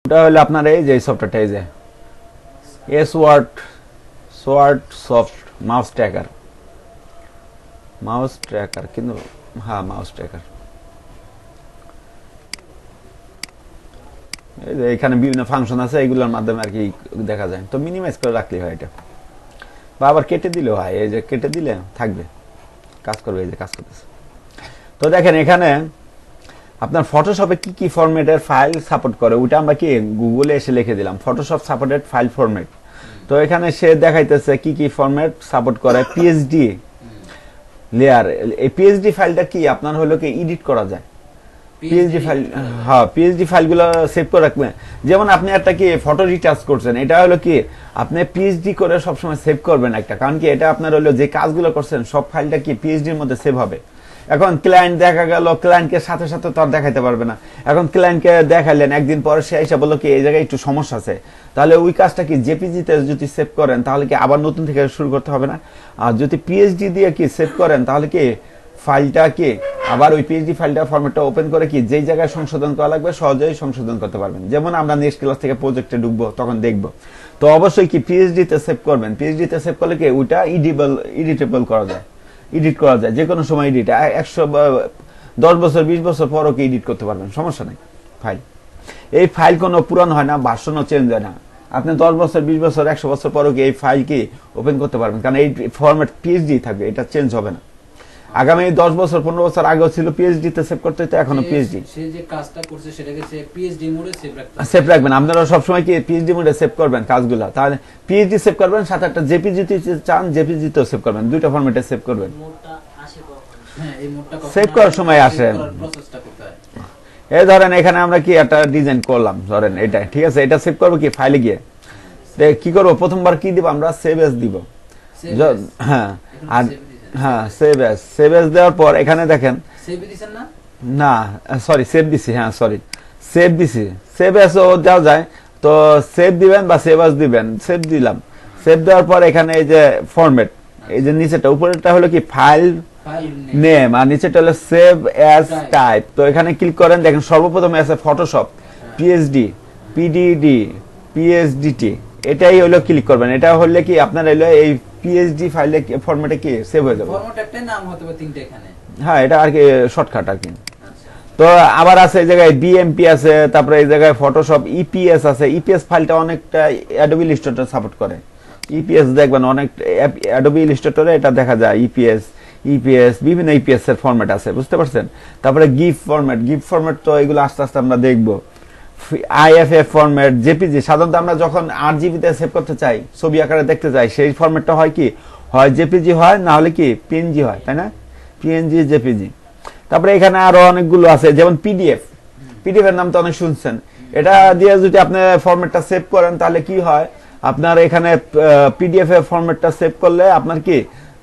ওটা হলো আপনার এই যে সফটওয়্যারটা, এই যে ওয়ার্ড সফট মাউস ট্র্যাকার কিন্তু হ্যাঁ মাউস ট্র্যাকার। এই যে এখানে বিভিন্ন ফাংশন আছে, এইগুলোর মাধ্যমে আর কি দেখা যায়। তো মিনিমাইজ করে রাখলেই হয় এটা, বা আবার কেটে দিলেও হয়। এই যে কেটে দিলে থাকবে, কাজ করবে, এই যে কাজ করতেছে। তো দেখেন এখানে আপনার ফটোশপে কি কি ফরম্যাটের ফাইল সাপোর্ট করে, ওটা আমরা কি গুগলে এসে লিখে দিলাম ফটোশপ সাপোর্টেড ফাইল ফরম্যাট। তো এখানে সে দেখাইতেছে কি কি ফরম্যাট সাপোর্ট করে। পিএইচডি লেয়ার, এই পিএইচডি ফাইলটা কি আপনার হলো কি এডিট করা যায়। পিএইচডি ফাইল, হ্যাঁ পিএইচডি ফাইলগুলো সেভ করে রাখবেন। যেমন আপনি একটা কি ফটো রিটাচ করছেন, এটা হলো কি আপনি পিএইচডি করে সবসময় সেভ করবেন একটা, কারণ কি এটা আপনার হলো যে কাজগুলো করছেন সব ফাইলটা কি পিএইচডির মধ্যে সেভ হবে। এখন ক্লায়েন্ট দেখা গেল, ক্লায়েন্টকে সাথে সাথে তো আর দেখাইতে পারবে না। এখন ক্লায়েন্টকে দেখাইলেন, একদিন পরে সে এসে বললো কি এই জায়গায় একটু সমস্যা আছে, তাহলে ওই কাজটা কি জেপিজিতে যদি সেভ করেন তাহলে কি আবার নতুন থেকে শুরু করতে হবে না। আর যদি পিএইচডি দিয়ে কি সেভ করেন তাহলে কি ফাইলটা কি আবার ওই পিএইচডি ফাইলটা ফরম্যাটটা ওপেন করে কি যেই জায়গায় সংশোধন করা লাগবে সহজেই সংশোধন করতে পারবেন। যেমন আমরা নেক্সট ক্লাস থেকে প্রজেক্টে ঢুকবো তখন দেখবো। তো অবশ্যই কি পিএইচডি তে সেভ করবেন। পিএইচডি তে সেভ করলে কি ওইটা এডিটেবল করা যায়, এডিট করা যায় যে কোনো সময়। এডিট 10 বছর 20 বছর পরও কি এডিট করতে পারবেন, সমস্যা নেই। ফাইল, এই ফাইল কোনো পুরানো হয় না, ভার্সনও চেঞ্জ হয় না। আপনি 10 বছর 20 বছর 100 বছর পরও কি এই ফাইল কি ওপেন করতে পারবেন, কারণ এই ফরম্যাট পিএইচডি থাকবে, এটা চেঞ্জ হবে না। আগামী 10 বছর 15 বছর আগেও ছিল পিএইচডি তে সেভ করতে, তো এখনো পিএইচডি সে যে কাজটা করছে সেটাকে সে পিএইচডি মোডে সেভ রাখবেন। আপনারা সব সময় কি পিএইচডি মোডে সেভ করবেন কাজগুলো, তাহলে পিএইচডি সেভ করবেন, সাথে একটা জেপিজি চান জেপিজি তেও সেভ করবেন, দুইটা ফরম্যাটে সেভ করবেন। সেভ করার সময় আসে। এই ধরেন এখানে আমরা কি একটা ডিজাইন করলাম, ধরেন এটা ঠিক আছে, এটা সেভ করবো কি ফাইলে গিয়ে কি করবো, প্রথমবার কি দিব আমরা, সেভ এস দিব। হ্যাঁ আর হ্যাঁ সেভ এস দেওয়ার পর এখানে দেখেন না সরি সেভ দিছি, হ্যাঁ সরি সেভ দিছি, সেভ এস ও দেওয়া যায়। তো সেভ দিবেন বা সেভ এস দিবেন, সেভ দিলাম। সেভ দেওয়ার পর এখানে এই যে ফরম্যাট, এই যে নিচেটা উপরেটা হলো কি ফাইল নেম আর নিচেটা হলো সেভ অ্যাজ টাইপ। তো এখানে ক্লিক করেন, দেখেন সর্বপ্রথম আছে ফটোশপ পিএইচডি পিডিডি পিএইচডিটি, এটাই হলো ক্লিক করবেন। এটা হলে কি আপনার হলো এই পিএইচডি ফাইলে ফরম্যাটে কি সেভ হয়ে যাবে। ফরম্যাট একটা নাম হতে পারে তিনটা এখানে, হ্যাঁ এটা আর কি শর্টকাট আর কি। তো আবার আছে এই জায়গায় বিএমপি আছে, তারপরে এই জায়গায় ফটোশপ ইপিএস আছে। ইপিএস ফাইলটা অনেকটা অ্যাডোবি ইলাস্ট্রেটর সাপোর্ট করে। ইপিএস দেখবেন অনেক অ্যাডোবি ইলাস্ট্রেটরে এটা দেখা যায়। ইপিএস বিভিন্ন ইপিএস এর ফরম্যাট আছে, বুঝতে পারছেন। তারপরে গিফ ফরম্যাট তো এগুলো আস্তে আস্তে আমরা দেখবো। আইএফএফ ফরম্যাট, জেপিজি, সাধারণত আমরা যখন 8 জিবিতে সেভ করতে চাই, ছবি আকারে দেখতে চাই, সেই ফরম্যাটটা হয় কি হয় জেপিজি হয়, না হলে কি পিএনজি হয়, তাই না, পিএনজি জেপিজি। তারপরে এখানে আরো অনেকগুলো আছে, যেমন পিডিএফ এর নাম তো অনেক শুনছেন। এটা দিয়ে যদি আপনি ফরম্যাটটা সেভ করেন তাহলে কি হয়, আপনার এখানে পিডিএফ এর ফরম্যাটটা সেভ করলে আপনার কি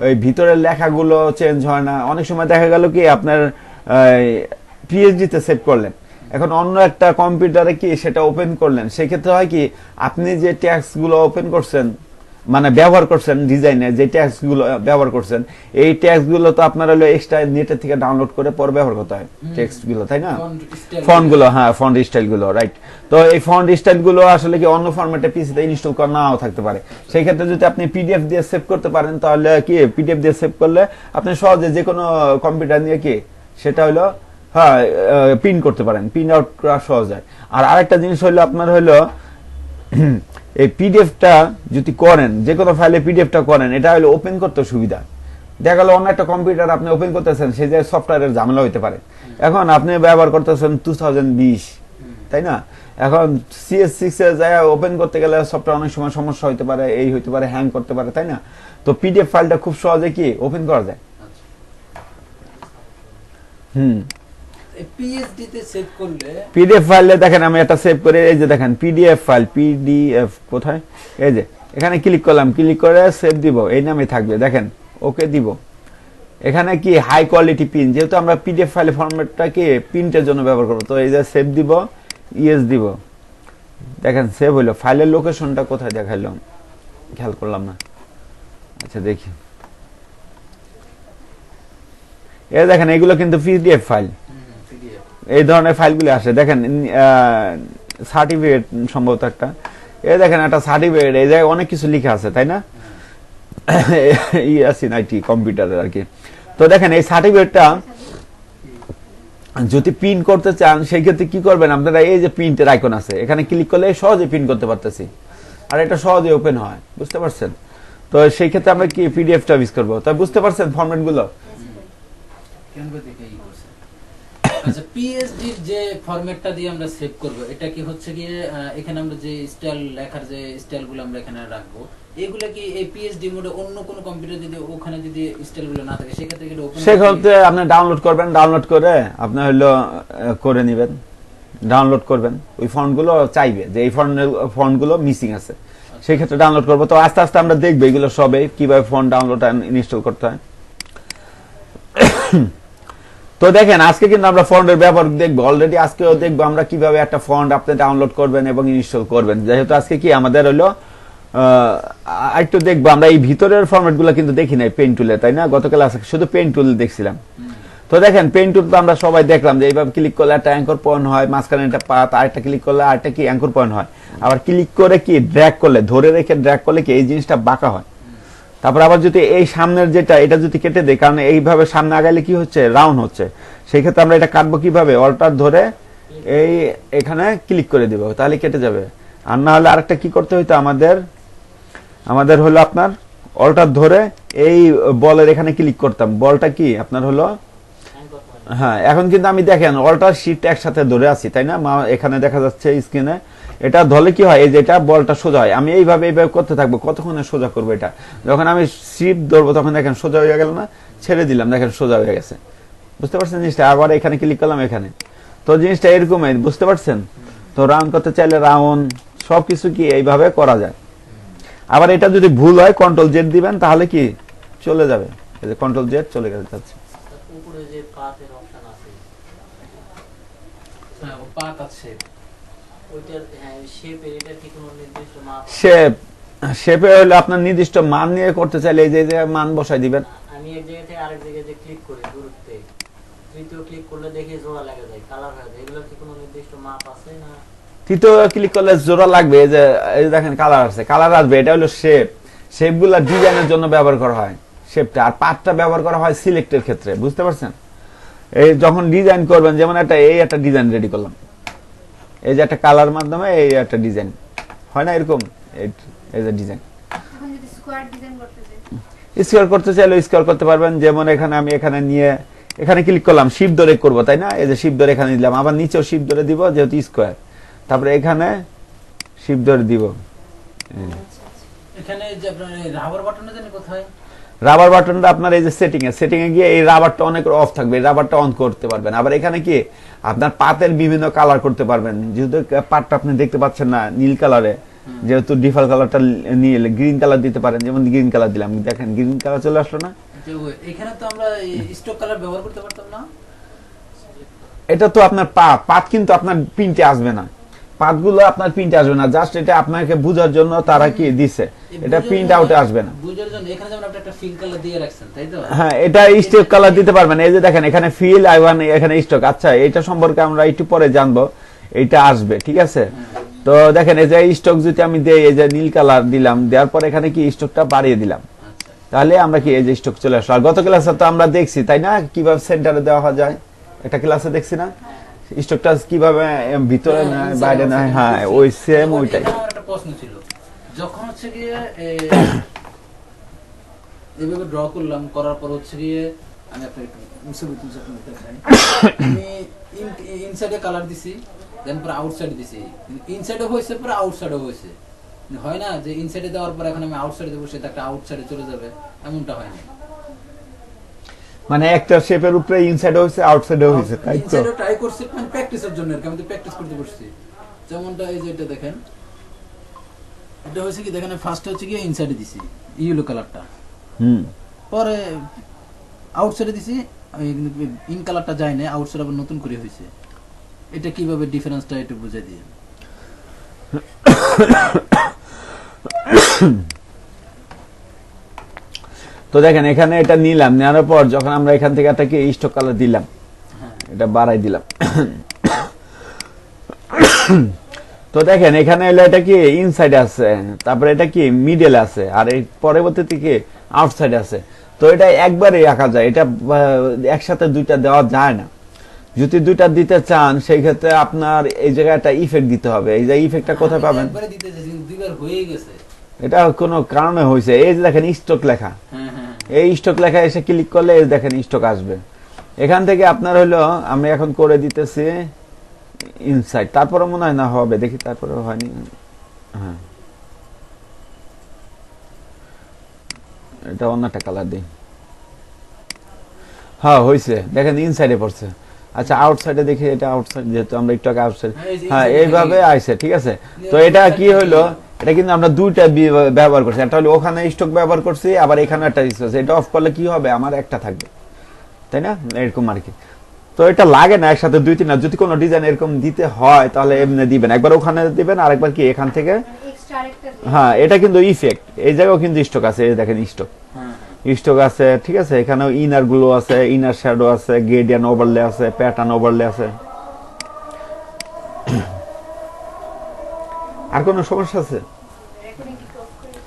ওই ভিতরের লেখাগুলো চেঞ্জ হয় না। অনেক সময় দেখা গেল কি আপনার পিএইচডি তে সেভ করলেন, এখন অন্য একটা কম্পিউটারে কি সেটা ওপেন করলেন, সেক্ষেত্রে হয় কি আপনি যে ট্যাক্স গুলো ওপেন করছেন মানে ব্যবহার করছেন ডিজাইনে, যে ট্যাক্স গুলো ব্যবহার করছেন, এই ট্যাক্স গুলো তো আপনার হলো এক্সট্রা নেটের থেকে ডাউনলোড করে পরে ব্যবহার করতে হয় টেক্সট গুলো, তাই না, ফন্ট গুলো, হ্যাঁ ফন্ট স্টাইল গুলো, রাইট। তো এই ফন্ট স্টাইল গুলো আসলে কি অন্য ফরম্যাটে পিসিতে ইনস্টল করা নাও থাকতে পারে। সেই ক্ষেত্রে যদি আপনি পিডিএফ দিয়ে সেভ করতে পারেন তাহলে কি পিডিএফ দিয়ে সেভ করলে আপনি সহজে যে কোনো কম্পিউটার নিয়ে কি সেটা হলো হ্যাঁ প্রিন্ট করতে পারেন, প্রিন্ট আউট করা সহজ হয়। আর আরেকটা জিনিস হলো আপনার হলো এই পিডিএফটা যদি করেন, যে কোনো ফাইলে পিডিএফটা করেন, এটা হলো ওপেন করতে সুবিধা। দেখা গেল অন্য একটা কম্পিউটার আপনি ওপেন করতেছেন, সেই জায়গায় সফটওয়্যারের ঝামেলা হইতে পারে। এখন আপনি ব্যবহার করতেছেন 2020, তাই না, এখন CS6 এ যায় ওপেন করতে গেলে সফটওয়্যার অনেক সময় সমস্যা হইতে পারে, এই হইতে পারে, হ্যাং করতে পারে, তাই না। তো পিডিএফ ফাইলটা খুব সহজে কি ওপেন করা যায়। পিএইচডি তে সেভ করলে পিডিএফ ফাইলে দেখেন আমি একটা সেভ করে, এই যে দেখেন পিডিএফ ফাইল, পিডিএফ কোথায়, এই যে এখানে ক্লিক করলাম, ক্লিক করে সেভ দিব, এই নামে থাকবে, দেখেন ওকে দিব। এখানে কি হাই কোয়ালিটি প্রিন্ট, যেহেতু আমরা পিডিএফ ফাইলে ফরম্যাটটা কি প্রিন্টের জন্য ব্যবহার করব, তো এই যে সেভ দিব, ইএস দিব, দেখেন সেভ হইলো। ফাইলের লোকেশনটা কোথায় দেখাইলো খেয়াল করলাম না, আচ্ছা দেখি, এই দেখেন এগুলো কিন্তু পিডিএফ ফাইল, এই ধরনের ফাইলগুলি আসে। দেখেন সার্টিফিকেট সম্ভবত একটা, এই দেখেন একটা সার্টিফিকেট, এই জায়গায় অনেক কিছু লেখা আছে তাই না, ইয়াসিন আইটি কম্পিউটারের আর কি। তো দেখেন এই সার্টিফিকেটটা যদি প্রিন্ট করতে চান সেই ক্ষেত্রে কি করবেন আপনারা, এই যে প্রিন্টের আইকন আছে এখানে ক্লিক করলে সহজে প্রিন্ট করতে পারতেছি, আর এটা সহজে ওপেন হয়, বুঝতে পারছেন। তো সেই ক্ষেত্রে আমরা কি পিডিএফটা ইউজ করবো, তাই বুঝতে পারছেন ফরম্যাট গুলো। ক্যানভা দেখে ই করছে। আচ্ছা, পিএসডি যে ফরম্যাটটা দিয়ে আমরা সেভ করব, এটা কি হচ্ছে গিয়ে এখানে আমরা যে স্টাইল লেখার যে স্টাইলগুলো আমরা এখানে রাখবো, এগুলো কি এই পিএসডি মোডে অন্য কোন কম্পিউটার যদি ওখানে যদি স্টাইলগুলো না থাকে সেক্ষেত্রে কি ওপেন, সেক্ষেত্রে আপনি ডাউনলোড করবেন, ডাউনলোড করে আপনি হলো করে নেবেন, ডাউনলোড করবেন। ওই ফন্টগুলো চাইবে যে এই ফন্টগুলো মিসিং আছে, সেই ক্ষেত্রে ডাউনলোড করবো। তো আস্তে আস্তে আমরা দেখবো এগুলো সবে কিভাবে ফন্ট ডাউনলোড ইনস্টল করতে হয়। তো দেখেন আজকে কিন্তু আমরা ফন্টের ব্যবহার দেখবো, অলরেডি আজকেও দেখবো আমরা কিভাবে একটা ফন্ট আপনি ডাউনলোড করবেন এবং ইনস্টল করবেন। যেহেতু আজকে কি আমাদের হলো একটু দেখবো আমরা এই ভিতরের ফরম্যাট গুলো কিন্তু দেখি নাই পেন টুলে, তাই না, গতকাল আজকে শুধু পেন টুল দেখছিলাম। তো দেখেন পেন টুল তো আমরা সবাই দেখলাম যে এইভাবে ক্লিক করলে একটা অ্যাঙ্কর পয়েন্ট হয়, মাঝখানে একটা পাত, আরেকটা ক্লিক করলে আরেকটা কি অ্যাঙ্কর পয়েন্ট হয়, আবার ক্লিক করে কি ড্র্যাগ করলে, ধরে রেখে ড্র্যাগ করলে কি এই জিনিসটা বাঁকা হয়। তারপর আবার যদি এই সামনের যেটা এটা যদি কেটে দেয়, কারণ এইভাবে সামনে আগাইলে কি হচ্ছে রাউন্ড হচ্ছে, সেই ক্ষেত্রে আমরা এটা কাটবো কিভাবে, অল্টার ধরে এই এখানে ক্লিক করে দিব, তাহলে কেটে যাবে। আর না হলে আরেকটা কি করতে হইতো আমাদের হলো আপনার অল্টার ধরে এই বলের এখানে ক্লিক করতাম, বলটা কি আপনার হলো, হ্যাঁ এখন কিন্তু আমি দেখেন অল্টার শিফট একসাথে ধরে আছি তাই না, এখানে দেখা যাচ্ছে স্ক্রিনে, এটা ধরলে কি হয় এই যে এটা বলটা সোজা হয়, আমি এইভাবে করতে থাকবো, কতক্ষণে সোজা করবো এটা, যখন আমি শিফট ধরবো তখন দেখেন সোজা হয়ে গেল না, ছেড়ে দিলাম দেখেন সোজা হয়ে গেছে, বুঝতে পারছেন জিনিসটা। আবার এখানে ক্লিক করলাম এখানে, তো জিনিসটা এরকমই, বুঝতে পারছেন। তো রাউন্ড করতে চাইলে রাউন্ড সবকিছু কি এইভাবে করা যায়। আবার এটা যদি ভুল হয় কন্ট্রোল জেড দিবেন তাহলে কি চলে যাবে, এই যে কন্ট্রোল জেড চলে যাচ্ছে। উপরে যে পাথের অপশন আছে, হ্যাঁ ও পাত আছে, ওইটার শেপের এটা কি কোনো নির্দিষ্ট মাপ আছে? শেপে হলে আপনার নির্দিষ্ট মান নিয়ে করতে চাইলে এই যে মান বসাই দিবেন। আমি এক জায়গা থেকে আরেক জায়গায় যে ক্লিক করি দূরত্বে, তৃতীয় ক্লিক করলে দেখি জোড়া লেগে যায়, কালার হয়ে যায়, এগুলো কি কোনো নির্দিষ্ট মাপ আছে না? তৃতীয় ক্লিক করলে জোড়া লাগবে, এই যে দেখেন কালার আছে, কালার আসবে, এটা হলো শেপ গুলা ডিজাইনের জন্য ব্যবহার করা হয় শেপটা, আর পাতটা ব্যবহার করা হয় সিলেক্টের ক্ষেত্রে, বুঝতে পারছেন। এই যখন ডিজাইন করবেন, যেমন একটা ডিজাইন রেডি করলাম, এই যে একটা কালার মাধ্যমে এই একটা ডিজাইন হয় না এরকম, এই যে ডিজাইন এখন যদি স্কোয়ার ডিজাইন করতে চাই, স্কোয়ার করতে চাইলে স্কোয়ার করতে পারবেন। যেমন এখানে আমি এখানে নিয়ে এখানে ক্লিক করলাম, শিফট ধরে করবো তাই না, এই যে শিফট ধরে এখানে দিলাম, আবার নিচেও শিফট ধরে দিব যেহেতু স্কোয়ার, তারপরে এখানে শিফট ধরে দিব। এখানে যে আপনার রাবার বাটনটা জানি কোথায়, রাবার বাটনটা আপনার এই যে সেটিং এ গিয়ে এই রাবারটা অনেক অফ থাকবে, এই রাবারটা অন করতে পারবেন। আবার এখানে কি আপনার পাতের বিভিন্ন কালার করতে পারবেন, যেহেতু পাতটা আপনি দেখতে পাচ্ছেন না নীল কালারে, যেহেতু ডিফল্ট কালারটা নীল, গ্রিন কালার দিতে পারেন, যেমন গ্রিন কালার দিলাম, দেখেন গ্রিন কালার চলে আসলো না। এখানে তো আমরা স্টক কালার ব্যবহার করতে পারতাম না, এটা তো আপনার পাত কিন্তু আপনার প্রিন্টে আসবে না, পাতগুলো আপনার প্রিন্টে আসবে না, জাস্ট এটা আপনাকে বোঝার জন্য তারা কি দিছে, এটা প্রিন্ট আউটে আসবে না। বুঝার জন্য এখানে যেমন আপনি একটা ফিল কালার দিয়ে রাখছেন তাই তো, হ্যাঁ এটা স্টক কালার দিতে পারবেন, এই যে দেখেন এখানে ফিল আই1, এখানে স্টক। আচ্ছা এটা সম্পর্কে আমরা একটু পরে জানবো, এটা আসবে ঠিক আছে। তো দেখেন এই যে স্টক যদি আমি দেই, এই যে নীল কালার দিলাম, দেওয়ার পর এখানে কি স্টকটা বাড়িয়ে দিলাম, তাহলে আমরা কি এই যে স্টক চলে আসলো। আর গত ক্লাসে তো আমরা দেখছি তাই না কিভাবে সেন্টারে দেওয়া যায়, একটা ক্লাসে দেখছি না স্টকটা কিভাবে ভিতরে নেয় বাইরে নেয়, হ্যাঁ ওই সেম ওইটাই। আমার একটা প্রশ্ন ছিল, যখন হচ্ছে গিয়ে এইভাবে ড্র করলাম, করার পর হচ্ছে গিয়ে আমি আপনাকে ছবি তুলছি আপনাকে দেখাই, আমি ইনসাইডে কালার দিছি, দেন পরে আউটসাইডে দিছি, ইনসাইডে হয়েছে পরে আউটসাইডে হয়েছে, হয় না যে ইনসাইডে দেওয়ার পর এখন আমি আউটসাইডে দেবো সেটা একটা আউটসাইডে চলে যাবে, এমনটা হয় না। মানে একটা শেপের উপরে ইনসাইড হয়েছে আউটসাইডও হয়েছে তাই তো। ইনসাইডে ট্রাই করছি মানে প্র্যাকটিসের জন্য, আর কি আমি তো প্র্যাকটিস করতে বসছি। যেমনটা এই যে এটা দেখেন, এটা হয়েছে কি দেখেন ফার্স্ট হচ্ছে কি ইনসাইডে দিছি ইয়েলো কালারটা, পরে আউটসাইডে দিছি, ইন কালারটা যায় না, আউটসাইড আবার নতুন করে হয়েছে। এটা কিভাবে ডিফারেন্সটা একটু বুঝাই দিয়ে। তো দেখেন এখানে এটা নিলাম, নেওয়ার পর যখন আমরা এখান থেকে একটা কি স্টক কালার দিলাম, এটা বাড়াই দিলাম, তো দেখেন এখানে হলো এটা কি ইনসাইড আছে, তারপরে এটা কি মিডল আছে, আর এই পরবর্তীতে কি আউটসাইড আছে। তো এটা একবারে রাখা যায়, এটা একসাথে দুইটা দেওয়া যায় না। যদি দুইটা দিতে চান সেই ক্ষেত্রে আপনার এই জায়গায় একটা ইফেক্ট দিতে হবে। এই যে ইফেক্টটা কোথায় পাবেন? একবারে দিতে চাইছি, কিন্তু দুইবার হয়ে গেছে। এটা কোনো কারণে হয়েছে। এই যে দেখেন স্টক লেখা, হ্যাঁ হ্যাঁ এই স্টক লেখা এসে ক্লিক করলে এই দেখেন স্টক আসবে। এখান থেকে আপনার হলো আমি এখন করে দিতেছি ইনসাইড, তারপরে মনে হয় না হবে, দেখি তারপরে হয়নি। হ্যাঁ, এটা অন্য একটা কালার দিই। হ্যাঁ হয়েছে, দেখেন ইনসাইডে পড়ছে। আচ্ছা আউটসাইডে দেখি, এটা আউটসাইড যেহেতু আমরা একটু আগে আউটসাইড, হ্যাঁ এইভাবে আইছে, ঠিক আছে। তো এটা কি হইলো, এটা কিন্তু আমরা দুইটা ব্যবহার করছি, একটা হলো ওখানে স্টক ব্যবহার করছি, আবার এখানে একটা স্টক। এটা অফ করলে কি হবে, আমার একটা থাকবে, তাই না? এরকম আর কি। তো এটা লাগে না একসাথে দুই তিনটা, যদি কোনো ডিজাইন এরকম দিতে হয় তাহলে এমনি দিবেন, একবার ওখানে দিবেন আর একবার কি এখান থেকে। এক্সট্রা আরেকটা দিন। হ্যাঁ এটা কিন্তু ইফেক্ট, এই জায়গাও কিন্তু স্টক আছে, এই দেখেন স্টক হ্যাঁ স্টক আছে, ঠিক আছে। এখানেও ইনার গুলো আছে, ইনার শ্যাডো আছে, গ্রেডিয়ান ওভারলে আছে, প্যাটার্ন ওভারলে আছে। আর কোনো সমস্যা আছে? রেকর্ডিং কি অফ করে দিন?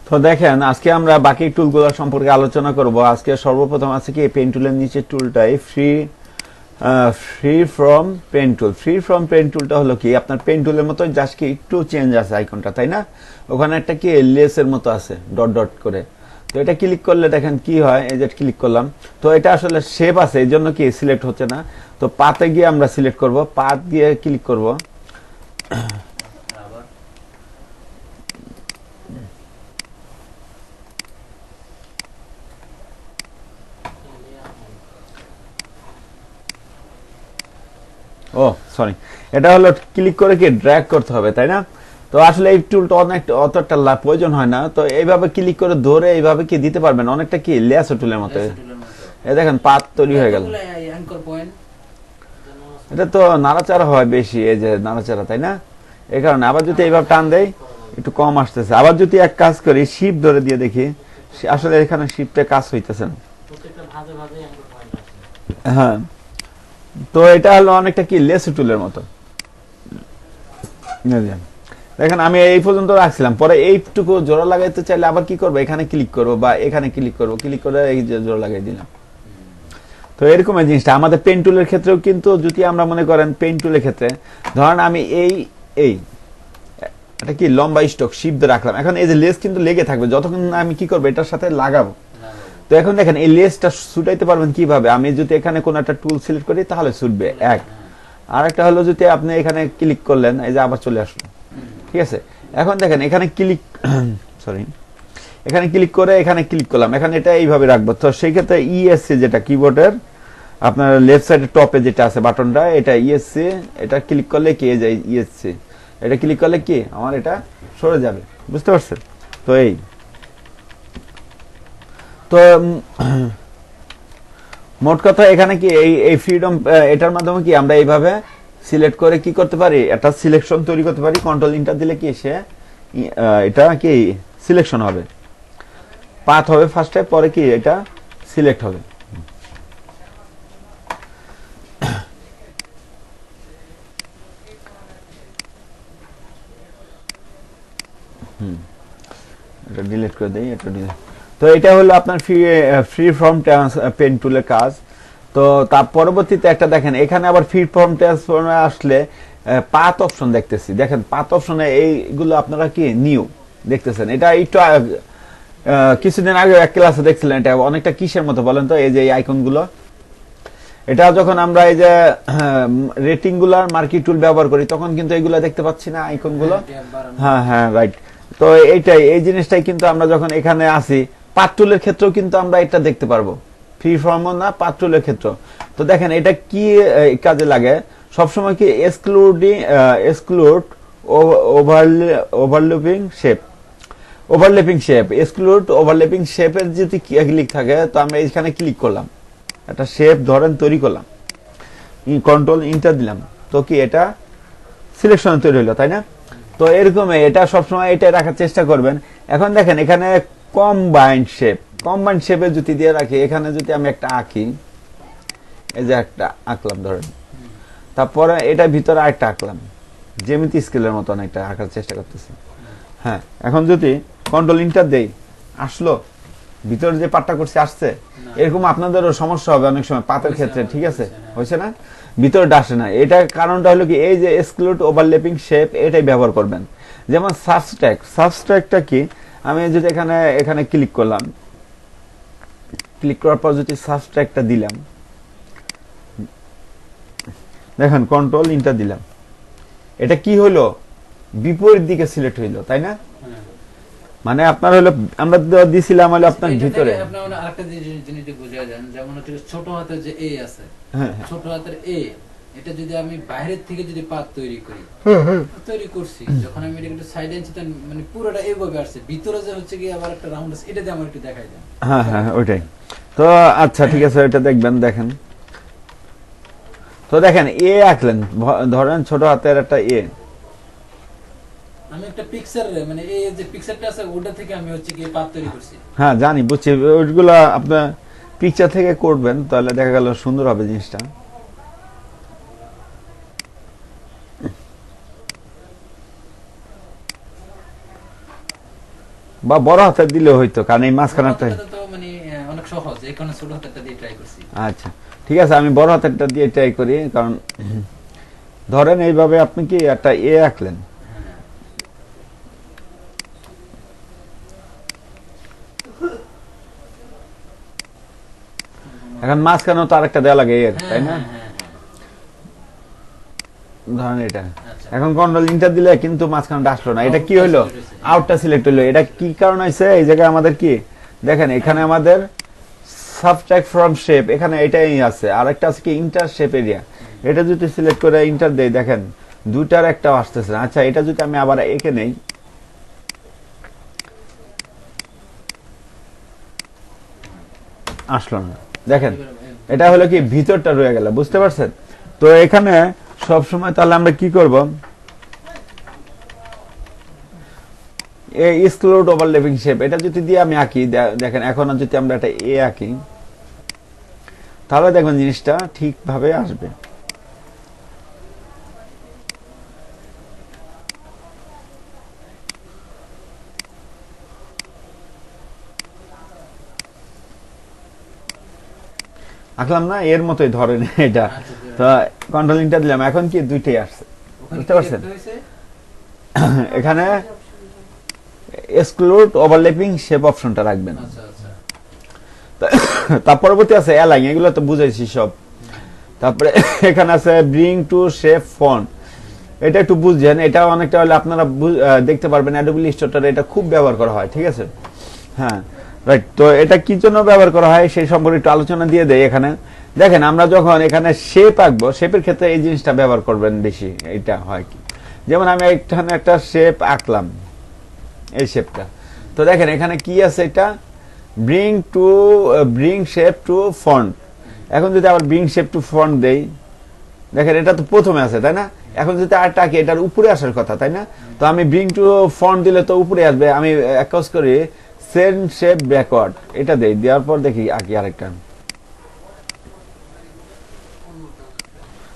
তো দেখেন আজকে আমরা বাকি টুলগুলো সম্পর্কে আলোচনা করব। আজকে সর্বপ্রথম আছে কি পেন টুলের নিচে টুলটাই free from pen tool. Free from pen টুলটা হলো কি আপনার পেন টুলের মতো, জাস্ট কি একটু চেঞ্জ আছে আইকনটা, তাই না? ওখানে একটা কি লেসের মতো আছে ডট ডট করে। তো এটা ক্লিক করলে দেখেন কি হয়, এই যে ক্লিক করলাম, তো এটা আসলে শেপ আছে এই জন্য কি সিলেক্ট হচ্ছে না। তো পাতে গিয়ে আমরা সিলেক্ট করব, পাত গিয়ে ক্লিক করব। আবার ও সরি, এটা হলো ক্লিক করে কি ড্র্যাগ করতে হবে, তাই না? তো আসলে এই টুলটা অতটা প্রয়োজন হয় না। তো এইভাবে ক্লিক করে ধরে এইভাবে কি দিতে পারবেন, অনেকটা কি লেয়ার টুলের মতো। এই দেখেন পাত তৈরি হয়ে গেল। অ্যাঙ্কর পয়েন্ট এটা তো নাড়াচাড়া হয় বেশি, এই যে নাড়াচাড়া, তাই না? এই কারণে আবার যদি এইভাবে টান দেয় একটু কম আসতেছে। আবার যদি এক কাজ করি শিপ ধরে দিয়ে দেখি, আসলে এখানে শিপটা কাজ হইতেছে না। প্রত্যেকটা ভাঁজে ভাঁজে অ্যাঙ্কর পয়েন্ট আছে। হ্যাঁ, তো এটা হলো অনেকটা কি লেস টুলের মতো। দেখেন আমি এই পর্যন্ত রাখছিলাম, পরে এইটুকু জোড়া লাগাইতে চাইলে আবার কি করবো, এখানে ক্লিক করবো বা এখানে ক্লিক করবো, ক্লিক করে এই যে জোড়া লাগাই দিলাম। তো এরকম এই জিনিসটা আমাদের পেন টুলের ক্ষেত্রেও কিন্তু, যদি আমরা মনে করেন পেন টুলের ক্ষেত্রে ধরেন আমি এই এটা কি লম্বা স্টক শিপ দিয়ে রাখলাম, এখন এই যে লেস কিন্তু লেগে থাকবে যতক্ষণ আমি কি করবো এটার সাথে লাগাবো। তো এখন দেখেন এই লেসটা ছুটাইতে পারবেন কিভাবে, আমি যদি এখানে কোন একটা টুল সিলেক্ট করি তাহলে ছুটবে এক। আর একটা হলো যদি আপনি এখানে ক্লিক করলেন, এই যে আবার চলে আসলো, ঠিক আছে। এখন দেখেন এখানে ক্লিক সরি, এখানে ক্লিক করে এখানে ক্লিক করলাম, এখানে এটা এইভাবে রাখবো। তো সেই ক্ষেত্রে ইএসসি যেটা কিবোর্ডের আপনার লেফট সাইডে টপে যেটা আছে বাটনটা, এটা ইএসসি, এটা ক্লিক করলে কি এই যে ইএসসি, এটা ক্লিক করলে কি আমার এটা সরে যাবে, বুঝতে পারছেন? তো এই তো মোট কথা এখানে কি এই ফ্রিডম, এটার মাধ্যমে কি আমরা এইভাবে সিলেক্ট করে কি করতে পারি, একটা সিলেকশন তৈরি করতে পারি। কন্ট্রোল ইন্টার দিলে কি সে এটা কি সিলেকশন হবে, পাথ হবে ফার্স্টে, পরে কি এটা সিলেক্ট হবে। এটা ডিলিট করে দেই, এটা ডিলিট। তো এটা হলো আপনার ফ্রি ফর্ম পেন টুলের কাজ। তো তার পরবর্তীতে একটা দেখেন এখানে আবার ফ্রি ফর্ম ট্রান্সফর্মে আসলে পাথ অপশন দেখতেছি, দেখেন পাথ অপশনে এইগুলো আপনারা কি নিউ দেখতেছেন। এটা একটু কিছুদিন আগে এক ক্লাসে দেখছিলেন, এটা অনেকটা কিসের মতো বলেন তো, এই যে এই আইকন গুলো, এটা যখন আমরা এই যে রেটিং গুলার মার্কি টুল ব্যবহার করি তখন কিন্তু এইগুলা দেখতে পাচ্ছি না আইকন গুলো। হ্যাঁ হ্যাঁ রাইট। তো এইটাই, এই জিনিসটাই কিন্তু আমরা যখন এখানে আসি পাথ টুলের ক্ষেত্রেও কিন্তু আমরা এটা দেখতে পারবো, ফ্রি ফর্ম না পাথ টুলের ক্ষেত্র। তো দেখেন এটা কি কাজে লাগে, সবসময় কি exclude overlapping shape, exclude overlapping শেপের যদি ক্লিক থাকে, তো আমরা এখানে ক্লিক করলাম, একটা শেপ ধরেন তৈরি করলাম, কন্ট্রোল ইন্টার দিলাম, তো কি এটা সিলেকশন তৈরি হলো, তাই না? তো এরকম এটা সবসময় এটা রাখার চেষ্টা করবেন। এখন দেখেন এখানে কম্বাইন্ড শেপে যদি দিয়ে রাখি, এখানে যদি আমি একটা আঁকি, এই যে একটা আঁকলাম ধরেন, তারপরে এটা ভিতরে আরেকটা আঁকলাম, জ্যামিতি স্কেলের মতন একটা আঁকার চেষ্টা করতেছি। হ্যাঁ, এখন যদি কন্ট্রোল ইন্টার দেই, আসলো ভিতরে যে পাটটা করছে আসছে। এরকম আপনাদেরও সমস্যা হবে অনেক সময় পাতের ক্ষেত্রে, ঠিক আছে? হয়েছে না, ভিতরে আসে না। এটা কারণটা হলো কি, এই যে এক্সক্লুড ওভারল্যাপিং শেপ এটাই ব্যবহার করবেন। যেমন সাবস্ট্রাক্টটা কি, আমি যদি এখানে ক্লিক করলাম, ক্লিক করার পর যদি সাবস্ট্রাক্টটা দিলাম, দেখেন কন্ট্রোল ইন্টার দিলাম, এটা কি হলো, বিপরীত দিকে সিলেক্ট হইলো, তাই না? মানে আপনার হলো আমরা দিছিলাম হলো আপনার ভিতরে। আপনি আরেকটা জিনিস বুঝিয়ে যান, যেমন হচ্ছে ছোট হাতের যে এ আছে, হ্যাঁ, ছোট হাতের এ, এটা যদি আমি বাইরের থেকে যদি পাত তৈরি করছি, যখন আমি এটা একটু সাইডে আনছি, মানে পুরোটা এইভাবে আসছে, ভিতরে যে হচ্ছে কি আবার একটা রাউন্ড আছে, এটা দিয়ে আমার একটু দেখাই দেন। হ্যাঁ হ্যাঁ ওইটাই তো। আচ্ছা ঠিক আছে, এটা দেখবেন, দেখেন তো, দেখেন এ আঁকলেন, ধরেন ছোট হাতের একটা এ, আমি একটা পিকচার, মানে এই যে পিকচারটা আছে ওটা থেকে আমি হচ্ছে কি পাত তৈরি করছি। হ্যাঁ জানি, বুঝছি, ওইগুলো আপনার পিকচার থেকে করবেন, তাহলে দেখা গেল সুন্দর হবে জিনিসটা। বা বড় হাতের দিলে হইতো, কারণ এই মাঝখানেরটা। তো মানে অনেক সহজ, এই কারণে ছোট হাতেরটা দিয়ে ট্রাই করছি। আচ্ছা ঠিক আছে, আমি বড় হাতেরটা দিয়ে ট্রাই করি। কারণ ধরেন এইভাবে আপনি কি একটা এ আঁকলেন, এখন মাঝখানেও তো আরেকটা দেওয়া লাগে এর, তাই না? ধরেন এটা, এখন কন্ট্রোল ইন্টার দিলে কিন্তু মাঝখানটা আসলো না, এটা কি হইলো, আউটটা সিলেক্ট হইলো। এটা কি কারণ হয়েছে, এই জায়গায় আমাদের কি দেখেন, এখানে আমাদের সাবট্রাক্ট ফ্রম শেপ, এখানে এটাই আছে, আর একটা আছে কি ইন্টার শেপ এরিয়া। এটা যদি সিলেক্ট করে ইন্টার দেই, দেখেন দুইটার একটা আসতেছে না। আচ্ছা, এটা যদি আমি আবার এঁকে নেই, আসলো না, দেখেন এটা হলো কি ভিতরটা রয়ে গেল, বুঝতে পারছেন? তো এখানে সব সময় তাহলে আমরা কি করব, এই এক্সক্লুড ওভারল্যাপিং শেপ এটা যদি দিয়ে আমি আঁকি, দেখেন এখন যদি আমরা একটা এ আঁকি, তাহলে দেখবেন জিনিসটা ঠিকভাবে আসবে। আঁকলাম না, এর মতোই ধরেন এটা। তো কন্ট্রোল ইন্টার দিলাম, এখন কি দুইটাই আসছে, বুঝতে পারছেন? এখানে এক্সক্লুড ওভারল্যাপিং শেপ অপশনটা রাখবেন। তার পরবর্তী আছে অ্যালাইন, এগুলো তো বুঝাইছি সব। তারপরে এখানে আছে ব্রিং টু শেপ ফন্ট, এটা একটু বুঝছেন, এটা অনেকটা হলে আপনারা দেখতে পারবেন অ্যাডোবি ইলাস্ট্রেটরে এটা খুব ব্যবহার করা হয়, ঠিক আছে? হ্যাঁ রাইট। তো এটা কি জন্য ব্যবহার করা হয় সেই সম্পর্কে একটু আলোচনা দিয়ে দেয়। এখানে দেখেন, আমরা যখন এখানে শেপ আঁকবো, শেপের ক্ষেত্রে এই জিনিসটা ব্যবহার করবেন বেশি। এটা হয় কি, যেমন আমি এখানে একটা শেপ আঁকলাম, এই শেপটা, তো দেখেন এখানে কি আছে, এটা ব্রিং শেপ টু ফন্ট। এখন যদি আবার ব্রিং শেপ টু ফন্ট দেই, দেখেন এটা তো প্রথমে আছে, তাই না? এখন যদি আরেকটা আঁকি, এটার উপরে আসার কথা, তাই না? তো আমি ব্রিং টু ফন্ট দিলে তো উপরে আসবে। আমি এক কাজ করি, সেন্ড শেপ ব্যাকওয়ার্ড এটা দেই, দেওয়ার পর দেখি আঁকি আরেকটা,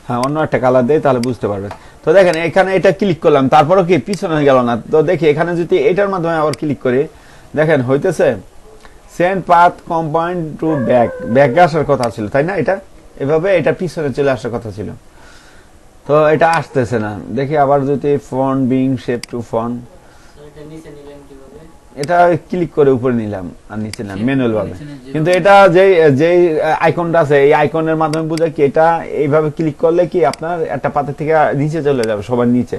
হ্যাঁ অন্য একটা কালার দেই, তাহলে বুঝতে পারবেন। তো দেখেন এখানে এটা ক্লিক করলাম, তারপরও কি পিছনে গেল না। তো দেখি এখানে যদি এটার মাধ্যমে আবার ক্লিক করি, দেখেন হইতেছে send path compound to back আসার কথা ছিল, তাই না? এটা এভাবে এটা পিছনে চলে আসার কথা ছিল, তো এটা আসতেছে না। দেখি আবার যদি font bring shape to font, এটা ক্লিক করে উপরে নিলাম আর নিচে নিলাম ম্যানুয়াল ভাবে। কিন্তু এটা যে আইকনটা আছে, এই আইকনের মাধ্যমে বোঝায় কি, এটা এইভাবে ক্লিক করলে কি আপনার একটা পাতা থেকে নিচে চলে যাবে, সবার নিচে।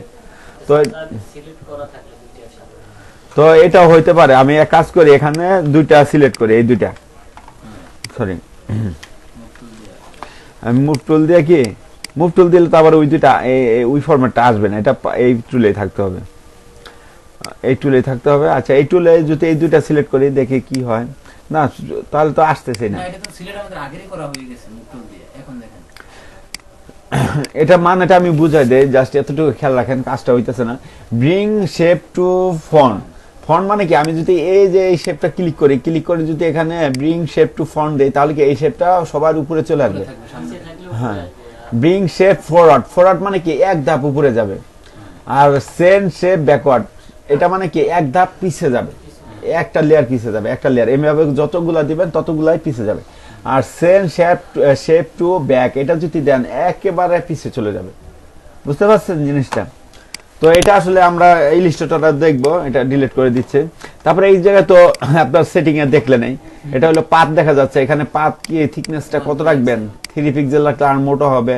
তো তো এটাও হইতে পারে। আমি এক কাজ করি, এখানে দুইটা সিলেক্ট করি, এই দুইটা, সরি আমি মুভ টুল দিয়ে কি, মুভ টুল দিলে তো আবার ওই দুইটা ওই ফরম্যাটটা আসবে না, এটা এই টুলেই থাকতে হবে, এই টুলে থাকতে হবে। আচ্ছা, এই টুলে যদি এই দুইটা সিলেক্ট করি, দেখি কি হয়। না, তাহলে তো আসতেছে না। এটা মানেটা আমি বুঝাই দেই, জাস্ট এতটুকু খেয়াল রাখেন, কাজটা হইতেছে না। Bring shape to font, font মানে কি, আমি যদি এই যে এই শেপটা ক্লিক করে যদি এখানে ব্রিং শেপ টু ফন্ট দেই, তাহলে কি এই শেপটা সবার উপরে চলে আসবে। থাকবে সামনে। নিচে থাকলেও হ্যাঁ, উপরে আসবে। ব্রিং শেপ ফরওয়ার্ড, ফরওয়ার্ড মানে কি এক ধাপ উপরে যাবে। আর সেন্ড শেপ ব্যাকওয়ার্ড, এটা মানে কি এক ধাপ পিছে যাবে, একটা লেয়ার পিছে যাবে, একটা লেয়ার, এভাবে যতগুলা দিবেন ততগুলাই পিছে যাবে। আর সেন্ড শেপ টু ব্যাক, এটা যদি দেন একেবারে পিছে চলে যাবে। বুঝতে পারছেন জিনিসটা? তো এটা আসলে আমরা ইলিস্ট্রেটরটা দেখবো, এটা ডিলিট করে দিচ্ছে। তারপরে এই জায়গায় তো আপনার সেটিং এ দেখলে নেই, এটা হলো পাত দেখা যাচ্ছে, এখানে পাত কি থিকনেসটা কত রাখবেন, 3 পিক্সেল রাখলে আর মোটা হবে,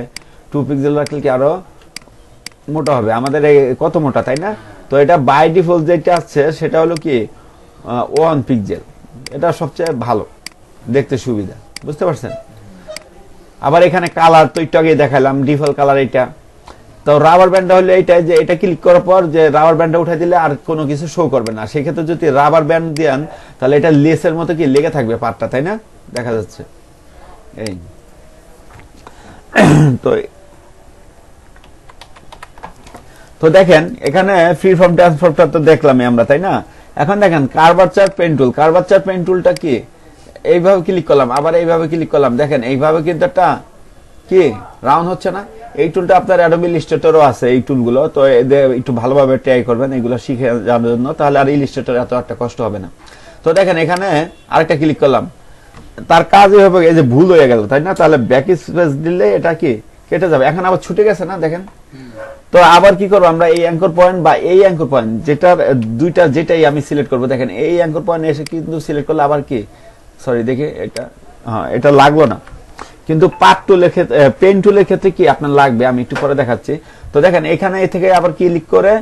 2 পিক্সেল রাখলে কি আরো মোটা হবে, আমাদের এই কত মোটা, তাই না? তো এটা বাই ডিফল্ট যেটা আছে সেটা হলো কি 1 পিক্সেল, এটা সবচেয়ে ভালো, দেখতে সুবিধা। বুঝতে পারছেন? আবার এখানে কালার তো একটু আগে দেখালাম, ডিফল্ট কালার এটা। তো রাবার ব্যান্ডটা হলো এইটাই, যে এটা ক্লিক করার পর যে রাবার ব্যান্ডটা উঠাই দিলে আর কোনো কিছু শো করবে না। সেক্ষেত্রে যদি রাবার ব্যান্ড দেন তাহলে এটা লেসের মতো কি লেগে থাকবে পার্টটা, তাই না? দেখা যাচ্ছে এই। তো তো দেখেন এখানে ফ্রি ফর্ম ট্রান্সফর্মটা তো দেখলামই আমরা, তাই না? এখন দেখেন কার্ভারচার পেন টুল, কার্ভারচার পেন টুলটা কি, এইভাবে ক্লিক করলাম, আবার এইভাবে ক্লিক করলাম, দেখেন এইভাবে কিন্তু একটা কি রাউন্ড হচ্ছে না। এই টুলটা আপনার অ্যাডোবি ইলাস্ট্রেটরও আছে, এই টুলগুলো, তো এদের একটু ভালোভাবে ট্রাই করবেন এগুলো শিখে যাওয়ার জন্য, তাহলে আর ইলাস্ট্রেটর এত একটা কষ্ট হবে না। তো দেখেন এখানে আরেকটা ক্লিক করলাম, তার কাজ হবে এই যে ভুল হয়ে গেল, তাই না? তাহলে ব্যাক স্পেস দিলে এটা কি কেটে যাবে, এখন আবার ছুটে গেছে না, দেখেন। তো আবার কি করবো আমরা, এই অ্যাঙ্কর পয়েন্ট বা এই অ্যাঙ্কর পয়েন্ট যেটার দুইটা যেটাই আমি সিলেক্ট করবো, দেখেন এই অ্যাঙ্কর পয়েন্ট এসে কিন্তু সিলেক্ট করলে আবার কি, সরি দেখি এটা, হ্যাঁ এটা লাগলো না, কিন্তু পার্ট টুলের ক্ষেত্রে, পেন টুলের ক্ষেত্রে কি আপনার লাগবে, আমি একটু পরে দেখাচ্ছি। তো দেখেন এখানে এই থেকে আবার ক্লিক করে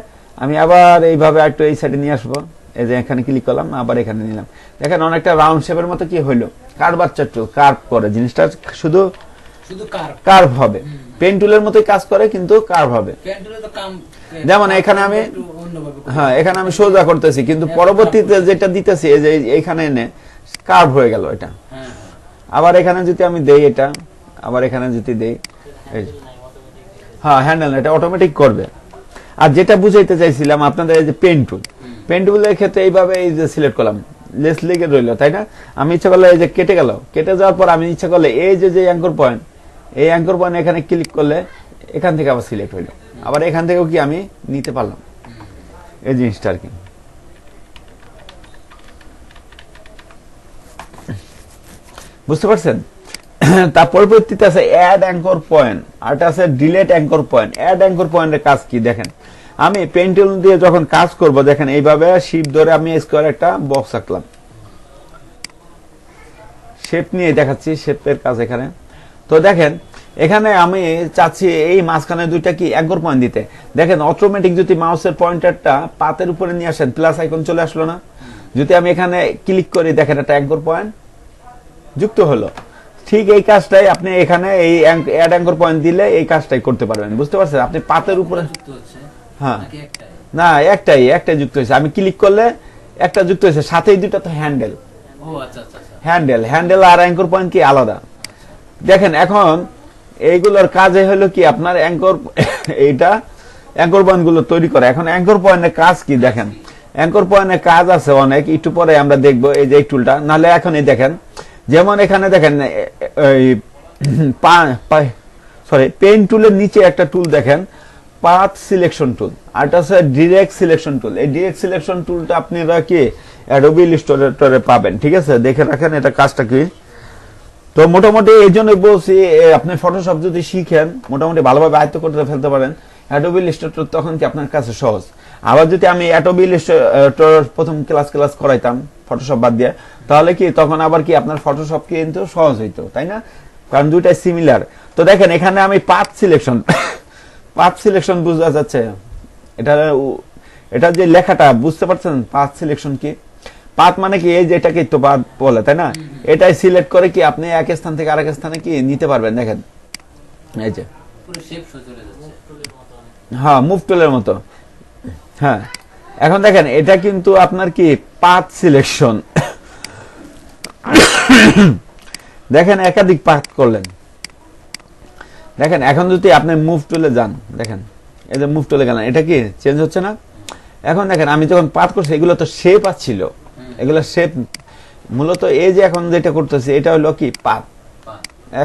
আমি আবার এইভাবে একটু এই সাইডে নিয়ে আসবো, এই যে এখানে ক্লিক করলাম, আবার এখানে নিলাম, দেখেন অনেকটা রাউন্ড শেপের মতো কি হইলো, কার্ভারচার টুল কার্ভ করে, জিনিসটা শুধু শুধু কার্ভ, কার্ভ হবে, পেন টুলের মতোই কাজ করে কিন্তু কার্ভ হবে। প্যান্টুলে তো কাম, যেমন এখানে আমি, একটু অন্যভাবে করে। হ্যাঁ এখানে আমি সোজা করতেছি, কিন্তু পরবর্তীতে যেটা দিতেছি এই যে এইখানে এনে কার্ভ হয়ে গেল এটা। হ্যাঁ, আবার এখানে যদি আমি দেই এটা, আবার এখানে যদি দেই, এই যে, হ্যাঁ হ্যান্ডেল এটা অটোমেটিক করবে। আর যেটা বুঝাইতে চাইছিলাম আপনাদের, এই যে পেন টুল, পেন টুলের ক্ষেত্রে এইভাবে এই যে সিলেক্ট করলাম, লেস লেগে রইলো, তাই না? আমি ইচ্ছা করলে এই যে কেটে গেল, কেটে যাওয়ার পর আমি ইচ্ছা করলে এই যে অ্যাঙ্কর পয়েন্ট, এই অ্যাঙ্কর পয়েন্ট এখানে ক্লিক করলে এখান থেকে আবার সিলেক্ট হইলো, আবার এখান থেকেও কি আমি নিতে পারলাম এই জিনিসটা আর কি। বুঝতে পারছেন? তার পরবর্তীতে আছে অ্যাড অ্যাঙ্কর পয়েন্ট, আর এটা আছে delete anchor point. Add anchor পয়েন্টের কাজ কি দেখেন, আমি পেন টুল দিয়ে যখন কাজ করব, দেখেন এইভাবে শিফট ধরে আমি স্কোয়ার একটা বক্স আঁকলাম, শেপ নিয়ে দেখাচ্ছি, শেপের কাজ এখানে। তো দেখেন এখানে আমি চাচ্ছি এই মাঝখানে দুইটা কি অ্যাঙ্কর পয়েন্ট দিতে, দেখেন অটোমেটিক যদি মাউসের পয়েন্টারটা পাতের উপরে নিয়ে আসেন, প্লাস আইকন চলে আসলো না? যদি আমি এখানে ক্লিক করি, দেখেন একটা অ্যাঙ্কর পয়েন্ট যুক্ত হলো। ঠিক এই কাজটাই আপনি এখানে এই অ্যাড অ্যাঙ্কর পয়েন্ট দিলে এই কাজটাই করতে পারবেন। বুঝতে পারছেন? আপনি পাতের উপরে, যুক্ত হচ্ছে হ্যাঁ নাকি একটাই? না একটাই যুক্ত হয়েছে, আমি ক্লিক করলে একটা যুক্ত হয়েছে, সাথেই দুটো তো হ্যান্ডেল, ও আচ্ছা আচ্ছা আচ্ছা। হ্যান্ডেল আর অ্যাঙ্কর পয়েন্ট কি আলাদা। দেখেন এখন এইগুলোর কাজে হলো কি আপনার অ্যাঙ্কর, এইটা অ্যাঙ্কর পয়েন্ট গুলো তৈরি করে। এখন অ্যাঙ্কর পয়েন্টের কাজ কি দেখেন, অ্যাঙ্কর পয়েন্টের কাজ আছে অনেক, একটু পরে আমরা দেখবো এই যে এই টুলটা, নাহলে এখন এই দেখেন, যেমন এখানে দেখেন পেন টুলের নিচে একটা টুল দেখেন, পাথ সিলেকশন টুল, আর এটা হচ্ছে ডিরেক্ট সিলেকশন টুল। এই ডিরেক্ট সিলেকশন টুলটা আপনারা কি অ্যাডোবি ইলাস্ট্রেটরে পাবেন, ঠিক আছে? দেখে রাখেন এটা কাজটা কি। তো মোটামুটি এই জন্য বলছি, আপনি ফটোশপ যদি শিখেন, মোটামুটি ভালোভাবে আয়ত্ত করতে ফেলতে পারেন, অ্যাডোবি ইলাস্ট্রেটর তখন কি আপনার কাছে সহজ। আবার যদি আমি অ্যাডোবি ইলাস্ট্রেটর প্রথম ক্লাস করাইতাম ফটোশপ বাদ দিয়ে, তাহলে কি তখন আবার কি আপনার ফটোশপ কিন্তু সহজ হইতো, তাই না? কারণ দুইটাই সিমিলার। তো দেখেন এখানে আমি পাথ সিলেকশন বুঝা যাচ্ছে, এটা যে লেখাটা বুঝতে পারছেন, পাথ সিলেকশন কি, পাথ মানে কি এই যে এটাকে তো পাথ বলে, তাই না? এটাই সিলেক্ট করে কি আপনি এক স্থান থেকে আরেক স্থানে কি নিতে পারবেন। দেখেন এই যে পুরো শেপ চলে যাচ্ছে। হ্যাঁ মুভ টুলের মতো। হ্যাঁ এখন দেখেন এটা কিন্তু আপনার কি পাথ সিলেকশন, দেখেন একাধিক পাথ করলেন। দেখেন এখন যদি আপনি মুভ টুলে যান, দেখেন এই যে মুভ টুলে গেলেন, এটা কি চেঞ্জ হচ্ছে না? এখন দেখেন আমি যখন পাত করছি এগুলো তো শেপ আসছিল, এগুলো শেপ মূলত এই যে এখন যেটা করতেছি এটা হলো কি পাত,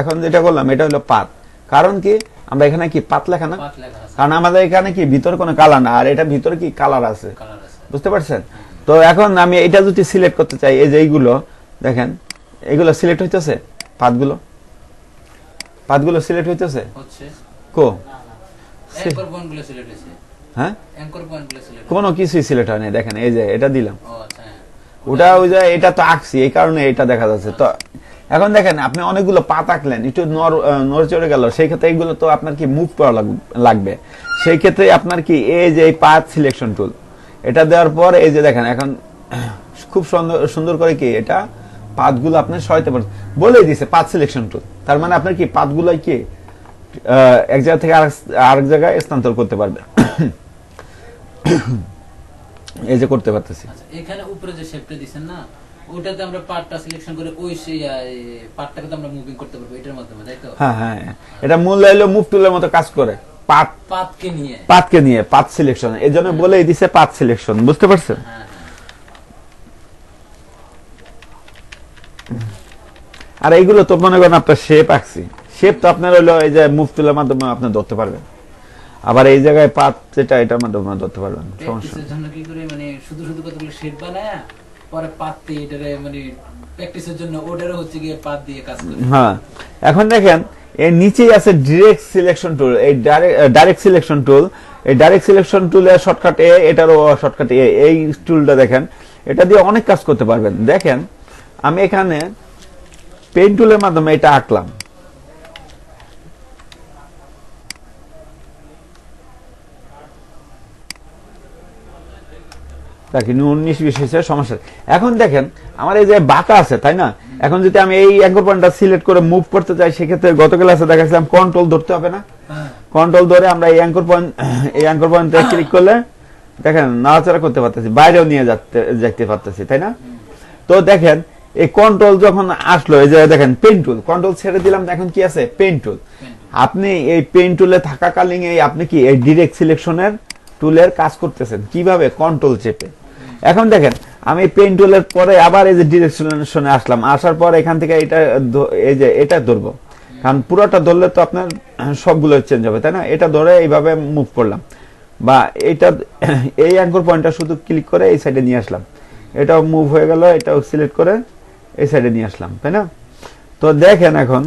এখন যেটা করলাম এটা হলো পাত। কারণ কি আমরা এখানে কি পাত লেখা না, পাত লেখা আছে, কারণ আমাদের এখানে কি ভিতরে কোনো কালার না, আর এটা ভিতরে কি কালার আছে, কালার আছে। বুঝতে পারছেন? তো এখন আমি এটা যদি সিলেক্ট করতে চাই, এই যে এইগুলো দেখেন এগুলো সিলেক্ট হইতেছে, পাতগুলো সিলেক্ট হইতেছে হচ্ছে কো, অ্যাঙ্কর পয়েন্টগুলো সিলেক্ট হয়েছে, হ্যাঁ অ্যাঙ্কর পয়েন্টগুলো সিলেক্ট। কোনো কিছুই সিলেক্ট হয় না, দেখেন এই যে এটা দিলাম, ও আচ্ছা, হ্যাঁ। ওটা ওই যে এটা তো আঁকছি এই কারণে এটা দেখা যাচ্ছে। তো এখন দেখেন আপনি অনেকগুলো পাত আঁকলেন, একটু নড়ে চড়ে গেল, সেই ক্ষেত্রে এইগুলো তো আপনার কি মুভ করা লাগবে, সেই ক্ষেত্রে আপনার কি এই যে এই পাত সিলেকশন টুল এটা দেওয়ার পর এই যে দেখেন এখন খুব সুন্দর করে কি এটা পাতগুলো আপনি সরাইতে পারেন, বলেই দিছে পাত সিলেকশন টুল। তার মানে আপনার কি পাতগুলো কি এক জায়গা থেকে আরেক জায়গায় স্থানান্তর করতে পারবে, এই যে করতে পারতেছি। আচ্ছা, এখানে উপরে যে শেপটা দিছেন না, ওটাতে আমরা পার্টটা সিলেকশন করে ওই সেই পার্টটাকে তো আমরা মুভিং করতে পারবো এটার মাধ্যমে, তাই তো? হ্যাঁ হ্যাঁ, এটা মূল হলো মুভ টুলের মতো কাজ করে, পাতকে নিয়ে পাত সিলেকশন, এই জন্য বলেই দিছে পাত সিলেকশন, বুঝতে পারছেন? হ্যাঁ, আর এইগুলো তো মনে করেন আপনার শেপ আঁকছি, শেপ তো আপনার হলো এই যে মুভ টুলের মাধ্যমে আপনি ধরতে পারবেন, আবার এই জায়গায় পাত যেটা এটার মাধ্যমে ধরতে পারবেন, সমস্যা প্র্যাকটিসের জন্য কি করে মানে শুধু কতগুলো শেপ বানায়া পরে পাত দিয়ে এটারে মানে প্র্যাকটিসের জন্য ওটারে হচ্ছে গিয়ে পাত দিয়ে কাজ করে। হ্যাঁ, এখন দেখেন এর নিচেই আছে ডিরেক্ট সিলেকশন টুল, এই ডাইরেক্ট সিলেকশন টুল, এই ডাইরেক্ট সিলেকশন টুলের শর্টকাট এ, এটারও শর্টকাট এ, এই টুলটা দেখেন এটা দিয়ে অনেক কাজ করতে পারবেন। দেখেন আমি এখানে পেন টুলের মাধ্যমে এটা আঁকলাম, দেখেন 19-20 হয়েছে, সমস্যা। এখন দেখেন আমার এই যে বাঁকা আছে তাই না, এখন যদি আমি এই অ্যাঙ্কর পয়েন্টটা সিলেক্ট করে মুভ করতে চাই, সেক্ষেত্রে গত ক্লাসে দেখাচ্ছিলাম কন্ট্রোল ধরতে হবে না, কন্ট্রোল ধরে আমরা এই অ্যাঙ্কর পয়েন্টে ক্লিক করলে দেখেন নাড়াচাড়া করতে পারতেছি, বাইরেও নিয়ে যেতে পারতেছি, তাই না? তো দেখেন এই কন্ট্রোল যখন আসলো, এই যে দেখেন পেন টুল, কন্ট্রোল ছেড়ে দিলাম, এখন কি আছে পেন টুল। আপনি এই পেন টুলে থাকাকালীন আপনি কি এই ডিরেক্ট সিলেকশনের টুলের কাজ করতেছেন কিভাবে, কন্ট্রোল চেপে। এখন দেখেন আমি পেন টুলের পরে আবার এই যে ডিরেকশনে আসলাম, আসার পর এখান থেকে এটা এই যে এটা ধরবো, কারণ পুরোটা ধরলে তো আপনার সবগুলো চেঞ্জ হবে, তাই না? এটা ধরে এইভাবে মুভ করলাম, বা এইটা এই অ্যাঙ্কর পয়েন্টটা শুধু ক্লিক করে এই সাইডে নিয়ে আসলাম, এটাও মুভ হয়ে গেল, এটাও সিলেক্ট করে এই সাইডে নিয়ে আসলাম, তাই না? তো দেখেন এখন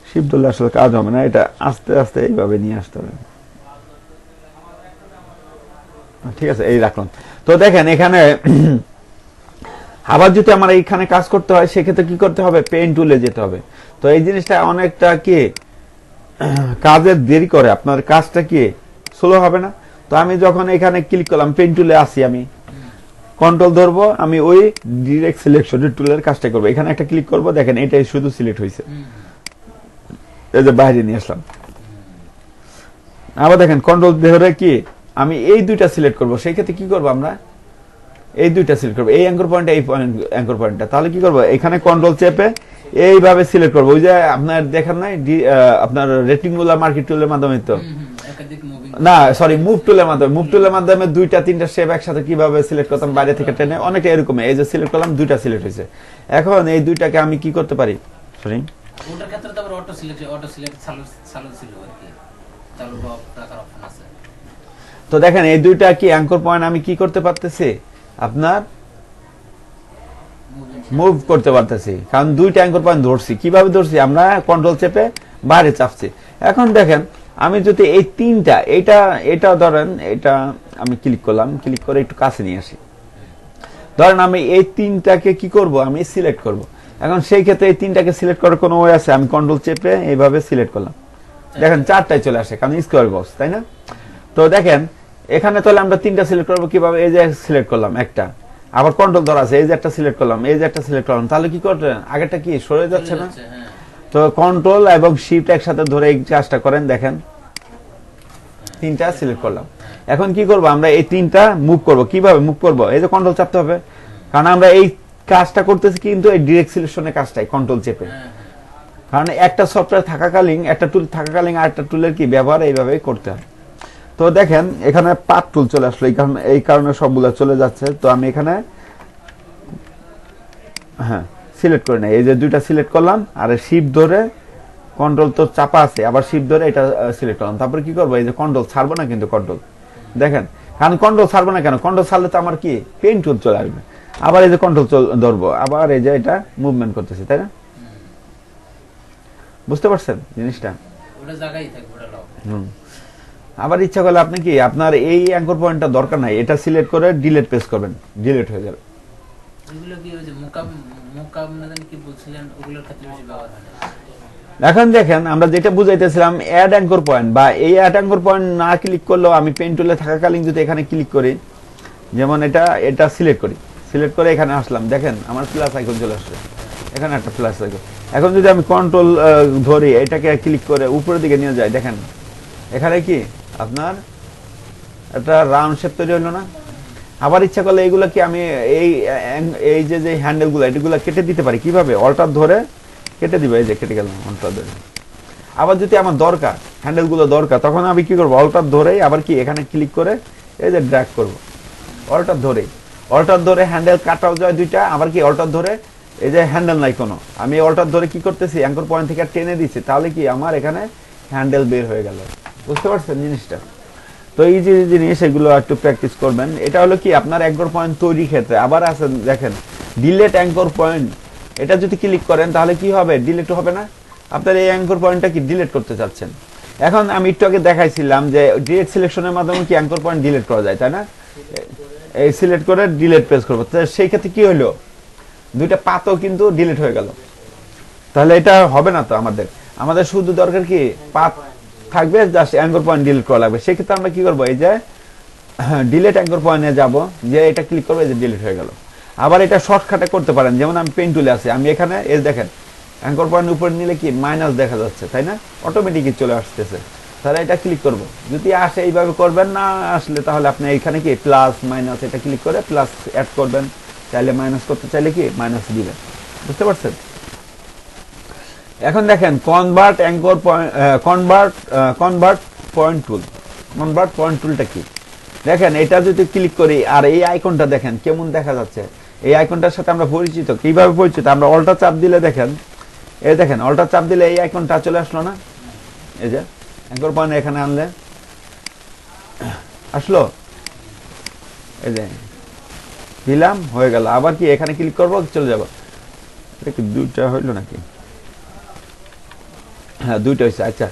শিপ ধরলে আসলে কাজ হবে না, এটা আস্তে আস্তে এইভাবে নিয়ে আসতে হবে, ঠিক আছে? এই রাখলাম। তো দেখেন এখানে আবার যদি আমার এইখানে কাজ করতে হয়, সেক্ষেত্রে কি করতে হবে, পেন টুলে যেতে হবে। তো এই জিনিসটা অনেকটা কি কাজের দেরি করে, আপনার কাজটা কি স্লো হবে না। তো আমি যখন এখানে ক্লিক করলাম, পেন টুলে আসি, আমি কন্ট্রোল ধরবো, আমি ওই ডিরেক্ট সিলেকশনের টুলের কাজটা করবো, এখানে একটা ক্লিক করবো, দেখেন এটাই শুধু সিলেক্ট হয়েছে, এই যে বাইরে নিয়ে আসলাম। আবার দেখেন কন্ট্রোল ধরে কি আমি এই দুইটা সিলেক্ট করব, সেই ক্ষেত্রে কি করব, আমরা এই দুইটা সিলেক্ট করব, এই অ্যাঙ্কর পয়েন্ট, এই অ্যাঙ্কর পয়েন্টটা। তাহলে কি করব, এখানে কন্ট্রোল চেপে এইভাবে সিলেক্ট করব, ওই যে আপনার দেখেন নাই আপনার রেক্টেঙ্গুলার মার্কিং টুলের মাধ্যমে, তো না সরি মুভ টুলের মাধ্যমে, মুভ টুলের মাধ্যমে দুইটা তিনটা শেপ একসাথে কিভাবে সিলেক্ট করতাম বাইরে থেকে টেনে, অনেকটা এরকম। এই যে সিলেক্ট করলাম, দুইটা সিলেক্ট হয়েছে। এখন এই দুইটাকে আমি কি করতে পারি, সরি ওটার ক্ষেত্রে তো আবার অটো সিলেক্ট চালু ছিল আর কি, চালু রাখার অপশন আছে। তো দেখেন এই দুইটা কি অ্যাঙ্কর পয়েন্ট আমি কি করতে পারতেছি, আপনার মুভ করতে পারতেছি, কারণ দুইটা অ্যাঙ্কর পয়েন্ট ধরছি। কিভাবে ধরছি, আমরা কন্ট্রোল চেপে বাইরে চাপছি। এখন দেখেন আমি যদি এই তিনটা, এটা ধরেন এটা আমি ক্লিক করলাম, ক্লিক করে একটু কাছে নিয়ে আসি, ধরেন আমি এই তিনটাকে কি করব, আমি সিলেক্ট করব। এখন সেই ক্ষেত্রে এই তিনটাকে সিলেক্ট করার কোনো ওয়ে আছে, আমি কন্ট্রোল চেপে এইভাবে সিলেক্ট করলাম, দেখেন চারটায় চলে আসে, কারণ স্কোয়ার বক্স, তাই না? তো দেখেন এখানে তাহলে আমরা তিনটা সিলেক্ট করবো কিভাবে, এই যে সিলেক্ট করলাম একটা, আবার কন্ট্রোল ধরা আছে, এই যে একটা সিলেক্ট করলাম, এই যে একটা সিলেক্ট করলাম, তাহলে কি করলেন, আগেরটা কি সরে যাচ্ছে না? তো কন্ট্রোল এবং শিফট একসাথে ধরে এই কাজটা করেন, দেখেন তিনটা সিলেক্ট করলাম। এখন কি করব, আমরা এই তিনটা মুভ করব। কিভাবে মুভ করব, এই যে কন্ট্রোল চাপতে হবে, কারণ আমরা এই কাজটা করতেছি কিন্তু এই ডিরেক্ট সিলেকশনের কাজটাই কন্ট্রোল চেপে। কারণ একটা সফটওয়্যার থাকাকালীন, একটা টুল থাকাকালীন আর একটা টুলের কি ব্যবহার এইভাবেই করতে হয়। তো দেখেন এখানে পাথ টুল চলে আসলো, এই কারণে সবগুলো চলে যাচ্ছে। তো আমি এখানে হ্যাঁ সিলেক্ট করে নেই, এই যে দুইটা সিলেক্ট করলাম, আর শিফট ধরে কন্ট্রোল তো চাপা আছে, আবার শিফট ধরে এটা সিলেক্ট করলাম। তারপরে কি করবো, এই যে কন্ট্রোল ছাড়বো না কিন্তু, কন্ট্রোল দেখেন, কারণ কন্ট্রোল ছাড়বো না কেন, কন্ট্রোল ছাড়লে তো আমার কি পেন টুল চলে আসবে। আবার এই যে কন্ট্রোল ধরবো, আবার এই যে এটা মুভমেন্ট করতেছি, তাই না? বুঝতে পারছেন জিনিসটা? ওটা জায়গায় থাকবে, ওটা লক। আবার ইচ্ছা করলে আপনি কি, আপনার এই অ্যাঙ্কর পয়েন্টটা দরকার নাই, এটা সিলেক্ট করে ডিলিট প্রেস করবেন, ডিলিট হয়ে যাবে। এগুলো কি ওই যে মুকাম কি বলছিলেন, ওগুলোর ক্ষেত্রে বেশি ব্যবহার হয় না। এখন দেখেন আমরা যেটা বুঝাইতেছিলাম, অ্যাড অ্যাঙ্কর পয়েন্ট বা এই অ্যাড অ্যাঙ্কর পয়েন্ট না ক্লিক করলেও আমি পেন টুলে থাকাকালীন যদি এখানে ক্লিক করি, যেমন এটা সিলেক্ট করি, সিলেক্ট করে এখানে আসলাম, দেখেন আমার প্লাস আইকন চলে আসছে, এখানে একটা প্লাস আইকন। এখন যদি আমি কন্ট্রোল ধরি, এটাকে ক্লিক করে উপরের দিকে নিয়ে যাই, দেখেন এখানে কি আপনার একটা রাউন্ড শেপ তৈরি হলো না? আবার ইচ্ছা করলে এইগুলো কি আমি এই যে হ্যান্ডেলগুলো এগুলো কেটে দিতে পারি, কিভাবে? অল্টার ধরে কেটে দিবে, এই যে কেটে গেলাম অল্টার ধরে। আবার যদি আমার দরকার হ্যান্ডেলগুলো দরকার, তখন আমি কি করবো, অল্টার ধরেই আবার কি এখানে ক্লিক করে এই যে ড্র্যাগ করবো, অল্টার ধরে হ্যান্ডেল কাটাও যায় দুইটা, আবার কি অল্টার ধরে এই যে হ্যান্ডেল নাই কোনো, আমি অল্টার ধরে কি করতেছি, অ্যাঙ্কর পয়েন্ট থেকে টেনে দিচ্ছি, তাহলে কি আমার এখানে হ্যান্ডেল বের হয়ে গেল। বুঝতে পারছেন জিনিসটা? তো এই যে জিনিস, এগুলো একটু প্র্যাকটিস করবেন। এটা হলো কি আপনার অ্যাঙ্কর পয়েন্ট তৈরি ক্ষেত্রে। আবার আছে দেখেন ডিলেট অ্যাঙ্কর পয়েন্ট, এটা যদি ক্লিক করেন তাহলে কি হবে, ডিলেট হবে না। আপনার এই অ্যাঙ্কর পয়েন্টটা কি ডিলিট করতে চাচ্ছেন। এখন আমি একটু আগে দেখাইছিলাম যে ডিরেক্ট সিলেকশনের মাধ্যমে কি অ্যাঙ্কর পয়েন্ট ডিলিট করা যায়, তাই না? এই সিলেক্ট করে ডিলিট প্রেস করবো, তো সেই ক্ষেত্রে কি হলো, দুইটা পাতও কিন্তু ডিলিট হয়ে গেল। তাহলে এটা হবে না তো, আমাদের শুধু দরকার কি পাত থাকবে, জাস্ট অ্যাঙ্কর পয়েন্ট ডিলিট করা লাগবে। সেক্ষেত্রে আমরা কি করবো, এই যে ডিলিট অ্যাঙ্কর পয়েন্টে যাব, যে এটা ক্লিক করবো, এই যে ডিলিট হয়ে গেল। আবার এটা শর্টকাটে করতে পারেন, যেমন আমি পেন টুলে আছি, আমি এখানে এই দেখেন অ্যাঙ্কর পয়েন্ট উপরে নিলে কি মাইনাস দেখা যাচ্ছে, তাই না? অটোমেটিকই চলে আসতেছে। তাহলে এটা ক্লিক করব, যদি আসে এইভাবে করবেন, না আসলে তাহলে আপনি এইখানে কি প্লাস মাইনাস এটা ক্লিক করে প্লাস অ্যাড করবেন, চাইলে মাইনাস করতে চাইলে কি মাইনাস দিবেন। বুঝতে পারছেন? এখন দেখেন convert anchor point, convert point টুলটা কি, দেখেন এটা যদি ক্লিক করি, আর এই আইকনটা দেখেন কেমন দেখা যাচ্ছে। এই আইকনটার সাথে আমরা পরিচিত, কিভাবে পরিচিত, আমরা অল্টার চাপ দিলে দেখেন, এই দেখেন অল্টার চাপ দিলে এই আইকনটা চলে আসলো না, এই যে অ্যাঙ্কর পয়েন্ট এখানে আনলে আসলো, এই যে দিলাম, হয়ে গেল। আবার কি এখানে ক্লিক করবো, চলে যাবো। এটা কি দুইটা হইলো নাকি? হ্যাঁ দুইটা হয়েছে। আচ্ছা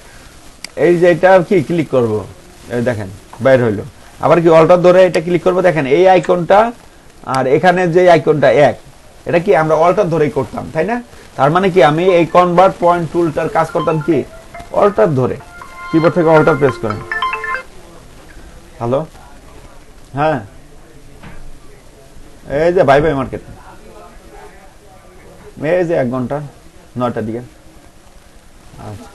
এই যে এটা কি ক্লিক করব, এই দেখেন বাইর হইলো। আবার কি অল্টার ধরে এটা ক্লিক করব, দেখেন এই আইকনটা আর এখানে যে আইকনটা এক, এটা কি আমরা অল্টার ধরেই করতাম, তাই না? তার মানে কি আমি এই কনভার্ট পয়েন্ট টুলটার কাজ করতাম কি অল্টার ধরে, কিবোর্ড থেকে অল্টার প্রেস করেন। হ্যালো, হ্যাঁ এই যে বাই বাই মার্কেট, এই যে 1 ঘন্টা 9টার দিকে। আচ্ছা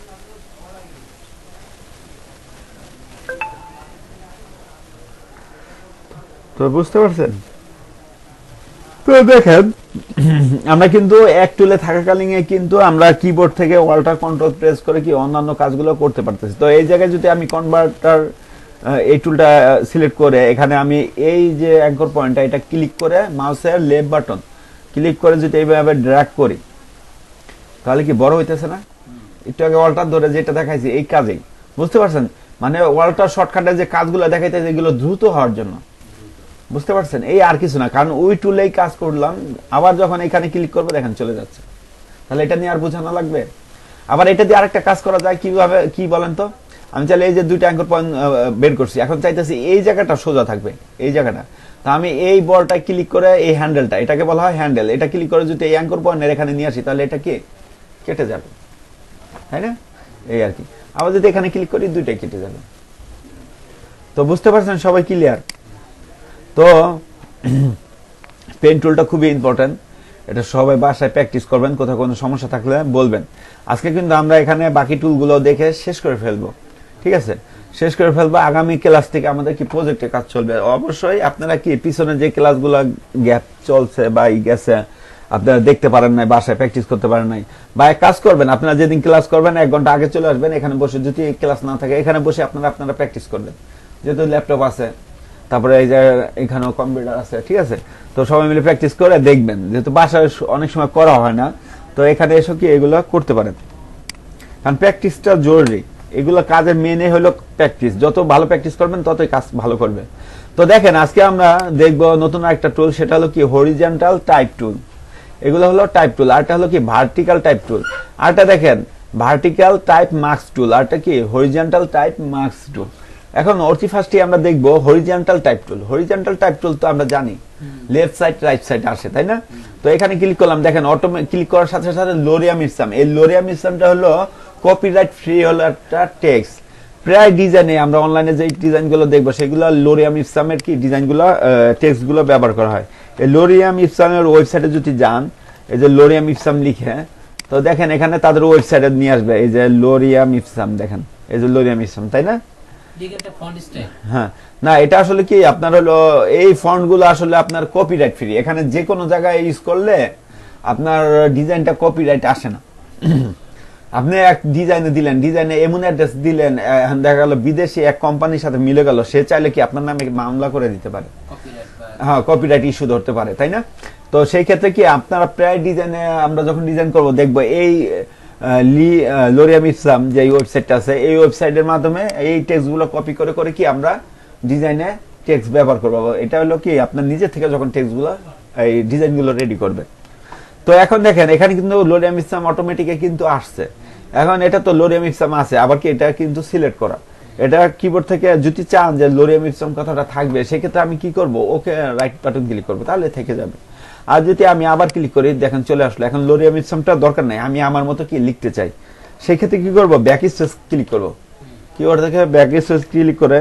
তো বুঝতে পারছেন? তো দেখেন আমরা কিন্তু এক টুলে থাকাকালীন কিন্তু আমরা কিবোর্ড থেকে অল্টার কন্ট্রোল প্রেস করে কি অন্যান্য কাজগুলো করতে পারতেছি। তো এই জায়গায় যদি আমি কনভার্টার এই টুলটা সিলেক্ট করে এখানে আমি এই যে অ্যাঙ্কর পয়েন্টটা এটা ক্লিক করে মাউসের লেফট বাটন ক্লিক করে যদি এইভাবে ড্র্যাগ করি, তাহলে কি বড় হইতেছে না? একটু আগে অল্টার ধরে যেটা দেখাইছি এই কাজেই, বুঝতে পারছেন? মানে অল্টার শর্টকাটে যে কাজগুলো দেখাইতেছে এগুলো দ্রুত হওয়ার জন্য, বুঝতে পারছেন? এই আর কিছু না, কারণ ওই টুলেই কাজ করলাম, আবার যখন এখানে ক্লিক করবো দেখেন চলে যাচ্ছে। তাহলে এটা নিয়ে আর বোঝানো লাগবে। আবার এটা দিয়ে আরেকটা কাজ করা যায় কিভাবে, কি বলেন তো? আমি চাইলে এই যে দুইটা অ্যাঙ্কর পয়েন্ট বের করছি, এখন চাইতেছি এই জায়গাটা সোজা থাকবে, এই জায়গাটা। তা আমি এই বলটা ক্লিক করে এই হ্যান্ডেলটা, এটাকে বলা হয় হ্যান্ডেল, এটা ক্লিক করে যদি এই অ্যাঙ্কর পয়েন্টের এখানে নিয়ে আসি তাহলে এটা কি কেটে যাবে, তাই না? এই আর কি। আবার যদি এখানে ক্লিক করি দুইটাই কেটে যাবে। তো বুঝতে পারছেন সবাই, ক্লিয়ার? তো পেন টুলটা খুবই ইম্পর্টেন্ট, এটা সবাই বাসায় প্র্যাকটিস করবেন, কোথাও কোনো সমস্যা থাকলে বলবেন। আজকে কিন্তু আমরা এখানে বাকি টুলগুলো দেখে শেষ করে ফেলবো, ঠিক আছে? শেষ করে ফেলবো। আগামী ক্লাস থেকে আমাদের কি প্রজেক্টে কাজ চলবে। অবশ্যই আপনারা কি পিছনে যে ক্লাসগুলো গ্যাপ চলছে বা গেছে আপনারা দেখতে পারেন নাই, বাসায় প্র্যাকটিস করতে পারেন নাই, বা এক কাজ করবেন, আপনারা যেদিন ক্লাস করবেন 1 ঘন্টা আগে চলে আসবেন, এখানে বসে যদি ক্লাস না থাকে এখানে বসে আপনারা প্র্যাকটিস করবেন, যেহেতু ল্যাপটপ আছে, তারপরে এই যে এখানেও কম্পিউটার আছে, ঠিক আছে। তো সবাই মিলে প্র্যাকটিস করে দেখবেন, যেহেতু বাসায় অনেক সময় করা হয় না, তো এখানে এসে কি এগুলো করতে পারেন, কারণ প্র্যাকটিসটা জরুরি। এগুলো কাজের মেনে হলো প্র্যাকটিস, যত ভালো প্র্যাকটিস করবেন ততই কাজ ভালো করবে। তো দেখেন আজকে আমরা দেখব নতুন একটা টুল, সেটা হলো কি হরিজন্টাল টাইপ টুল। এগুলো হলো টাইপ টুল, আরটা হলো কি ভার্টিক্যাল টাইপ টুল, আরটা দেখেন ভার্টিক্যাল টাইপ মার্কস টুল, আরটা কি হরিজন্টাল টাইপ মার্কস টুল। এখন অতি ফার্স্টে আমরা দেখব হরিজন্টাল টাইপ টুল। হরিজন্টাল টাইপ টুল তো আমরা জানি লেফট সাইড রাইট সাইড আসে, তাই না? তো এখানে ক্লিক করলাম, দেখেন অটোমেটিক ক্লিক করার সাথে সাথে লোরিয়াম ইসলাম, এই লোরিয়াম ইসলামটা হলো কপিরাইট ফ্রি হলো একটা টেক্সট। প্রায় ডিজাইনে আমরা অনলাইনে যে ডিজাইনগুলো দেখবো সেগুলো লোরিয়াম ইসলামের কি ডিজাইনগুলো টেক্সটগুলো ব্যবহার করা হয়। এই লোরিয়াম ইসলামের ওয়েবসাইটে যদি যান, এই যে লোরিয়াম ইসলাম লিখে, তো দেখেন এখানে তাদের ওয়েবসাইটে নিয়ে আসবে এই যে লোরিয়াম ইসলাম, দেখেন এই যে লোরিয়াম ইসলাম, তাই না? হ্যাঁ, না এটা আসলে কি আপনার হলো এই ফন্টগুলো আসলে আপনার কপিরাইট ফ্রি, এখানে যে কোনো জায়গায় ইউজ করলে আপনার ডিজাইনটা কপিরাইট আসে না। আপনি এক ডিজাইনে দিলেন, ডিজাইনে এমন অ্যাড্রেস দিলেন, দেখা গেল বিদেশি এক কোম্পানির সাথে মিলে গেল, সে চাইলে কি আপনার নামে মামলা করে দিতে পারে, হ্যাঁ কপিরাইট ইস্যু ধরতে পারে, তাই না? তো সেই ক্ষেত্রে কি আপনারা প্রায় ডিজাইনে আমরা যখন ডিজাইন করব দেখবো এই লোরিয়াম ইসলাম যে ওয়েবসাইটটা আছে, এই ওয়েবসাইটের মাধ্যমে এই টেক্সটগুলো কপি করে করে কি আমরা ডিজাইনে টেক্সট ব্যবহার করবো। এটা হলো কি আপনার নিজে থেকে যখন টেক্সটগুলো এই ডিজাইনগুলো রেডি করবে। তো এখন দেখেন এখানে কিন্তু লোরিয়াম ইসলাম অটোমেটিকে কিন্তু আসছে। এখন এটা তো লোরিয়াম ইসলাম আছে, আবার কি এটা কিন্তু সিলেক্ট করা, এটা কিবোর্ড থেকে যদি চান যে লোরিয়াম ইসলাম কথাটা থাকবে, সেক্ষেত্রে আমি কি করব, ওকে রাইট বাটন ক্লিক করবো, তাহলে থেকে যাবে। আর যদি আমি আবার ক্লিক করি, দেখেন চলে আসলো। এখন লোরিয়াম ইসলামটা দরকার নাই, আমি আমার মতো কি লিখতে চাই, সেই ক্ষেত্রে কি করবো, ব্যাক স্পেস ক্লিক করবো। কিবোর্ড থেকে ব্যাক স্পেস ক্লিক করে,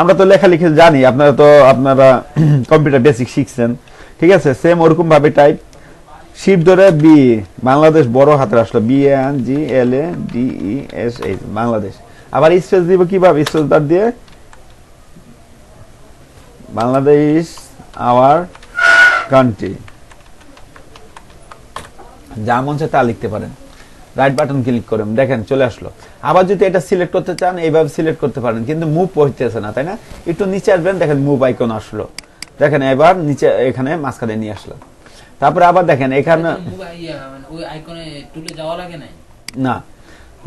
আমরা তো লেখালেখি জানি, আপনারা কম্পিউটার বেসিক শিখছেন, ঠিক আছে, সেম ওরকম ভাবে টাইপ শিফট ধরে বি, বাংলাদেশ বড় হাতের আসলো, BANGLADES বাংলাদেশ। আবার স্পেস দিব কিভাবে, স্পেস বার দিয়ে বাংলাদেশ আওয়ার কান্ট্রি, যা মন চায় তা লিখতে পারেন। রাইট বাটন ক্লিক করেন, দেখেন চলে আসলো। আবার যদি এটা সিলেক্ট করতে চান এইভাবে সিলেক্ট করতে পারেন, কিন্তু মুভ হইতেছে না, তাই না? একটু নিচে আসবেন, দেখেন মুভ আইকন আসলো, দেখেন এবার নিচে এখানে মাঝখানে নিয়ে আসলো। তারপরে আবার দেখেন এখানে না,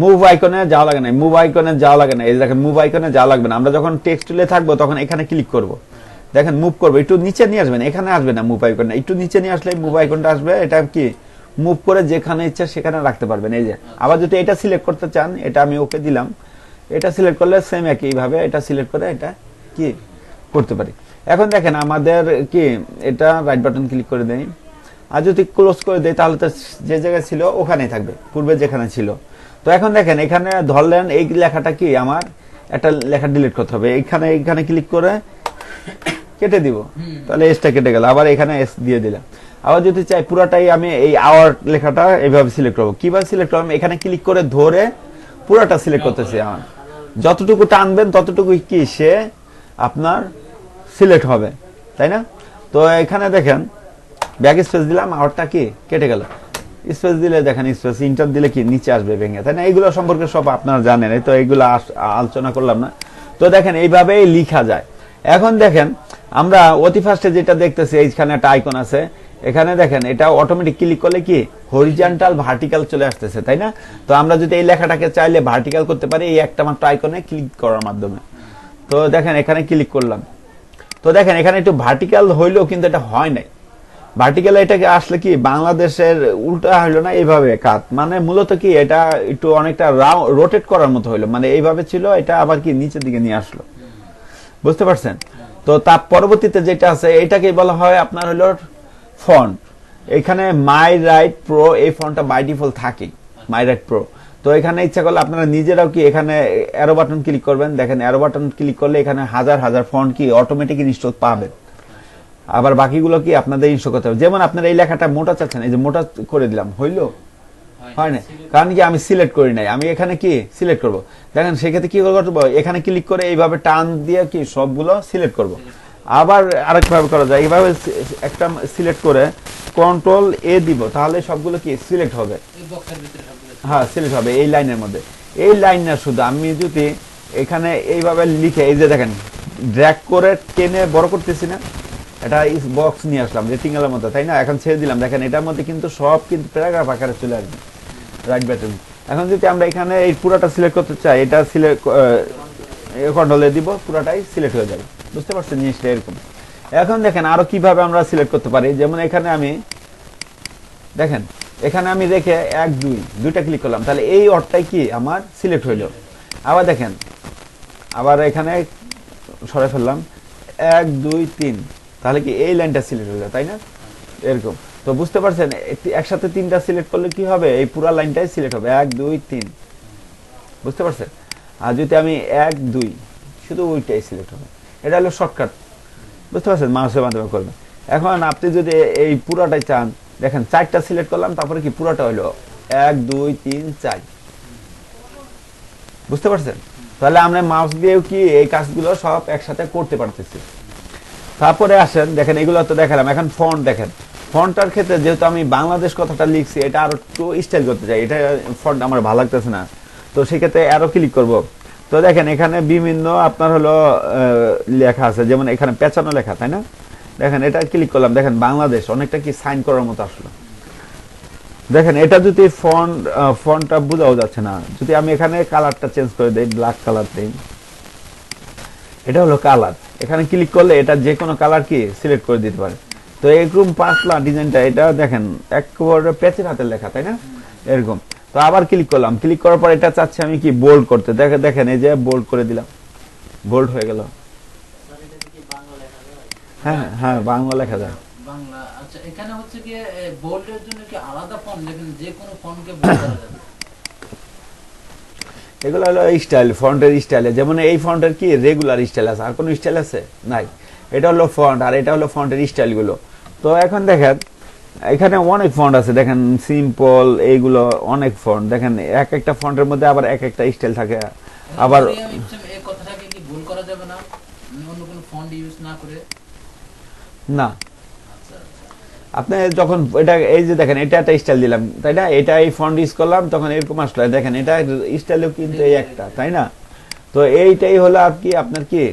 মুভ আইকনে যাওয়া লাগে না, মুভ আইকনে যাওয়া লাগে না, এই দেখেন মুভ আইকনে যাওয়া লাগবে না। আমরা যখন টেক্সট টুলে থাকবো তখন এখানে ক্লিক করব, দেখেন মুভ করবো, একটু নিচে নিয়ে আসবেন, এখানে আসবে না মুভ আইকন, একটু নিচে নিয়ে আসলে মুভ আইকনটা আসবে। এটা কি মুভ করে যেখানে ইচ্ছা সেখানে রাখতে পারবেন। এই যে আবার যদি এটা সিলেক্ট করতে চান, এটা আমি ওকে দিলাম, এটা সিলেক্ট করলে সেম একইভাবে এটা সিলেক্ট করে এটা কি করতে পারি। এখন দেখেন আমাদের কি এটা রাইট বাটন ক্লিক করে দেই, আর যদি ক্লোজ করে দেয় তাহলে তো যে জায়গায় ছিল ওখানেই থাকবে, পূর্বে যেখানে ছিল। তো এখন দেখেন এখানে ধরলেন এই লেখাটা কি আমার একটা লেখা ডিলিট করতে হবে, এখানে ক্লিক করে কেটে দিব, তাহলে এসটা কেটে গেল, আবার এখানে এস দিয়ে দিলাম। আবার যদি চাই পুরাটাই আমি এই আওয়ার লেখাটা এইভাবে সিলেক্ট করবো, কিভাবে সিলেক্ট করবো, এখানে ক্লিক করে ধরে পুরাটা সিলেক্ট করতেছি। আমার যতটুকু টানবেন ততটুকু কি সে আপনার সিলেক্ট হবে, তাই না? তো এখানে দেখেন ব্যাক স্পেস দিলাম, আওয়ারটা কি কেটে গেল, স্পেস দিলে দেখেন স্পেস ইন্টার দিলে কি নিচে আসবে ভেঙে, তাই না? এইগুলো সম্পর্কে সব আপনারা জানেন, তো এইগুলো আলোচনা করলাম না। তো দেখেন এইভাবেই লিখা যায়। এখন দেখেন আমরা অতি ফার্স্টে যেটা দেখতেছি, এইখানে একটা আইকন আছে, এখানে দেখেন এটা অটোমেটিক ক্লিক করলে কি হরিজন্টাল ভার্টিক্যাল চলে আসতেছে, তাই না? তো আমরা যদি এই লেখাটাকে চাইলে ভার্টিক্যাল করতে পারি এই একটা মাত্র আইকনে ক্লিক করার মাধ্যমে। তো দেখেন এখানে ক্লিক করলাম, তো দেখেন এখানে একটু ভার্টিক্যাল হইলেও কিন্তু এটা হয় নাই। ভার্টিক্যাল এটাকে আসলে কি বাংলাদেশের উল্টা হইলো না, এইভাবে কাত, মানে মূলত কি এটা একটু অনেকটা রোটেট করার মতো হইলো, মানে এইভাবে ছিল, এটা আবার কি নিচের দিকে নিয়ে আসলো, বুঝতে পারছেন? তো তার পরবর্তীতে যেটা আছে এটাকে বলা হয় আপনার হলো ফন্ট। এখানে মাই রাইট প্রো, এই ফন্টটা বাই ডিফল্ট থাকে মাই রাইট প্রো। তো এখানে ইচ্ছা করলে আপনারা নিজেরাও কি এখানে অ্যারো বাটন ক্লিক করবেন, দেখেন অ্যারো বাটন ক্লিক করলে এখানে হাজার হাজার ফন্ট কি অটোমেটিক ইনস্টল পাবেন। আবার বাকিগুলো কি আপনাদের ইনস্টল করতে হবে। যেমন আপনারা এই লেখাটা মোটা চাচ্ছেন, এই যে মোটা করে দিলাম, হইলো? হয় না, কারণ কি আমি সিলেক্ট করি নাই, আমি এখানে কি সিলেক্ট করব। দেখেন সেক্ষেত্রে কি করবো, এখানে ক্লিক করে এইভাবে টান দিয়ে কি সবগুলো সিলেক্ট করব। আবার আরেকভাবে করা যায়, এইভাবে একটা সিলেক্ট করে কন্ট্রোল এ দিব, তাহলে সবগুলো কি সিলেক্ট হবে। এই বক্সের ভিতরে সবগুলো হ্যাঁ সিলেক্ট হবে এই লাইনের মধ্যে। এই লাইন না শুধু, আমি যদি এখানে এইভাবে লিখে এই যে দেখেন ড্র্যাগ করে টেনে বড় করতেছি না, এটা বক্স নিয়ে আসলাম রেক্টেঙ্গেলের মধ্যে, তাই না? এখন ছেড়ে দিলাম, দেখেন এটার মধ্যে কিন্তু সব কিন্তু প্যারাগ্রাফ আকারে চলে আসবে রাইট বাটন। এখন যদি আমরা এখানে এই পুরোটা সিলেক্ট করতে চাই, এটা সিলেক্ট কন্ট্রোলে দিব, পুরোটাই সিলেক্ট হয়ে যাবে। বুঝতে পারছেন জিনিসটা এরকম। এখন দেখেন আরো কিভাবে আমরা সিলেক্ট করতে পারি, যেমন এখানে আমি দেখেন এখানে আমি রেখে 1 2 দুইটা ক্লিক করলাম, তাহলে এই অর্থটাই কি আমার সিলেক্ট হইল। আবার দেখেন আবার এখানে সরে ফেললাম 1 2 3, তাহলে কি এই লাইনটা সিলেক্ট হয়ে যায়, তাই না? এরকম। তো বুঝতে পারছেন একসাথে 3টা সিলেক্ট করলে কি হবে, এই পুরো লাইনটাই সিলেক্ট হবে 1 2 3। বুঝতে পারছেন? আর যদি আমি 1 2 শুধু ওইটাই সিলেক্ট হবে, এটা হলো শর্টকাট। বুঝতে পারছেন? মাউসের মাধ্যমে করবেন। এখন আপনি যদি এই পুরোটাই চান, দেখেন 4টা সিলেক্ট করলাম, তারপরে কি পুরোটা হলো 1 2 3 4। বুঝতে পারছেন? তাহলে আমরা মাউস দিয়েও কি এই কাজগুলো সব একসাথে করতে পারতেছি। তারপরে আসেন দেখেন এগুলো তো দেখালাম, এখন ফন্ট দেখেন। ফন্টটার ক্ষেত্রে যেহেতু আমি বাংলাদেশ কথাটা লিখছি, এটা আরো একটু স্টাইল করতে চাই, এটা ফন্ট আমার ভালো লাগতেছে না, তো সেক্ষেত্রে আরো ক্লিক করব। তো দেখেন এখানে বিভিন্ন আপনার হলো লেখা আছে, যেমন এখানে পেঁচানো লেখা, তাই না? দেখেন এটা ক্লিক করলাম, দেখেন বাংলাদেশ অনেকটা কি সাইন করার মতো আসলো। দেখেন এটা যদি ফন্টটা বোঝাও যাচ্ছে না, যদি আমি এখানে কালারটা চেঞ্জ করে দেই, ব্ল্যাক কালার দেই, এটা হলো কালার। এখানে ক্লিক করলে এটা যে কোনো কালার কি সিলেক্ট করে দিতে পারে। তো এরকম পাতলা ডিজাইনটা, এটা দেখেন একেবারে পেঁচের হাতের লেখা, তাই না? এরকম। তো আবার ক্লিক করলাম, ক্লিক করার পর এটা চাচ্ছি আমি কি বোল্ড করতে, দেখেন এই যে বোল্ড করে দিলাম, বোল্ড হয়ে গেল। স্যার এটা কি বাংলা লেখা যায়? হ্যাঁ হ্যাঁ বাংলা লেখা যায়। বাংলা। আচ্ছা এখানে হচ্ছে কি বোল্ডের জন্য কি আলাদা ফন্ট, দেখেন যে কোনো ফন্টকে বোল্ড করা যাবে? এগুলো হলো স্টাইল, ফন্টের স্টাইলে। যেমন এই ফন্টের কি রেগুলার স্টাইল আছে, আর কোনো স্টাইল আছে নাই। এটা হলো ফন্ট, আর এটা হলো ফন্টের স্টাইলগুলো। তো এখন দেখেন এখানে অনেক ফন্ট আছে, দেখেন সিম্পল, এইগুলো অনেক ফন্ট। দেখেন এক একটা ফন্টের মধ্যে আবার এক একটা স্টাইল থাকে। আবার এই কথাটাকে কি ভুল করা যাবে না, অন্য কোনো ফন্ট ইউজ না করে? না, আচ্ছা আপনি যখন এটা এই যে দেখেন এটা একটা স্টাইল দিলাম, তাই না? এটা এই ফন্ট ইউজ করলাম, তখন এরকম আসলো। দেখেন এটা স্টাইলও কিন্তু এই একটা, তাই না? তো এইটাই হলো আর কি আপনার কি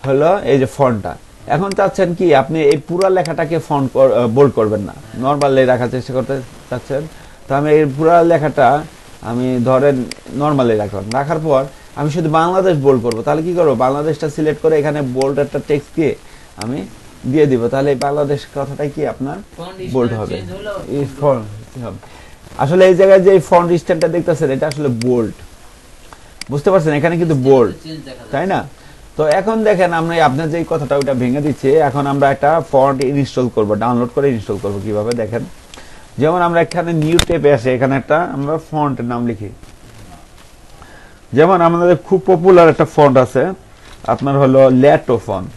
হলো এই যে ফন্টটা। এখন চাচ্ছেন কি আপনি এই পুরো লেখাটাকে ফন্ট বোল্ড করবেন না, নর্মালি রাখার চেষ্টা করতে চাচ্ছেন। তো আমি এই পুরো লেখাটা আমি ধরেন নর্মালি রাখলাম, রাখার পর আমি শুধু বাংলাদেশ বোল্ড করবো। তাহলে কি করবো, বাংলাদেশটা সিলেক্ট করে এখানে বোল্ড একটা টেক্সট দিয়ে আমি দিয়ে দিব, তাহলে এই বাংলাদেশ কথাটাই কি আপনার বোল্ড হবে। আসলে এই জায়গায় যে ফন্ট স্টাইলটা দেখতেছেন, এটা আসলে বোল্ড। বুঝতে পারছেন? এখানে কিন্তু বোল্ড, তাই না? তো এখন দেখেন আমরা আপনার যে কথাটা ওইটা ভেঙে দিচ্ছে, এখন আমরা একটা ফন্ট ইনস্টল করব, ডাউনলোড করে ইনস্টল করব। কিভাবে দেখেন, যেমন আমরা এখানে নিউ ট্যাবে আসে, এখানে একটা আমরা ফন্টের নাম লিখি। যেমন আমাদের খুব পপুলার একটা ফন্ট আছে আপনার হলো ল্যাটো ফন্ট।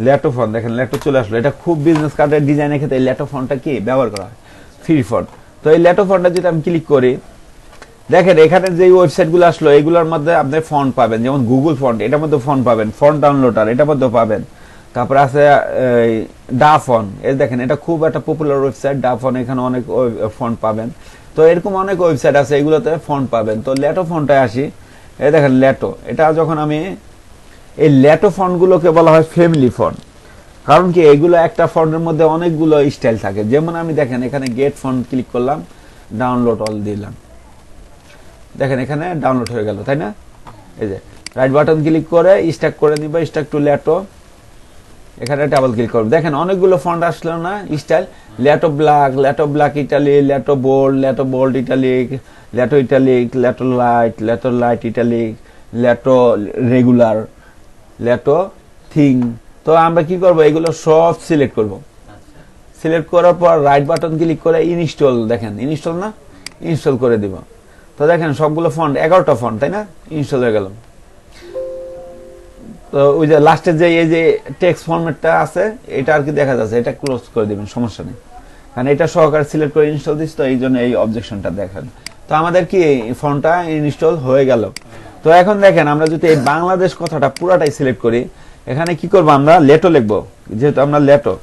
ল্যাটো ফন্ট দেখেন, ল্যাটো চলে আসলো। এটা খুব বিজনেস কার্ডের ডিজাইনের ক্ষেত্রে এই ল্যাটো ফন্টটা কি ব্যবহার করা হয়, ফ্রি ফন্ট। তো এই ল্যাটো ফন্টটা যদি আমি ক্লিক করি, দেখেন এখানে যে ওয়েবসাইটগুলো আসলো এগুলোর মধ্যে আপনি ফন্ট পাবেন, যেমন গুগল ফন্ট, এটার মধ্যে ফন্ট পাবেন, ফন্ট ডাউনলোডার এটার মধ্যে পাবেন। তারপরে আছে ডা ফন্ট, এই দেখেন এটা খুব একটা পপুলার ওয়েবসাইট ডা ফন্ট, এখানে অনেক ফন্ট পাবেন। তো এরকম অনেক ওয়েবসাইট আছে, এগুলোতে ফন্ট পাবেন। তো ল্যাটো ফন্টটায় আসি, এই দেখেন ল্যাটো, এটা যখন আমি এই ল্যাটো ফন্টগুলোকে বলা হয় ফ্যামিলি ফন্ট। কারণ কি এগুলো একটা ফন্টের মধ্যে অনেকগুলো স্টাইল থাকে। যেমন আমি দেখেন এখানে গেট ফন্ট ক্লিক করলাম, ডাউনলোড অল দিলাম, দেখেন এখানে ডাউনলোড হয়ে গেল, তাই না? এই যে রাইট বাটন ক্লিক করে স্ট্যাক করে নিব, স্ট্যাক টু ল্যাটো, এখানে ডাবল ক্লিক করব, দেখেন অনেকগুলো ফন্ট আসলো না style. Lato black italic, Lato bold italic, Lato italic, Lato light italic, Lato regular, Lato thin. তো আমরা কি করব, এগুলো সব সিলেক্ট করব। সিলেক্ট করার পর রাইট বাটন ক্লিক করে ইনস্টল, দেখেন ইনস্টল না, ইনস্টল করে দিব। তো দেখেন সবগুলো ফন্ট 11টা ফন্ট, তাই না? ইনস্টল হয়ে গেল। তো ওই যে লাস্টের যে এই যে টেক্সট ফরম্যাটটা আছে এটা আর কি দেখা যাচ্ছে, এটা ক্লোজ করে দিবেন, সমস্যা নেই, কারণ এটা সহকারে সিলেক্ট করে ইনস্টল দিচ্ছি, তো এই জন্য এই অবজেকশনটা দেখেন। তো আমাদের কি ফন্টটা ইনস্টল হয়ে গেল। তো এখন দেখেন আমরা যদি এই বাংলাদেশ কথাটা পুরাটাই সিলেক্ট করি, এখানে কি করবো আমরা লেটো লিখবো, যেহেতু আমরা লেটো,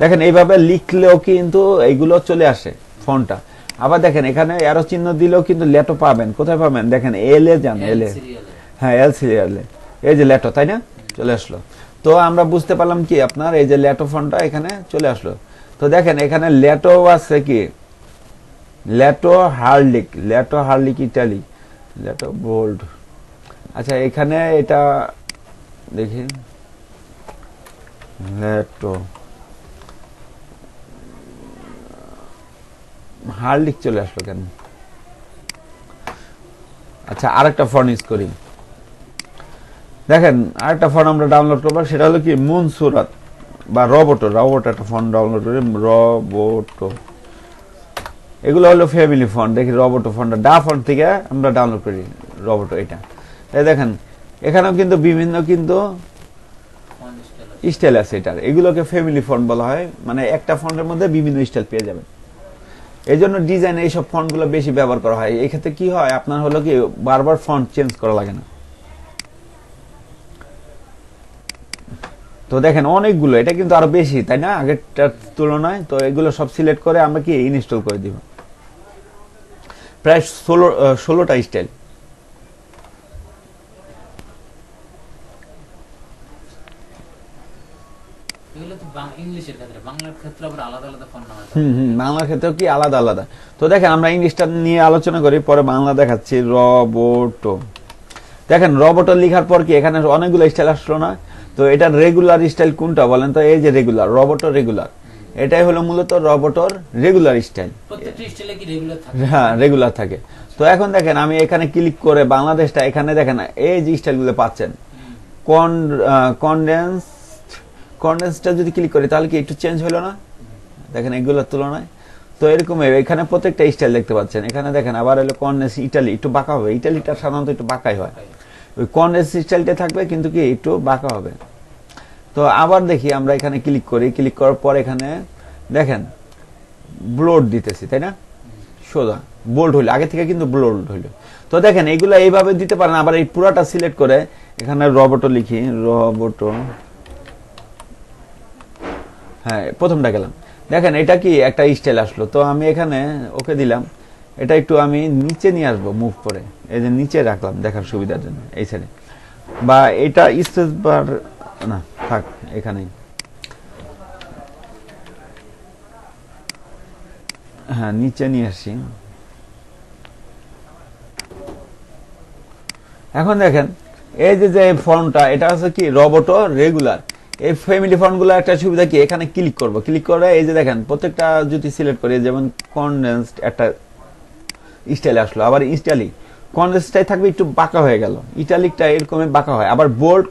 দেখেন এইভাবে লিখলেও কিন্তু এইগুলো চলে আসে ফন্টটা। আবার দেখেন এখানে অ্যারো চিহ্ন দিলেও কিন্তু লেটো পাবেন, কোথায় পাবেন দেখেন এল এ যান, এল এ, সিরিয়ালে হ্যাঁ এল সিরিয়ালে, এই যে লেটো, তাই না, চলে আসলো। তো আমরা বুঝতে পারলাম কি আপনার এই যে লেটো ফন্টটা এখানে চলে আসলো। তো দেখেন এখানে লেটো আছে কি, লেটো হার্লিক ইটালি, লেটো বোল্ড। আচ্ছা এখানে এটা দেখি, লেটো হার্লিক চলে আসলো কেন? আচ্ছা আরেকটা ফন্ট ইউজ করি, দেখেন আরেকটা ফন্ট আমরা ডাউনলোড করবো, সেটা হলো কি মুনসুরাত বা রবোটো একটা ফন্ট ডাউনলোড করি, রবোটো। এগুলো হলো ফ্যামিলি ফন্ট, দেখি রবোটো ফন্টটা ডা ফন্ট থেকে আমরা ডাউনলোড করি রবোটো এটা। এই দেখেন এখানেও কিন্তু বিভিন্ন কিন্তু স্টাইল আছে এটার, এগুলোকে ফ্যামিলি ফন্ট বলা হয়, মানে একটা ফন্টের মধ্যে বিভিন্ন স্টাইল পেয়ে যাবেন। এই জন্য ডিজাইন এইসব ফন্টগুলো বেশি ব্যবহার করা হয়। এই ক্ষেত্রে কি হয় আপনার হলো কি বারবার ফন্ট চেঞ্জ করা লাগে না। তো দেখেন অনেকগুলো, এটা কিন্তু আরো বেশি তাই না আগেরটার তুলনায়। তো এগুলো সব সিলেক্ট করে আমরা কি ইনস্টল করে দিব, প্রায় 16টা স্টাইল। এগুলো তো ইংলিশের ক্ষেত্রে, বাংলার ক্ষেত্রে আবার আলাদা আলাদা ফোন নাম আছে। বাংলার ক্ষেত্রেও কি আলাদা আলাদা। তো দেখেন আমরা ইংলিশটা নিয়ে আলোচনা করি, পরে বাংলা দেখাচ্ছি। রবোটো, দেখেন রবোটো লেখার পর কি এখানে অনেকগুলো স্টাইল আসলো না? তো এটা রেগুলার স্টাইল কোনটা বলেন তো? এই যে রেগুলার, রবোটো রেগুলার, এটাই হলো মূলত রবোটোর রেগুলার স্টাইল। প্রত্যেকটা স্টাইলে কি রেগুলার থাকে? হ্যাঁ রেগুলার থাকে। তো এখন দেখেন আমি এখানে ক্লিক করে বাংলাদেশটা, এখানে দেখেন এই যে স্টাইলগুলো পাচ্ছেন, কনডেন্সটা যদি ক্লিক করি তাহলে কি একটু চেঞ্জ হলো না দেখেন এগুলোর তুলনায়? তো এরকম এখানে প্রত্যেকটা স্টাইল দেখতে পাচ্ছেন। এখানে দেখেন আবার হলো কনডেন্স ইটালি, একটু বাঁকা হবে, ইটালিটা সাধারণত একটু বাঁকাই হয়, ওই কনডেন্স স্টাইলটা থাকবে কিন্তু কি একটু বাঁকা হবে। তো আবার দেখি আমরা এখানে ক্লিক করি, ক্লিক করার পর এখানে দেখেন ব্লোড দিতেছি তাই না, সোজা বোল্ড হইলো, আগে থেকে কিন্তু ব্লোড হইলো। তো দেখেন এগুলো এইভাবে দিতে পারেন। আবার এই পুরাটা সিলেক্ট করে এখানে রবোটো লিখি, রবোটো, হ্যাঁ প্রথমটা গেলাম, দেখেন এটা কি একটা স্টাইল আসলো। তো আমি এখানে ওকে দিলাম, এটা একটু আমি নিচে নিয়ে আসবো মুভ করে, এই যে নিচে রাখলাম দেখার সুবিধার জন্য এই সাইডে, বা এটা স্পেস বার না থাক এখানেই, হ্যাঁ নিচে নিয়ে আসি। এখন দেখেন এই যে ফর্মটা, এটা হচ্ছে কি রবোটো রেগুলার। এই ফ্যামিলি ফন্টগুলো একটা সুবিধা কি, এখানে ক্লিক করব, ক্লিক করে এই যে দেখেন প্রত্যেকটা যদি সিলেক্ট করি, যেমন কনডেন্সড একটা স্টাইল আসলো, আবার ইটালিক, কনডেন্সডটাই থাকবে একটু বাঁকা হয়ে গেল, ইটালিকটা এরকম বাঁকা হয়, আবার বোল্ড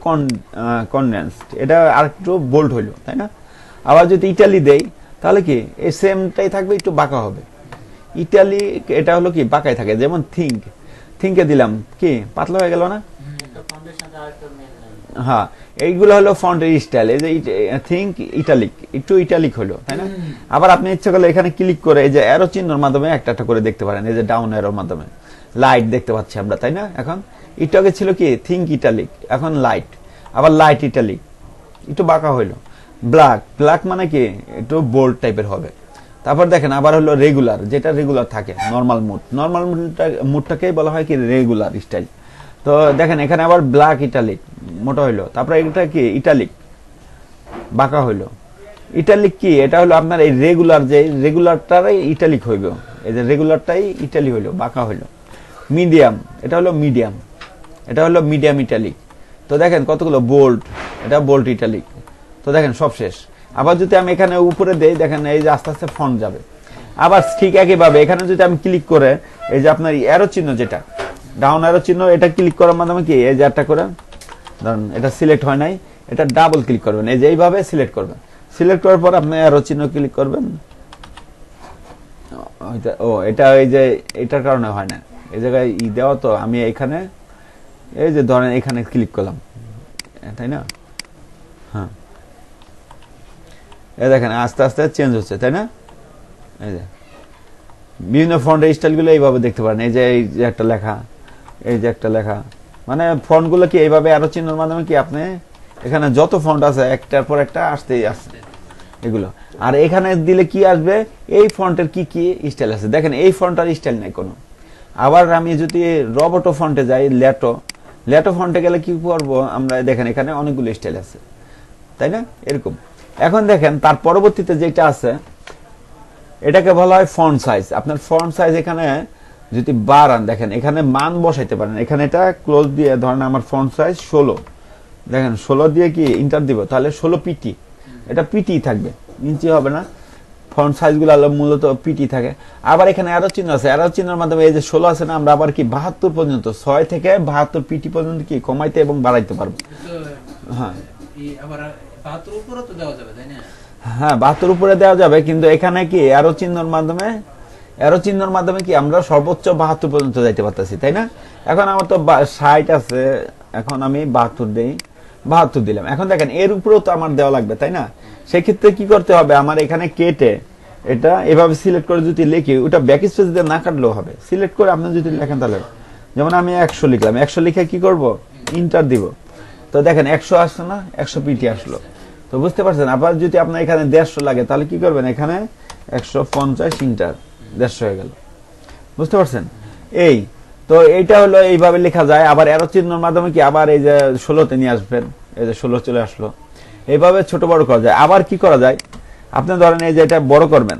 কনডেন্সড এটা আর একটু বোল্ড হইলো তাই না। আবার যদি ইটালি দেই তাহলে কি এই সেমটাই থাকবে, একটু বাঁকা হবে। ইটালি এটা হলো কি বাঁকাই থাকে, যেমন থিঙ্কে দিলাম কি পাতলা হয়ে গেল না। একটা ফন্টের সাথে আরেকটা মেল নাই। হ্যাঁ এইগুলো হলো ফন্টের স্টাইল, এই যে থিঙ্ক ইটালিক, একটু ইটালিক হলো তাই না। আবার আপনি ইচ্ছা করলে এখানে ক্লিক করে এই যে অ্যারো চিহ্নের মাধ্যমে একটা একটা করে দেখতে পারেন, এই যে ডাউন অ্যারোর মাধ্যমে লাইট দেখতে পাচ্ছি আমরা তাই না। এখন একটু আগে ছিল কি থিঙ্ক ইটালিক, এখন লাইট, আবার লাইট ইটালিক, একটু বাঁকা হইলো। ব্ল্যাক মানে কি একটু বোল্ড টাইপের হবে। তারপর দেখেন আবার হলো রেগুলার, যেটা রেগুলার থাকে, নর্মাল মুডটাকেই বলা হয় কি রেগুলার স্টাইল। তো দেখেন এখানে আবার ব্ল্যাক ইটালিক মোটা হইলো, তারপরে এটা কি ইটালিক বাঁকা হইলো। ইটালিক কি এটা হলো আপনার এই রেগুলার, যে রেগুলারটাই ইটালিক হইবে, এই যে রেগুলারটাই ইটালি হইলো বাঁকা হইলো। মিডিয়াম, এটা হলো মিডিয়াম, এটা হলো মিডিয়াম ইটালিক। তো দেখেন কতগুলো বোল্ড, এটা বোল্ড ইটালিক। তো দেখেন সব শেষ। আবার যদি আমি এখানে উপরে দেই দেখেন এই যে আস্তে আস্তে ফন্ট যাবে। আবার ঠিক একইভাবে এখানে যদি আমি ক্লিক করে এই যে আপনার অ্যারো চিহ্ন, যেটা ডাউন অ্যারো চিহ্ন, এটা ক্লিক করার মাধ্যমে কি এই যে একটা করে ধরুন এটা সিলেক্ট হয় নাই, এটা ডাবল ক্লিক করবেন, এই যে এইভাবে সিলেক্ট করবেন। সিলেক্ট করার পর আপনি অ্যারো চিহ্ন ক্লিক করবেন। ও এটা এই যে এটার কারণে হয় না, এই জায়গায় দেওয়া। তো আমি এখানে এই যে ধরেন এখানে ক্লিক করলাম তাই না, হ্যাঁ এই দেখেন আস্তে আস্তে চেঞ্জ হচ্ছে তাই না। এই যে বিভিন্ন ফন্টের স্টাইলগুলো এইভাবে দেখতে পারেন, এই যে একটা লেখা, এই যে একটা লেখা, মানে ফন্টগুলো কি এইভাবে আরো চিহ্নের মাধ্যমে কি আপনি এখানে যত ফন্ট আছে একটার পর একটা আসতেই আসছে এগুলো। আর এখানে দিলে কি আসবে, এই ফন্টের কি কি স্টাইল আছে দেখেন, এই ফন্টের স্টাইল নাই কোনো। আবার আমি যদি রোবোটো ফন্টে যাই, লেটো ফন্টে গেলে কি করব আমরা, দেখেন এখানে অনেকগুলো স্টাইল আছে, তাই না, এরকম। এখন দেখেন তার পরবর্তীতে যেটা আছে, এটাকে বলা হয় ফন্ট সাইজ। আপনার ফন্ট সাইজ এখানে যদি বাড়ান, দেখেন এখানে মান বসাইতে পারেন। এখানে এটা ক্লোজ দিয়ে ধরেন আমার ফন্ট সাইজ 16, দেখেন 16 দিয়ে কি ইন্টার দিব, তাহলে 16 পিটি, এটা পিটি থাকবে, ইঞ্চি হবে না। ফন্ট সাইজ গুলো মূলত পিটি থাকে। আবার এখানে অ্যারো চিহ্ন আছে, অ্যারো চিহ্নের মাধ্যমে এই যে 16 আছে না, আমরা আবার কি 72 পর্যন্ত, 6 থেকে 72 পিটি পর্যন্ত কি কমাইতে এবং বাড়াইতে পারবো। হ্যাঁ আবার 72 উপরে তো দেওয়া যাবে, তাই না? হ্যাঁ 72 উপরে দেওয়া যাবে, কিন্তু এখানে কি অ্যারো চিহ্নের মাধ্যমে কি আমরা সর্বোচ্চ 72 পর্যন্ত যাইতে পারতেছি, তাই না। এখন আমার তো 60 আছে, এখন আমি 72 দেই, 72 দিলাম। এখন দেখেন এর উপরেও তো আমার দেওয়া লাগবে, তাই না। সেক্ষেত্রে কি করতে হবে, আমার এখানে কেটে এটা এভাবে সিলেক্ট করে যদি লিখি, ওটা ব্যাক স্পেস দিয়ে না কাটলেও হবে। সিলেক্ট করে আপনি যদি লেখেন তাহলে, যেমন আমি 100 লিখলাম, 100 লিখে কি করব, ইন্টার দিব, তো দেখেন 100 আসছে না, 100 পিটি আসলো। তো বুঝতে পারছেন। আবার যদি আপনার এখানে 150 লাগে, তাহলে কি করবেন, এখানে 150 ইন্টার, 150 হয়ে গেল। বুঝতে পারছেন। এই তো এইটা হলো এইভাবে লেখা যায়। আবার অ্যারো চিহ্নের মাধ্যমে কি আবার এই যে 16তে নিয়ে আসবেন, এই যে 16 চলে আসলো। এইভাবে ছোট বড় করা যায়। আবার কি করা যায়, আপনি ধরেন এই যে এটা বড় করবেন,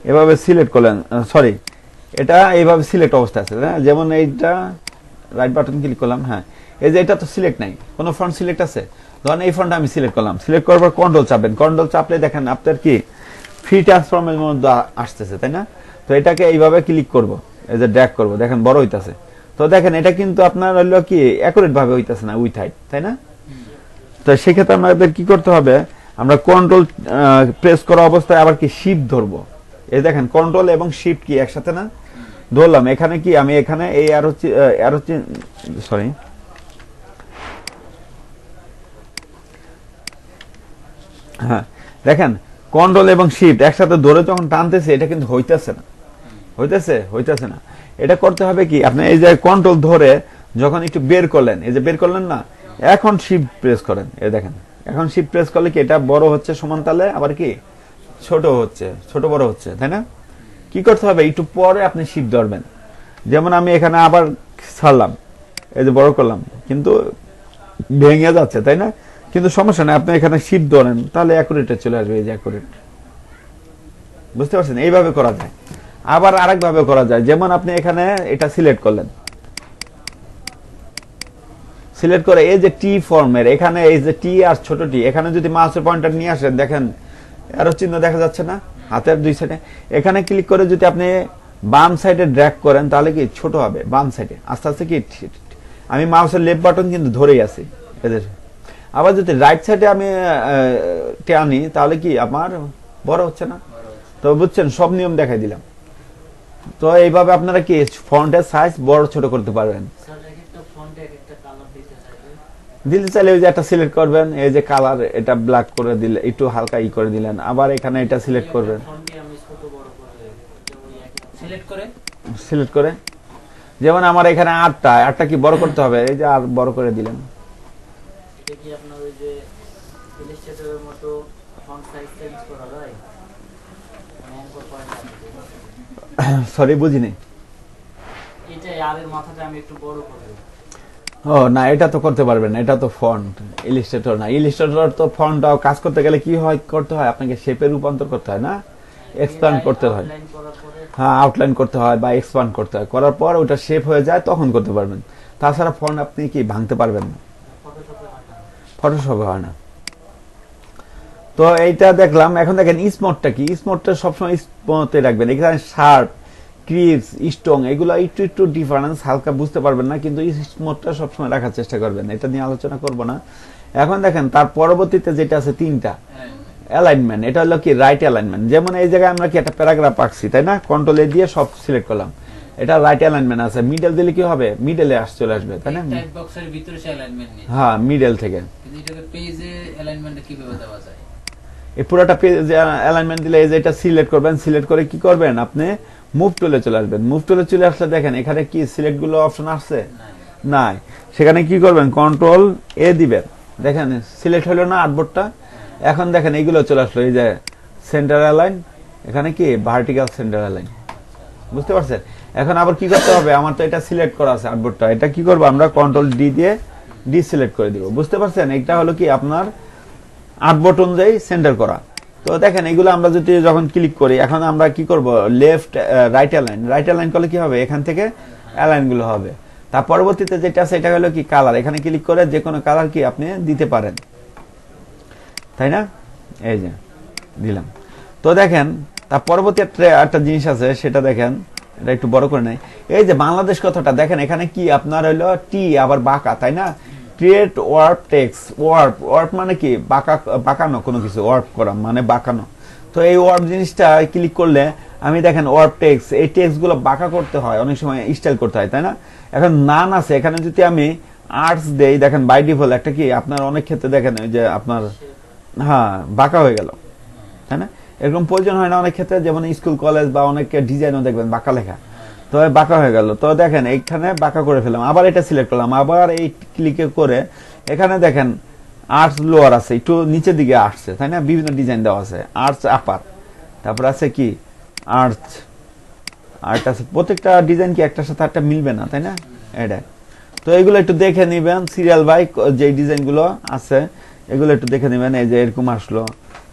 এভাবে সিলেক্ট করলেন, সরি এটা এইভাবে সিলেক্ট অবস্থা আছে, যেমন এইটা রাইট বাটন ক্লিক করলাম, হ্যাঁ এই যে এটা তো সিলেক্ট নাই, কোন ফন্ট সিলেক্ট আছে, ধরেন এই ফন্টটা আমি সিলেক্ট করলাম, সিলেক্ট করার পর কন্ট্রোল চাপবেন, কন্ট্রোল চাপলে দেখেন আপনার কি ফ্রি ট্রান্সফর্মের মধ্যে আসতেছে, তাই না। তো এটাকে এইভাবে ক্লিক করব, এই যে ড্র্যাগ করব, দেখেন বড় হইতাছে। তো দেখেন এটা কিন্তু আপনার হলো কি অ্যাকুরেট ভাবে হইতাছে না উইথ হাইট, তাই না। তো সেক্ষেত্রে আমাদের কি করতে হবে, আমরা কন্ট্রোল প্রেস করা অবস্থায় আবার কি শিফট ধরবো। এই দেখেন কন্ট্রোল এবং শিফট কি একসাথে না, ধরলাম। এখানে কি আমি এখানে এই সরি হ্যাঁ দেখেন কন্ট্রোল এবং শিফট একসাথে ধরে যখন টানতেছে, এটা কিন্তু হইতেছে না। এটা করতে হবে কি, আপনি এই যে কন্ট্রোল ধরে যখন একটু বের করলেন, এই যে বের করলেন না, এখন শিফট প্রেস করেন, এই দেখেন এখন শিফট প্রেস করলে কি এটা বড় হচ্ছে সমান তালে, আবার কি ছোট বড় হচ্ছে, তাই না। কি করতে হবে, একটু পরে আপনি শিফট ধরবেন। যেমন আমি এখানে আবার ছাড়লাম, এই যে বড় করলাম, কিন্তু ভেঙে যাচ্ছে, তাই না। কিন্তু সমস্যা নেই, আপনি এখানে শিফট ধরেন, তাহলে অ্যাকুরেটে চলে আসবে, এই যে অ্যাকুরেট। বুঝতে পারছেন, এইভাবে করা যায়। আবার আরেক ভাবে করা যায়, যেমন আপনি এখানে এটা সিলেক্ট করলেন, সিলেক্ট করে এই যে টি ফর্মের এখানে এই যে টি আর ছোট টি, এখানে যদি মাউসের পয়েন্টার নিয়ে আসেন, দেখেন অ্যারো চিহ্ন দেখা যাচ্ছে না হাতের দুই সাইডে, এখানে ক্লিক করে যদি আপনি বাম সাইডে ড্র্যাগ করেন, তাহলে কি ছোট হবে বাম সাইডে, আস্তে আস্তে কি আমি মাউসের লেফট বাটন কিন্তু ধরেই আছি এদের। আবার যদি রাইট সাইডে আমি টানি, তাহলে কি আমার বড় হচ্ছে না। তো বুঝছেন, সব নিয়ম দেখাই দিলাম। তো এইভাবে আপনারা কি ফন্টের সাইজ বড় ছোট করতে পারবেন। দিতে চাইলে ওই যে একটা সিলেক্ট করবেন, এই যে কালার এটা ব্ল্যাক করে দিলে, একটু হালকা করে দিলেন, আবার এখানে এটা সিলেক্ট করবেন, সিলেক্ট করে যেমন আমার এখানে 8টা কি বড় করতে হবে, এই যে আর বড় করে দিলেন। এটা কি আপনার ওই যে ইলাস্ট্রেটরের মতো ফন্ট সাইজ চেঞ্জ করা যায়? সরি বুঝিনি। এটা আর এর মাথাটা আমি একটু বড় করব। ও না, এটা তো করতে পারবেন, এটা তো ফন্ট, ইলাস্ট্রেটর না। ইলাস্ট্রেটর তো ফন্ট কাজ করতে গেলে কি হয় করতে হয়, আপনাকে শেপে রূপান্তর করতে হয় না, এক্সপ্যান্ড করতে হয়। হ্যাঁ, আউটলাইন করতে হয় বা এক্সপ্যান্ড করতে হয়, করার পর ওটা শেপ হয়ে যায়, তখন করতে পারবেন। তাছাড়া ফন্ট আপনি কি ভাঙতে পারবেন না, ফটোশপে হয় না। তো এইটা দেখলাম। এখন দেখেন স্মোডটা কি, স্মোডটা সবসময় স্মোতে রাখবেন। এখানে শার্প, ক্রিপস, স্ট্রং এগুলো একটু ডিফারেন্স হালকা বুঝতে পারবেন না, কিন্তু স্মোডটা সবসময় রাখার চেষ্টা করবেন। এটা নিয়ে আলোচনা করব না এখন। দেখেন তার পরবর্তীতে যেটা আছে 3টা অ্যালাইনমেন্ট, এটা হলো কি রাইট অ্যালাইনমেন্ট। যেমন এই জায়গায় আমরা কি একটা প্যারাগ্রাফ আঁকছি, তাই না, কন্ট্রোল এ দিয়ে সব সিলেক্ট করলাম, এটা রাইট অ্যালাইনমেন্ট আছে। মিডল দিলে কি হবে, মিডলে চলে আসবে, তাই না। টাইপ বক্সের ভিতরে সে অ্যালাইনমেন্ট নেই, হ্যাঁ মিডল থেকে। কিন্তু এটাকে পেজে অ্যালাইনমেন্টটা কিভাবে দেওয়া যায়, এই পুরোটা পেজ অ্যালাইনমেন্ট দিলে এই যে এটা সিলেক্ট করবেন, সিলেক্ট করে কি করবেন, আপনি মুভ টুলে চলে আসবেন। মুভ টুলে চলে আসলে দেখেন এখানে কি সিলেক্ট গুলো অপশন আসছে নাই, সেখানে কি করবেন, কন্ট্রোল এ দিবেন, দেখেন সিলেক্ট হলো না আর্টবোর্ডটা। এখন দেখেন এইগুলো চলে আসলো, এই যে সেন্টার অ্যালাইন, এখানে কি ভার্টিক্যাল সেন্টার অ্যালাইন, বুঝতে পারছেন? এখন আবার কি করতে হবে, আমার তো এটা সিলেক্ট করা আছে আর্টবোর্ডটা, এটা কি করবো আমরা কন্ট্রোল ডি দিয়ে ডিসিলেক্ট করে দিব, বুঝতে পারছেন? এটা হলো কি আপনার আর্টবোর্ড অনুযায়ী সেন্টার করা। তো দেখেন এগুলো আমরা যদি যখন ক্লিক করি, এখন আমরা কি করব, left right align, right align করলে কি হবে, এখান থেকে অ্যালাইন গুলো হবে। তার পরবর্তীতে যেটা আছে এটা হলো কি কালার, এখানে ক্লিক করে যে কোনো কালার কি আপনি দিতে পারেন, তাই না? এই যে দিলাম। তো দেখেন তার পরবর্তী একটা জিনিস আছে, সেটা দেখেন, এটা একটু বড় করে নেই। এই যে বাংলাদেশ কথাটা দেখেন, এখানে কি আপনার হলো টি আবার বাঁকা, তাই না? Create warp text, warp, warp মানে কি বাঁকানো কোনো কিছু, ওয়ার্প করা মানে বাঁকানো। তো এই ওয়ার্প জিনিসটা ক্লিক করলে আমি দেখেন ওয়ার্প টেক্সট, এই টেক্সট গুলো বাঁকা করতে হয়, অনেক সময় স্টাইল করতে হয়, তাই না? এখন নান আছে, এখানে যদি আমি আর্টস দেই, দেখেন বাই ডিফল্ট একটা কি আপনার অনেক ক্ষেত্রে দেখেন ওই যে আপনার হ্যাঁ বাঁকা হয়ে গেল, তাই না? এরকম প্রয়োজন হয় না অনেক ক্ষেত্রে, যেমন স্কুল কলেজ বা অনেক ডিজাইনও দেখবেন বাঁকা লেখা, তো বাঁকা হয়ে গেল। তো দেখেন এইখানে বাঁকা করে ফেলাম, আবার এটা সিলেক্ট করলাম, আবার এই ক্লিকে করে এখানে দেখেন আর্টস লোয়ার আছে, একটু নিচের দিকে আসছে, তাই না? বিভিন্ন ডিজাইন দেওয়া আছে, আর্টস আপার, তারপর আছে কি আর্টস, আর্ট আছে, প্রত্যেকটা ডিজাইন কি একটার সাথে একটা মিলবে না, তাই না? এটা তো এগুলো একটু দেখে নিবেন, সিরিয়াল বাই যে ডিজাইন গুলো আছে এগুলো একটু দেখে নিবেন। এই যে এরকম আসলো,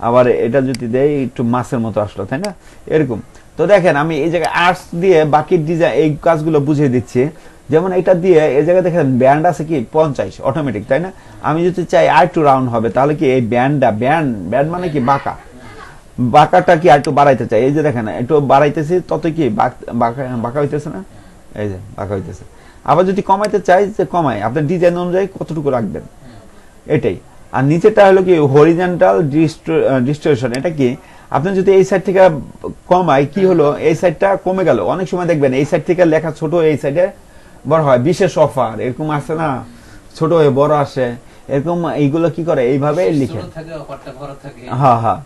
আবার এটা যদি দেই একটু মাছের মতো আসলো, তাই না? এরকম। তো দেখেন আমি এই জায়গায় আর্টস দিয়ে বাকি ডিজাইন এই কাজগুলো বুঝিয়ে দিচ্ছি। যেমন এটা দিয়ে এই জায়গায় দেখেন ব্যান্ড আছে কি 50 অটোমেটিক, তাই না? আমি যদি চাই আর একটু রাউন্ড হবে, তাহলে কি এই ব্যান্ডটা, ব্যান্ড মানে কি বাঁকা, বাঁকাটা কি আর একটু বাড়াইতে চাই, এই যে দেখেন একটু বাড়াইতেছি, তত কি বাঁকা হইতেছে না, এই যে বাঁকা হইতেছে। আবার যদি কমাইতে চাই, যে কমাই, আপনার ডিজাইন অনুযায়ী কতটুকু রাখবেন, এটাই। আর নিচেটা হলো কি হরিজন্টাল ডিস্টোরশন, এটা কি আপনি যদি এই সাইড থেকে কমাই, কি হলো এই সাইডটা কমে গেল। অনেক সময় দেখবেন এই সাইড থেকে লেখা ছোট, এই সাইডে বড় হয়, বিশেষ অফার এরকম আসে না, ছোট হয়ে বড় আসে, এরকম এইগুলো কি করে এইভাবে লিখে, হ্যাঁ হ্যাঁ।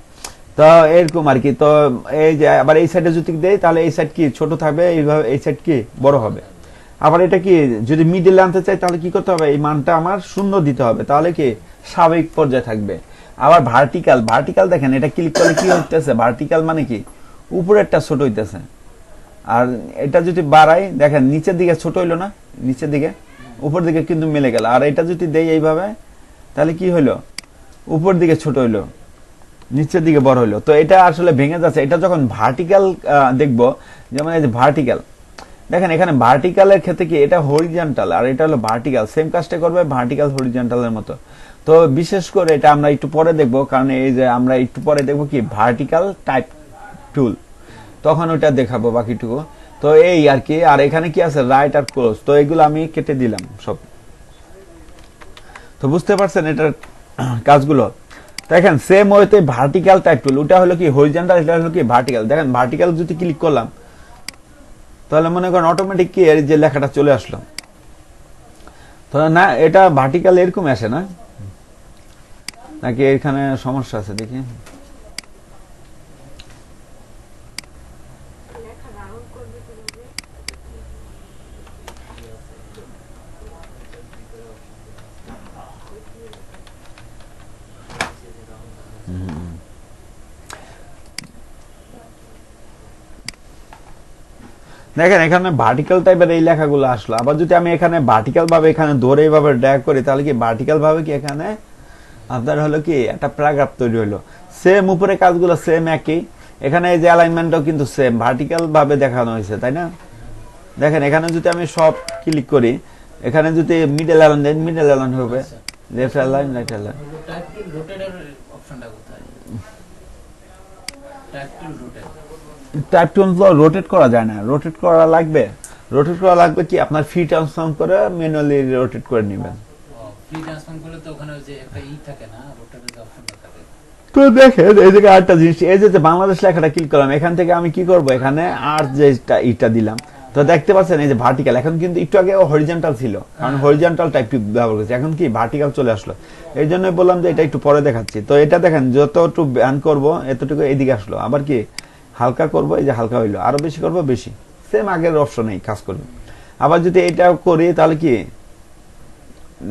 তো এরকম আর কি। তো এই যে আবার এই সাইডে যদি দেই, তাহলে এই সাইড কি ছোট থাকবে, এইভাবে এই সাইড কি বড় হবে। আবার এটা কি যদি মিডল আনতে চাই, তাহলে কি করতে হবে, এই মানটা আমার 0 দিতে হবে, তাহলে কি স্বাভাবিক পর্যায়ে থাকবে। আবার ভার্টিক্যাল, ভার্টিক্যাল দেখেন এটা ক্লিক করলে কি হইতেছে, ভার্টিক্যাল মানে কি উপরেরটা ছোট হইতেছে, আর এটা যদি বাড়াই দেখেন নিচের দিকে ছোট হইলো না, নিচের দিকে উপর দিকে কিন্তু মিলে গেল। আর এটা যদি দেই এইভাবে, তাহলে কি হইলো, উপর দিকে ছোট হইলো, নিচের দিকে বড় হইলো। তো এটা আসলে ভেঙে যাচ্ছে। এটা যখন ভার্টিক্যাল দেখবো, যেমন এই যে ভার্টিক্যাল দেখেন, এখানে ভার্টিক্যালের ক্ষেত্রে কি এটা হরিজন্টাল আর এটা হলো ভার্টিক্যাল, সেম কাজটা করবে ভার্টিক্যাল হরিজন্টালের মতো। তো বিশেষ করে এটা আমরা একটু পরে দেখবো, কারণ এই যে আমরা একটু পরে দেখবো কি ভার্টিক্যাল টাইপ টুল, তখন ওটা দেখাবো বাকিটুকু। তো এই আর কি। আর এখানে কি আছে রাইট আর ক্লোজ, তো এগুলো আমি কেটে দিলাম সব। তো বুঝতে পারছেন এটার কাজগুলো। দেখেন সেম ওয়েতে ভার্টিক্যাল টাইপ টুল, ওটা হলো কি হরিজন্টাল, এটা হলো কি ভার্টিক্যাল। দেখেন ভার্টিক্যাল যদি ক্লিক করলাম, তাহলে মনে করেন অটোমেটিক কি এর যে লেখাটা চলে আসলো। তো না, এটা ভার্টিক্যাল এরকম আসে না, নাকি এখানে সমস্যা আছে দেখি। দেখেন এখানে ভার্টিক্যাল টাইপের এই লেখাগুলো আসলো। আবার যদি আমি এখানে ভার্টিক্যাল ভাবে এখানে ধরে এইভাবে ড্র্যাগ করি, তাহলে কি ভার্টিক্যাল ভাবে কি এখানে আপনার হলো কি একটা প্যারাগ্রাফ তৈরি হলো। সেম উপরে কাজগুলো সেম একই, এখানে এই যে অ্যালাইনমেন্টও কিন্তু সেম ভার্টিক্যাল ভাবে দেখানো হয়েছে, তাই না? দেখেন এখানে যদি আমি সব ক্লিক করি, এখানে যদি মিডল অ্যালাইন দেন, মিডল অ্যালাইন হবে, left align, right align. Type tool রোটেটের অপশনটা কোথায়? Type tool rotate, type tool rotate করা যায় না, রোটেট করা লাগবে। রোটেট করা লাগবে কি আপনার ফ্রি ট্রান্সফর্ম করে ম্যানুয়ালি রোটেট করে নেবেন। ফ্রি ট্রান্সফর্ম করলে তো ওখানে ওই যে একটা থাকে না, রোটেটের যে অপশনটা থাকে। তো দেখেন এই জায়গায় আরেকটা জিনিস, এই যে বাংলাদেশ লেখাটা ক্লিক করলাম, এখান থেকে আমি কি করব, এখানে আর যে ইটা দিলাম, তো দেখতে পাচ্ছেন এই যে ভার্টিক্যাল। এখন কিন্তু একটু আগে হরিজন্টাল ছিল, কারণ হরিজন্টাল টাইপ ব্যবহার করেছি, এখন কি ভার্টিক্যাল চলে আসলো। এই জন্য বললাম যে এটা একটু পরে দেখাচ্ছি। তো এটা দেখেন যতটুকু ব্যান করব এতটুকু এইদিকে আসলো, আবার কি হালকা করব, এই যে হালকা হইলো, আরো বেশি করব বেশি, সেম আগের অপশনেই কাজ করবে। আবার যদি এটা করি, তাহলে কি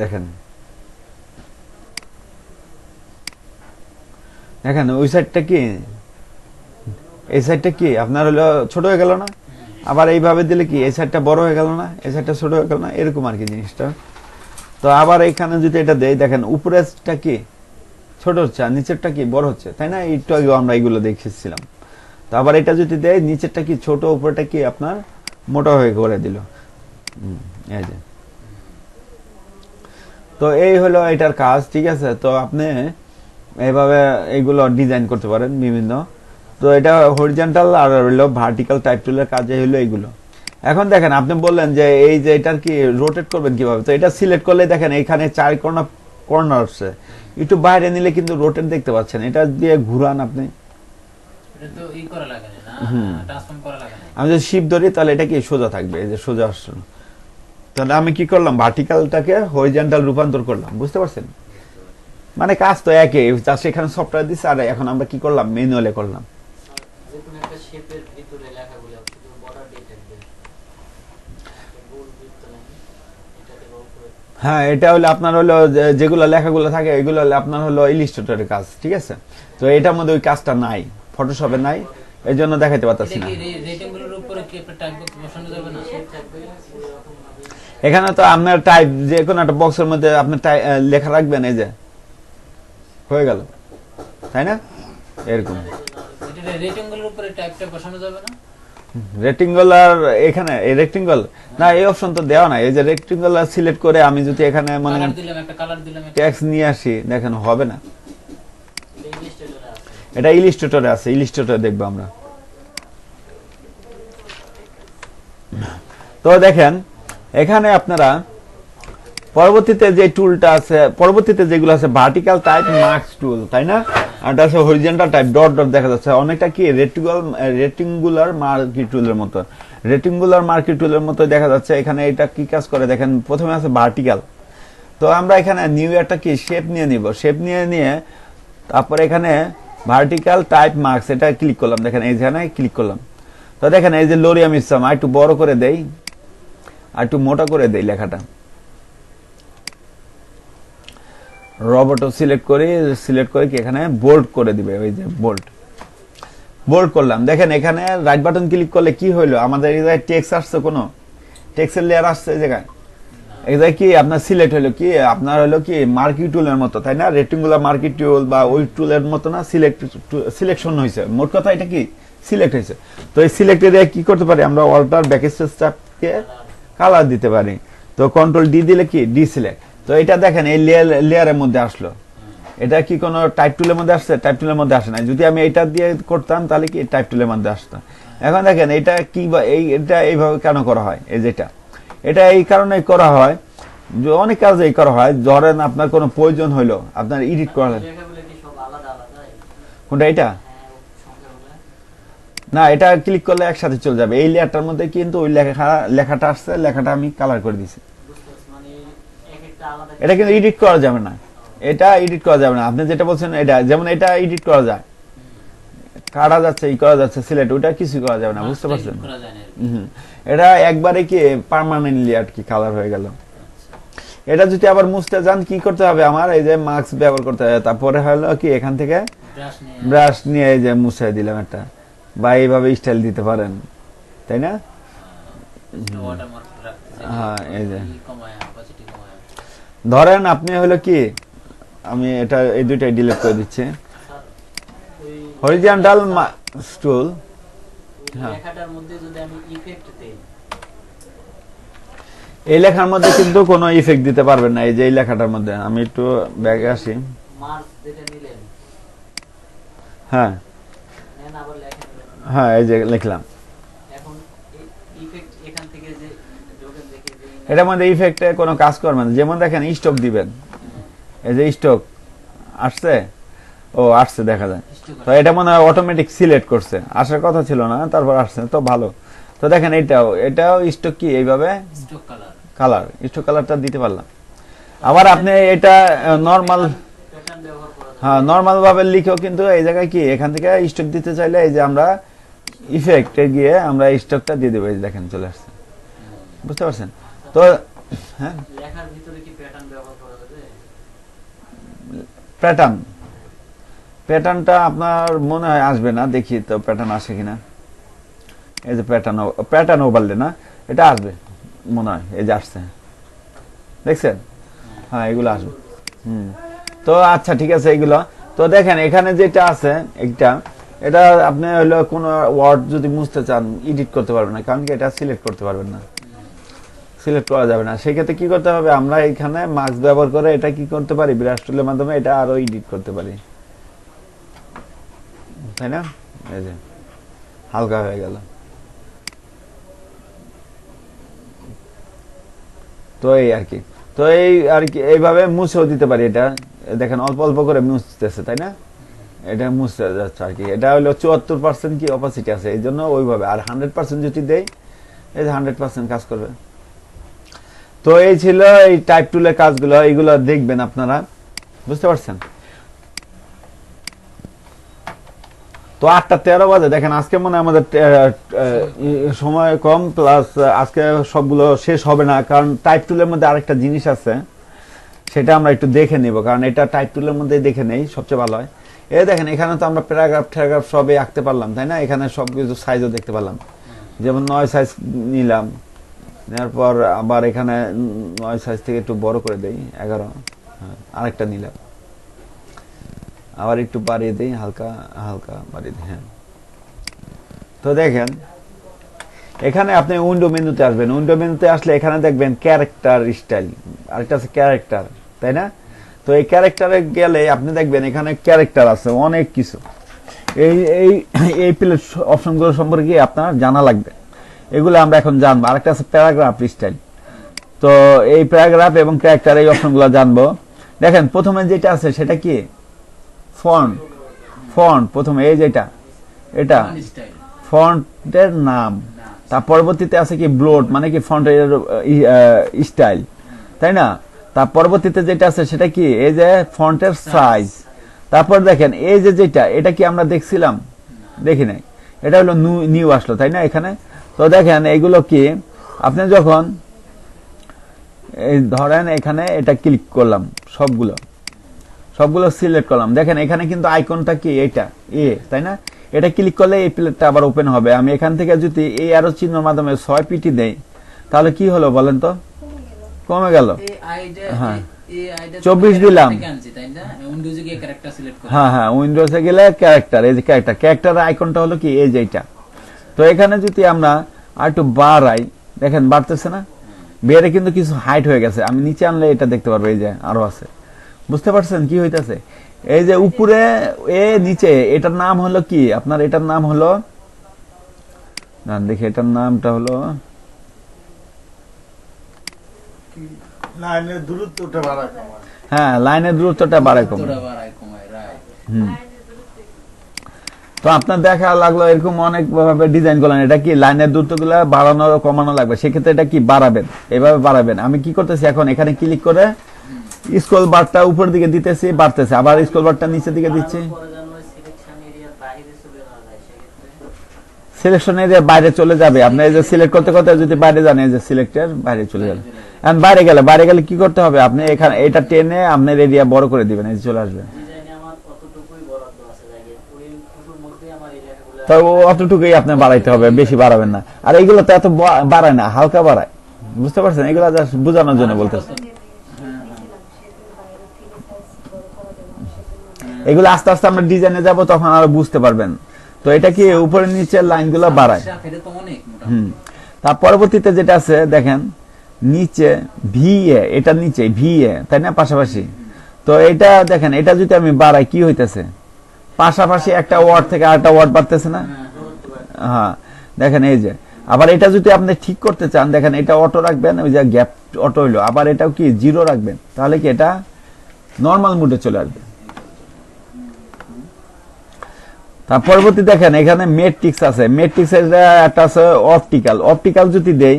দেখেন দেখেন ওই সাইডটা কি, এই সাইডটা কি আপনার হলো ছোট হয়ে গেল না, আবার এইভাবে দিলে কি এই সাইডটা বড় হয়ে গেল না, এই সাইডটা ছোট হয়ে গেল না, এরকম আর কি জিনিসটা। তো আবার এখানে যদি এটা দেই, দেখেন উপরেরটা কি ছোট হচ্ছে আর নিচেরটা কি বড় হচ্ছে, তাই না? একটু আগে আমরা এইগুলো দেখেছিলাম। তো আবার এটা যদি দেয়, নিচেরটা কি ছোট, উপরেটা কি আপনার মোটা হয়ে করে দিল। এই যে, তো এই হলো এটার কাজ, ঠিক আছে। তো আপনি এইভাবে এইগুলো ডিজাইন করতে পারেন বিভিন্ন। তো এটা হরিজন্টাল আর হলো ভার্টিক্যাল টাইপ টুলের কাজে হলো এইগুলো। এখন দেখেন আপনি বললেন যে এই যে এটার কি রোটেট করবেন কিভাবে, তো এটা সিলেক্ট করলে দেখেন এখানে 4 কর্নার আছে, একটু বাইরে নিলে কিন্তু রোটেট দেখতে পাচ্ছেন, এটা দিয়ে ঘুরান আপনি। এটা তো ই করা লাগে না, ট্রান্সফর্ম করা লাগে না। আমি যদি শিপ ধরি তাহলে এটা কি সোজা থাকবে, এই যে সোজা আসছে। তাহলে আমি কি করলাম, ভার্টিক্যালটাকে হরিজন্টাল রূপান্তর করলাম, বুঝতে পারছেন? মানে কাজ তো একই, জাস্ট এখানে সফটওয়্যার দিচ্ছে, আর এখন আমরা কি করলাম, ম্যানুয়ালে করলাম। যে কোনো একটা শেপের ভিতরে লেখাগুলো শুধু বর্ডার দিয়ে থাকবে, গোল বৃত্ত নাই, এটাতে রোল করে হ্যাঁ, এটা হলো আপনার হলো যেগুলো লেখাগুলো থাকে এগুলো হলো আপনার হলো ইলিস্ট্রেটরের কাজ, ঠিক আছে। তো এটার মধ্যে ওই কাজটা নাই, ফটোশপে নাই, এই জন্য দেখাইতে পারতেছি এটা না। কি রেটিংগুলোর উপরে কি একটা টাইপ বক্স বসানো যাবে না? শেপ থাকবে এরকম ভাবে। এখানে তো আপনার টাইপ যে কোনো একটা বক্সের মধ্যে আপনি লেখা রাখবেন, এই যে হয়ে গেল, তাই না? এরকম এটা রেটিংগুলোর উপরে টাইপটা বসানো যাবে না? রেক্টেঙ্গুলার, এখানে এই রেক্টেঙ্গল না, এই অপশন তো দেওয়া নাই। এই যে রেক্টেঙ্গুলার সিলেক্ট করে আমি যদি এখানে মনে কালার দিলাম, একটা কালার দিলাম, একটা ট্যাক্স নিয়ে আসি, দেখেন হবে না। ইলাস্ট্রেটরে আছে। এটা ইলিস্ট্রেটরে আছে, ইলিস্ট্রেটরে দেখবো আমরা। তো দেখেন এখানে আপনারা পরবর্তীতে যে টুলটা আছে, পরবর্তীতে যেগুলো আছে ভার্টিক্যাল টাইপ মার্কস টুল, তাই না? আর এটা আছে হরিজন্টাল টাইপ, ডট ডট দেখা যাচ্ছে, অনেকটা কি রেক্টেঙ্গুলার মার্কি টুলের মতো, রেক্টেঙ্গুলার মার্কি টুলের মতো দেখা যাচ্ছে। এখানে এটা কি কাজ করে দেখেন, প্রথমে আছে ভার্টিক্যাল। তো আমরা এখানে নিউ একটা কি শেপ নিয়ে নিব, শেপ নিয়ে তারপরে এখানে ভার্টিক্যাল টাইপ মার্কস এটা ক্লিক করলাম, দেখেন এইখানে ক্লিক করলাম। তো দেখেন এই যে লোরিয়াম ইসলাম, আর একটু বড় করে দেই, আর একটু মোটা করে দেই লেখাটা। রবটও সিলেক্ট করে কি এখানে বোল্ড করে দিবে, ওই যে বোল্ড করলাম। দেখেন এখানে রাইট বাটন ক্লিক করলে কি হইলো, আমাদের এই জায়গায় টেক্সট আসছে, কোনো টেক্সটের লেয়ার আসছে এই জায়গায়। এই জায়গায় কি আপনার সিলেক্ট হলো কি, আপনার হলো কি মার্কি টুলের মতো, তাই না? রেক্টেঙ্গুলার মার্কি টুল বা ওই টুলের মতো না, সিলেকশন হয়েছে, মোট কথা এটা কি সিলেক্ট হয়েছে। তো এই সিলেক্ট এরিয়া কি করতে পারি আমরা, অল্টার ব্যাকস্পেস চাপকে কালার দিতে পারি। তো কন্ট্রোল ডি দিলে কি ডিসিলেক্ট। তো এটা দেখেন এই লেয়ারের মধ্যে আসলো, এটা কি কোনো টাইপ টুলের মধ্যে আসছে? টাইপ টুলের মধ্যে আসে না। যদি আমি এটা দিয়ে করতাম তাহলে কি টাইপ টুলের মধ্যে আসতো। এখন দেখেন এটা কি, এটা এইভাবে কেন করা হয়, এই যেটা এটা এই কারণে করা হয়, যে অনেক কাজেই করা হয়। ধরেন আপনার কোনো প্রয়োজন হইলো, আপনার এডিট করা, লেখাগুলো কি সব আলাদা আলাদা? কোনটা এটা হ্যাঁ, সংখ্যাগুলো না, এটা ক্লিক করলে একসাথে চলে যাবে। এই লেয়ারটার মধ্যে কিন্তু ওই লেখাটা আসছে, লেখাটা আমি কালার করে দিছি। বুঝতে পারছি, মানে এক একটা আলাদা। এটা কিন্তু এডিট করা যাবে না, এটা এডিট করা যাবে না। আপনি যেটা বলছেন এটা, যেমন এটা এডিট করা যায়, কাটা যাচ্ছে, করা যাচ্ছে সিলেক্ট, ওটা কিছু করা যাবে না, বুঝতে পারছেন? করা যায় না আর কি। এটা একবারে কি পার্মানেন্টলি আর কি কালার হয়ে গেল। এটা যদি আবার মুছতে যান কি করতে হবে, আমার এই যে মাস্ক ব্যবহার করতে হবে, তারপরে হলো কি এখান থেকে ব্রাশ নিয়ে এই যে মুছে দিলাম একটা, বা এইভাবে স্টাইল দিতে পারেন, তাই না? ওয়াটারমার্ক রাখতে চাই, হ্যাঁ, এই যে কমায় অপাসিটি কমায়। ধরেন আপনি হলো কি, আমি এটা এই দুইটাই ডিলিট করে দিচ্ছি। ওই হরিজন্টাল টুল, ওই হ্যাঁ। লেখাটার মধ্যে যদি আমি ইফেক্ট দেই, এই লেখার মধ্যে কিন্তু কোনো ইফেক্ট দিতে পারবেন না। এই যে এই লেখাটার মধ্যে আমি একটু ব্যাগে আসি, মার্ক যেটা নিলেন, হ্যাঁ নেন আবার লেখা নিলেন, হ্যাঁ, এই যে লিখলাম। এখন ইফেক্ট এখান থেকে যে যোগেন দেখে যে এটার মধ্যে ইফেক্টে কোনো কাজ করবেন না। যেমন দেখেন স্টক দিবেন, এই যে স্টক আসছে, ও আসছে দেখা যায়। তো এটা মনে হয় অটোমেটিক সিলেক্ট করছে, আসার কথা ছিল না, তারপর আসছে, তো ভালো। তো দেখেন এটাও স্টক কি এইভাবে স্টক কালার, কালার, স্টক কালারটা দিতে পারলাম। আবার আপনি এটা নর্মাল, প্যাটার্ন ব্যবহার করা যায়। হ্যাঁ নর্মাল ভাবে লিখেও কিন্তু এই জায়গায় কি এখান থেকে স্টক দিতে চাইলে এই যে আমরা ইফেক্টে গিয়ে আমরা স্টকটা দিয়ে দেবো, এই যে দেখেন চলে আসছে, বুঝতে পারছেন? তো হ্যাঁ, লেখার ভিতরে কি প্যাটার্ন ব্যবহার করা যাবে? প্যাটার্নটা আপনার মনে হয় আসবে না, দেখি তো প্যাটার্ন আসে কিনা। এই যে প্যাটার্ন ওভারলে না, এটা আসবে মনে হয়, এই যে আসছে, দেখছেন? হ্যাঁ, এগুলো আসবে। তো আচ্ছা ঠিক আছে এগুলো। তো দেখেন এখানে যেটা আছে একটা, এটা আপনি হলো কোন ওয়ার্ড যদি মুছতে চান এডিট করতে পারবেন না, কারণ কি এটা সিলেক্ট করতে পারবেন না, সিলেক্ট করা যাবে না। সেক্ষেত্রে কি করতে হবে, আমরা এখানে মার্কস ব্যবহার করে এটা কি করতে পারি, ব্রাশ টুলের মাধ্যমে এটা আরো এডিট করতে পারি, তাই না? এই যে হালকা হয়ে গেল। তো এই আর কি, তো এই আর কি এইভাবে মুছেও দিতে পারি। এটা দেখেন অল্প অল্প করে মুছতেছে, তাই না? এটা মুছতে যাচ্ছে আর কি। এটা হলো 74% কি অপাসিটি আছে, এই জন্য ওইভাবে। আর 100% যদি দেই, এই যে 100% কাজ করবে। তো এই ছিল এই টাইপ টুলের কাজগুলো, এইগুলো দেখবেন আপনারা, বুঝতে পারছেন? তো 8:13 বাজে, দেখেন আজকে মনে হয় আমাদের সময় কম, প্লাস আজকে সবগুলো শেষ হবে না, কারণ টাইপ টুলের মধ্যে আরেকটা জিনিস আছে, সেটা আমরা একটু দেখে নিব, কারণ এটা টাইপ টুলের মধ্যে দেখে নেই সবচেয়ে ভালো হয়। এই দেখেন এখানে তো আমরা প্যারাগ্রাফ সবই আঁকতে পারলাম, তাই না? এখানে সবকিছু সাইজও দেখতে পারলাম, যেমন 9 সাইজ নিলাম, নেওয়ার পর আবার এখানে 9 সাইজ থেকে একটু বড় করে দেই 11, আরেকটা নিলাম, আবার একটু বাড়িয়ে দিই, হালকা হালকা বাড়িয়ে দিই। হ্যাঁ, তো দেখেন এখানে আপনি উইন্ডো মেনুতে আসবেন, উইন্ডো মেনুতে আসলে এখানে দেখবেন ক্যারেক্টার স্টাইল, আরেকটা আছে ক্যারেক্টার, তাই না? তো এই ক্যারেক্টারে গেলে আপনি দেখবেন এখানে ক্যারেক্টার আছে অনেক কিছু। এই এই এই প্লেট অপশনগুলো সম্পর্কে আপনার জানা লাগবে, এগুলো আমরা এখন জানবো। আরেকটা আছে প্যারাগ্রাফ স্টাইল, তো এই প্যারাগ্রাফ এবং ক্যারেক্টার এই অপশনগুলো জানবো। দেখেন প্রথমে যেটা আছে সেটা কি ফন্ট, ফন্ট প্রথমে এই যেটা, এটা ফন্টের নাম। তার পরবর্তীতে আছে কি ব্লোড, মানে কি ফন্টের স্টাইল, তাই না? তার পরবর্তীতে যেটা আছে সেটা কি এই যে ফন্টের সাইজ। তারপর দেখেন এই যে যেটা, এটা কি আমরা দেখছিলাম? দেখি নাই, এটা হলো নিউ আসলো, তাই না এখানে? তো দেখেন এগুলো কি, আপনি যখন এই ধরেন এখানে এটা ক্লিক করলাম, সবগুলো সিলেক্ট করলাম, দেখেন এখানে কিন্তু আইকনটা কি এটা তাই না? এটা ক্লিক করলে এই প্লেটটা আবার ওপেন হবে। আমি এখান থেকে যদি এই অ্যারো চিহ্নের মাধ্যমে 6 পিটি দেই, তাহলে কি হলো বলেন তো? কমে গেল। হ্যাঁ 24 দিলাম। হ্যাঁ উইন্ডোজে গেলে ক্যারেক্টার, এই যে ক্যারেক্টার আইকনটা হলো কি এই যে এটা। তো এখানে যদি আমরা আর একটু বাড়াই, দেখেন বাড়তেছে না? বেড়ে কিন্তু কিছু হাইট হয়ে গেছে। আমি নিচে আনলে এটা দেখতে পারবো, এই যে আরো আছে। বুঝতে পারছেন কি হইতেছে? এই যে উপরে নিচে, এটার নাম হলো কি আপনার, এটার নাম হলো, দেখি এটার নামটা হলো লাইনের দূরত্বটা বাড়ায় কমায়। হ্যাঁ, লাইনের দূরত্বটা বাড়ায় কমায়। তো আপনার দেখা লাগলো এরকম অনেক ভাবে ডিজাইন করলেন, এটা কি লাইনের দূরত্ব গুলা বাড়ানো কমানো লাগবে, সেক্ষেত্রে এটা কি বাড়াবেন, এভাবে বাড়াবেন। আমি কি করতেছি এখন, এখানে ক্লিক করে স্ক্রল বারটা উপর দিকে দিতেছি, বাড়তেছে, আবার স্ক্রল বারটা নিচের দিকে দিচ্ছি। সিলেকশন এরিয়ার বাইরে চলে যাবে, আপনি এই যে সিলেক্ট করতে করতে যদি বাইরে যান, এই যে সিলেক্টের বাইরে চলে যাবে। এখন বাইরে গেলে কি করতে হবে, আপনি এখানে এটা টেনে আপনার এরিয়া বড় করে দিবেন, এই যে চলে আসবে। তো অতটুকুই আপনি বাড়াইতে হবে, বেশি বাড়াবেন না। আর এইগুলো তো এত বাড়ায় না, হালকা বাড়ায়, বুঝতে পারছেন? এগুলো জাস্ট বোঝানোর জন্য বলতেছে। এগুলো আস্তে আস্তে আমরা ডিজাইনে যাব, তখন আরো বুঝতে পারবেন। তো এটা কি উপরে নিচের লাইনগুলো বাড়ায়। তার পরবর্তীতে যেটা আছে দেখেন নিচে ভিএ, এটা নিচে ভিএ, তাই না? পাশাপাশি। তো এটা দেখেন, এটা যদি আমি বাড়াই কি হইতেছে, পাশাপাশি একটা ওয়ার্ড থেকে আরেকটা ওয়ার্ড বাড়তেছে না? হ্যাঁ দেখেন এই যে। আবার এটা যদি আপনি ঠিক করতে চান, দেখেন এটা অটো রাখবেন, ওই যে গ্যাপ অটো হইলো, আবার এটাও কি 0 রাখবেন, তাহলে কি এটা নর্মাল মোডে চলে আসবে। তার পরবর্তী দেখেন এখানে ম্যাট্রিক্স আছে, ম্যাট্রিক্স একটা আছে অপটিক্যাল যদি দেই,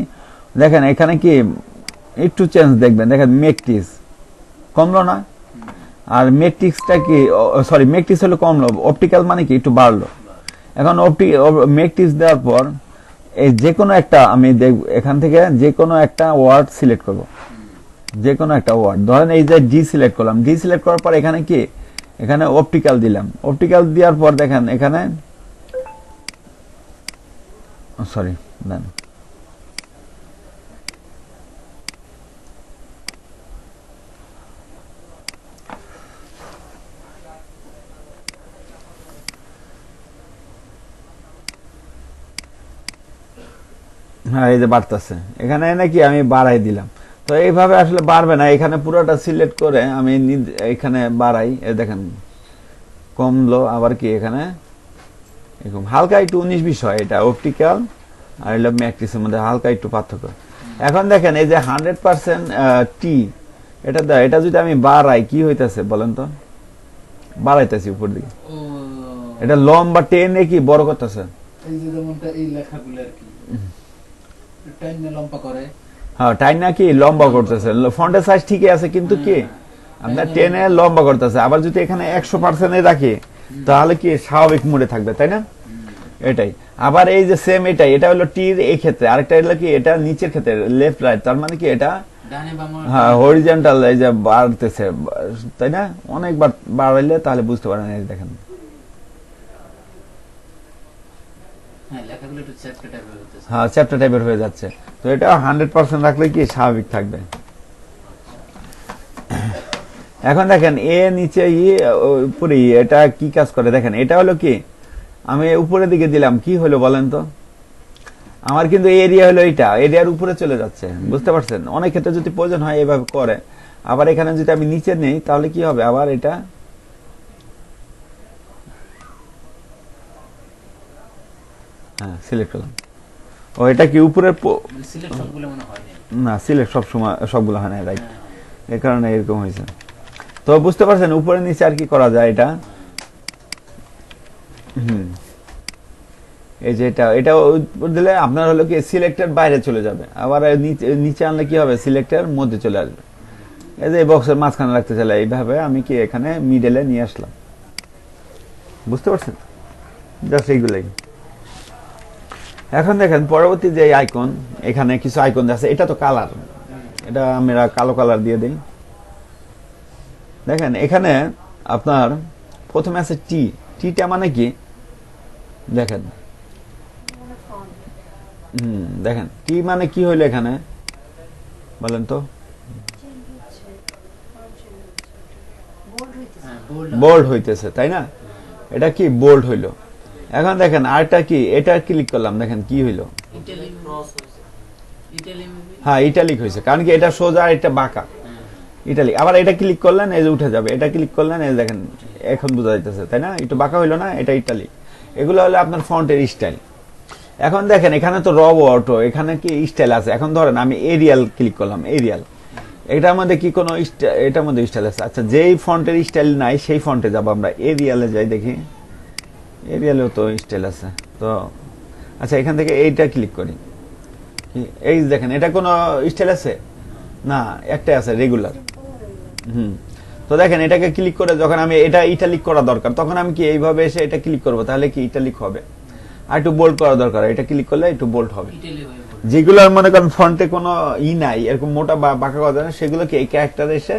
দেখেন এখানে কি একটু চেঞ্জ দেখবেন, দেখেন ম্যাট্রিক্স কমলো না? আর ম্যাট্রিক্সটা কি, সরি ম্যাট্রিক্স হলো কমলো, অপটিক্যাল মানে কি একটু বাড়লো। এখন ম্যাট্রিক্স দেওয়ার পর এই যে কোনো একটা আমি এখান থেকে যে কোনো একটা ওয়ার্ড সিলেক্ট করব, যে কোনো একটা ওয়ার্ড, ধরেন এই যে ডি সিলেক্ট করলাম, ডি সিলেক্ট করার পর এখানে কি এখানে অপটিক্যাল দিলাম, অপটিক্যাল দেওয়ার পর দেখেন এখানে সরি দেন হ্যাঁ এই যে বাড়তেছে, এখানে নাকি আমি বাড়াই দিলাম। তো এইভাবে আসলে বাড়বে না, এখানে পুরোটা সিলেক্ট করে আমি এখানে বাড়াই, এই দেখেন কমলো। আবার কি এখানে এরকম হালকা একটু 19-20 হয়, এটা অপটিক্যাল আর এটা ম্যাট্রিক্সের মধ্যে হালকা একটু পার্থক্য। এখন দেখেন এই যে 100% টি, এটা যদি আমি বাড়াই কি হইতেছে বলেন তো, বাড়াইতেছি উপর দিকে, ও এটা লম্বা টেনে কি বড় করতেছে। এই যে যেমনটা এই লেখাগুলো আর কি টাইম লম্বা করে। হ্যাঁ টাইম নাকি লম্বা করতেছে, ফন্টের সাইজ ঠিকই আছে কিন্তু কি আপনার টেনে লম্বা করতেছে। আবার যদি এখানে 100% রাখি তাহলে কি স্বাভাবিক মোডে থাকবে, তাই না? এটাই। আবার এই যে সেম এটা হলো টির এই ক্ষেত্রে, আরেকটা হলো কি এটা নিচের ক্ষেত্রে লেফট রাইট, তার মানে কি এটা ডানে বামে হ্যাঁ হরিজন্টাল, এই যে বাড়তেছে, তাই না? অনেকবার বাড়াইলে তাহলে বুঝতে পারেন, এই দেখেন হ্যাঁ লেখাগুলো একটু চ্যাপ্টার টাইপের হতেছে। হ্যাঁ চ্যাপ্টার টাইপের হয়ে যাচ্ছে। তো এটা 100% রাখলে কি স্বাভাবিক থাকবে। এখন দেখেন এ নিচে উপরে এটা কি কাজ করে দেখেন, এটা হলো কি আমি উপরের দিকে দিলাম কি হলো বলেন তো, আমার কিন্তু এরিয়া হলো এইটা, এরিয়ার উপরে চলে যাচ্ছে, বুঝতে পারছেন? অনেক ক্ষেত্রে যদি প্রয়োজন হয় এইভাবে করে। আবার এখানে যদি আমি নিচে নেই তাহলে কি হবে, আবার এটা হ্যাঁ সিলেক্ট করলাম, ও এটা কি উপরের সিলেক্ট সবগুলো মনে হয় না সিলেক্ট সব সময় সবগুলো হয় না, রাইট, এই কারণে এরকম হয়েছে। তো বুঝতে পারছেন উপরে নিচে আর কি করা যায় এটা। এই যে এটা উপর দিলে আপনার হলো কি সিলেক্টের বাইরে চলে যাবে, আবার নিচে আনলে কি হবে সিলেক্টের মধ্যে চলে আসবে। এই যে বক্সের মাঝখানে রাখতে চাইলে এইভাবে আমি কি এখানে মিডলে নিয়ে আসলাম, বুঝতে পারছেন? জাস্ট এইগুলাই। এখন দেখেন পরবর্তী যে আইকন, এখানে কিছু আইকন আছে, এটা তো কালার, এটা আমরা কালো কালার দিয়ে দিই। দেখেন এখানে আপনার প্রথমে আছে টিটা মানে কি দেখেন, দেখেন টি মানে কি হইলো এখানে বলেন তো, বোল্ড হইতেছে, তাই না? এটা কি বোল্ড হইলো। এখন দেখেন আরটা কি, এটা ক্লিক করলাম, দেখেন কি হইলো, হ্যাঁ ইটালিক হয়েছে, কারণ কি এটা সোজা এটা বাঁকা, ইটালিক। আবার এটা ক্লিক করলেন এই যে উঠে যাবে, এটা ক্লিক করলেন এই দেখেন এখন বোঝা যাইতেছে, তাই না? একটু বাঁকা হইলো না, এটা ইটালিক। এগুলো হলো আপনার ফন্টের স্টাইল। এখন দেখেন এখানে তো রব অটো, এখানে কি স্টাইল আছে। এখন ধরেন আমি এরিয়াল ক্লিক করলাম, এরিয়াল, এটার মধ্যে কি কোনো এটার মধ্যে স্টাইল আছে? আচ্ছা যেই ফন্টের স্টাইল নাই সেই ফন্টে যাবো আমরা, এরিয়ালে যাই, দেখি এরিয়ালেও তো স্টাইল আছে। তো আচ্ছা এখান থেকে এইটা ক্লিক করি, এই দেখেন এটা কোনো স্টাইল আছে না, একটাই আছে রেগুলার। তো দেখেন এটাকে ক্লিক করে যখন আমি এটা ইটালিক করা দরকার, তখন আমি কি এইভাবে এসে এটা ক্লিক করবো, তাহলে কি ইটালিক হবে। আর একটু বোল্ড করা দরকার, এটা ক্লিক করলে একটু বোল্ড হবে। যেগুলোর মনে করেন ফন্টে কোনো নাই, এরকম মোটা বা বাঁকা করা যায় না, সেগুলো কি এই ক্যারেক্টার এসে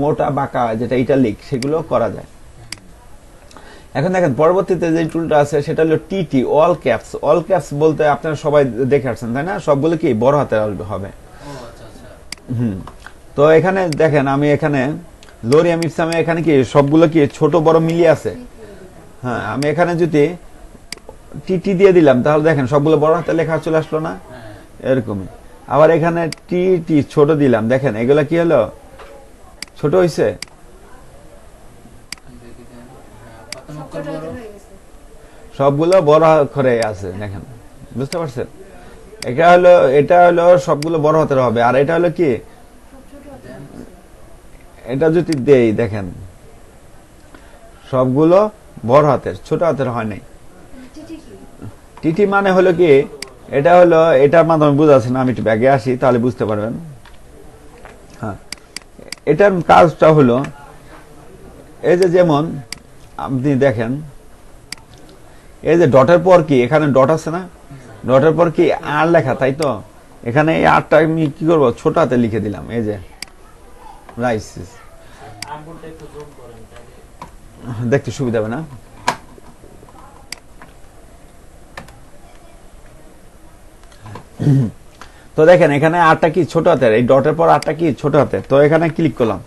মোটা বাঁকা যেটা ইটালিক সেগুলো করা যায়। এখন দেখেন পরবর্তীতে যে টুলটা আছে সেটা হলো TT, all caps. All caps বলতে আপনারা সবাই দেখে আসছেন, তাই না? সবগুলো কি বড় হাতে হবে। তো এখানে দেখেন আমি এখানে লোরিয়াম ইপসামে এখানে কি সবগুলো কি ছোট বড় মিলিয়ে আছে। হ্যাঁ আমি এখানে যদি টিটি দিয়ে দিলাম তাহলে দেখেন সবগুলো বড় হাতে লেখা চলে আসলো না, এরকমই। আবার এখানে টি ছোট দিলাম, দেখেন এগুলা কি হলো ছোট হইছে, সবগুলো বড় অক্ষরে আছে, দেখেন বুঝতে পারছেন? এটা হলো সবগুলো বড় হাতের হবে। আর এটা হলো কি, এটা যদি দেই দেখেন সবগুলো বড় হাতের, ছোট হাতের হয় নাই। টিটি মানে হলো কি, এটা হলো এটার মাধ্যমে বুঝাচ্ছে না, আমি একটু ব্যাগে আসি তাহলে বুঝতে পারবেন। হ্যাঁ এটার কাজটা হলো এই যে যেমন আপনি দেখেন এই যে ডটের পর কি এখানে ডট আছে না, ডটের পর কি আর লেখা, তাই তো? এখানে এই আরটা আমি কি করবো ছোট হাতে লিখে দিলাম, এই যে রাইস। দেখতে সুবিধা হবে না। তো দেখেন এখানে আটটা কি ছোট হাতের, এই ডটের পর আটটা কি ছোট হাতের। তো এখানে ক্লিক করলাম,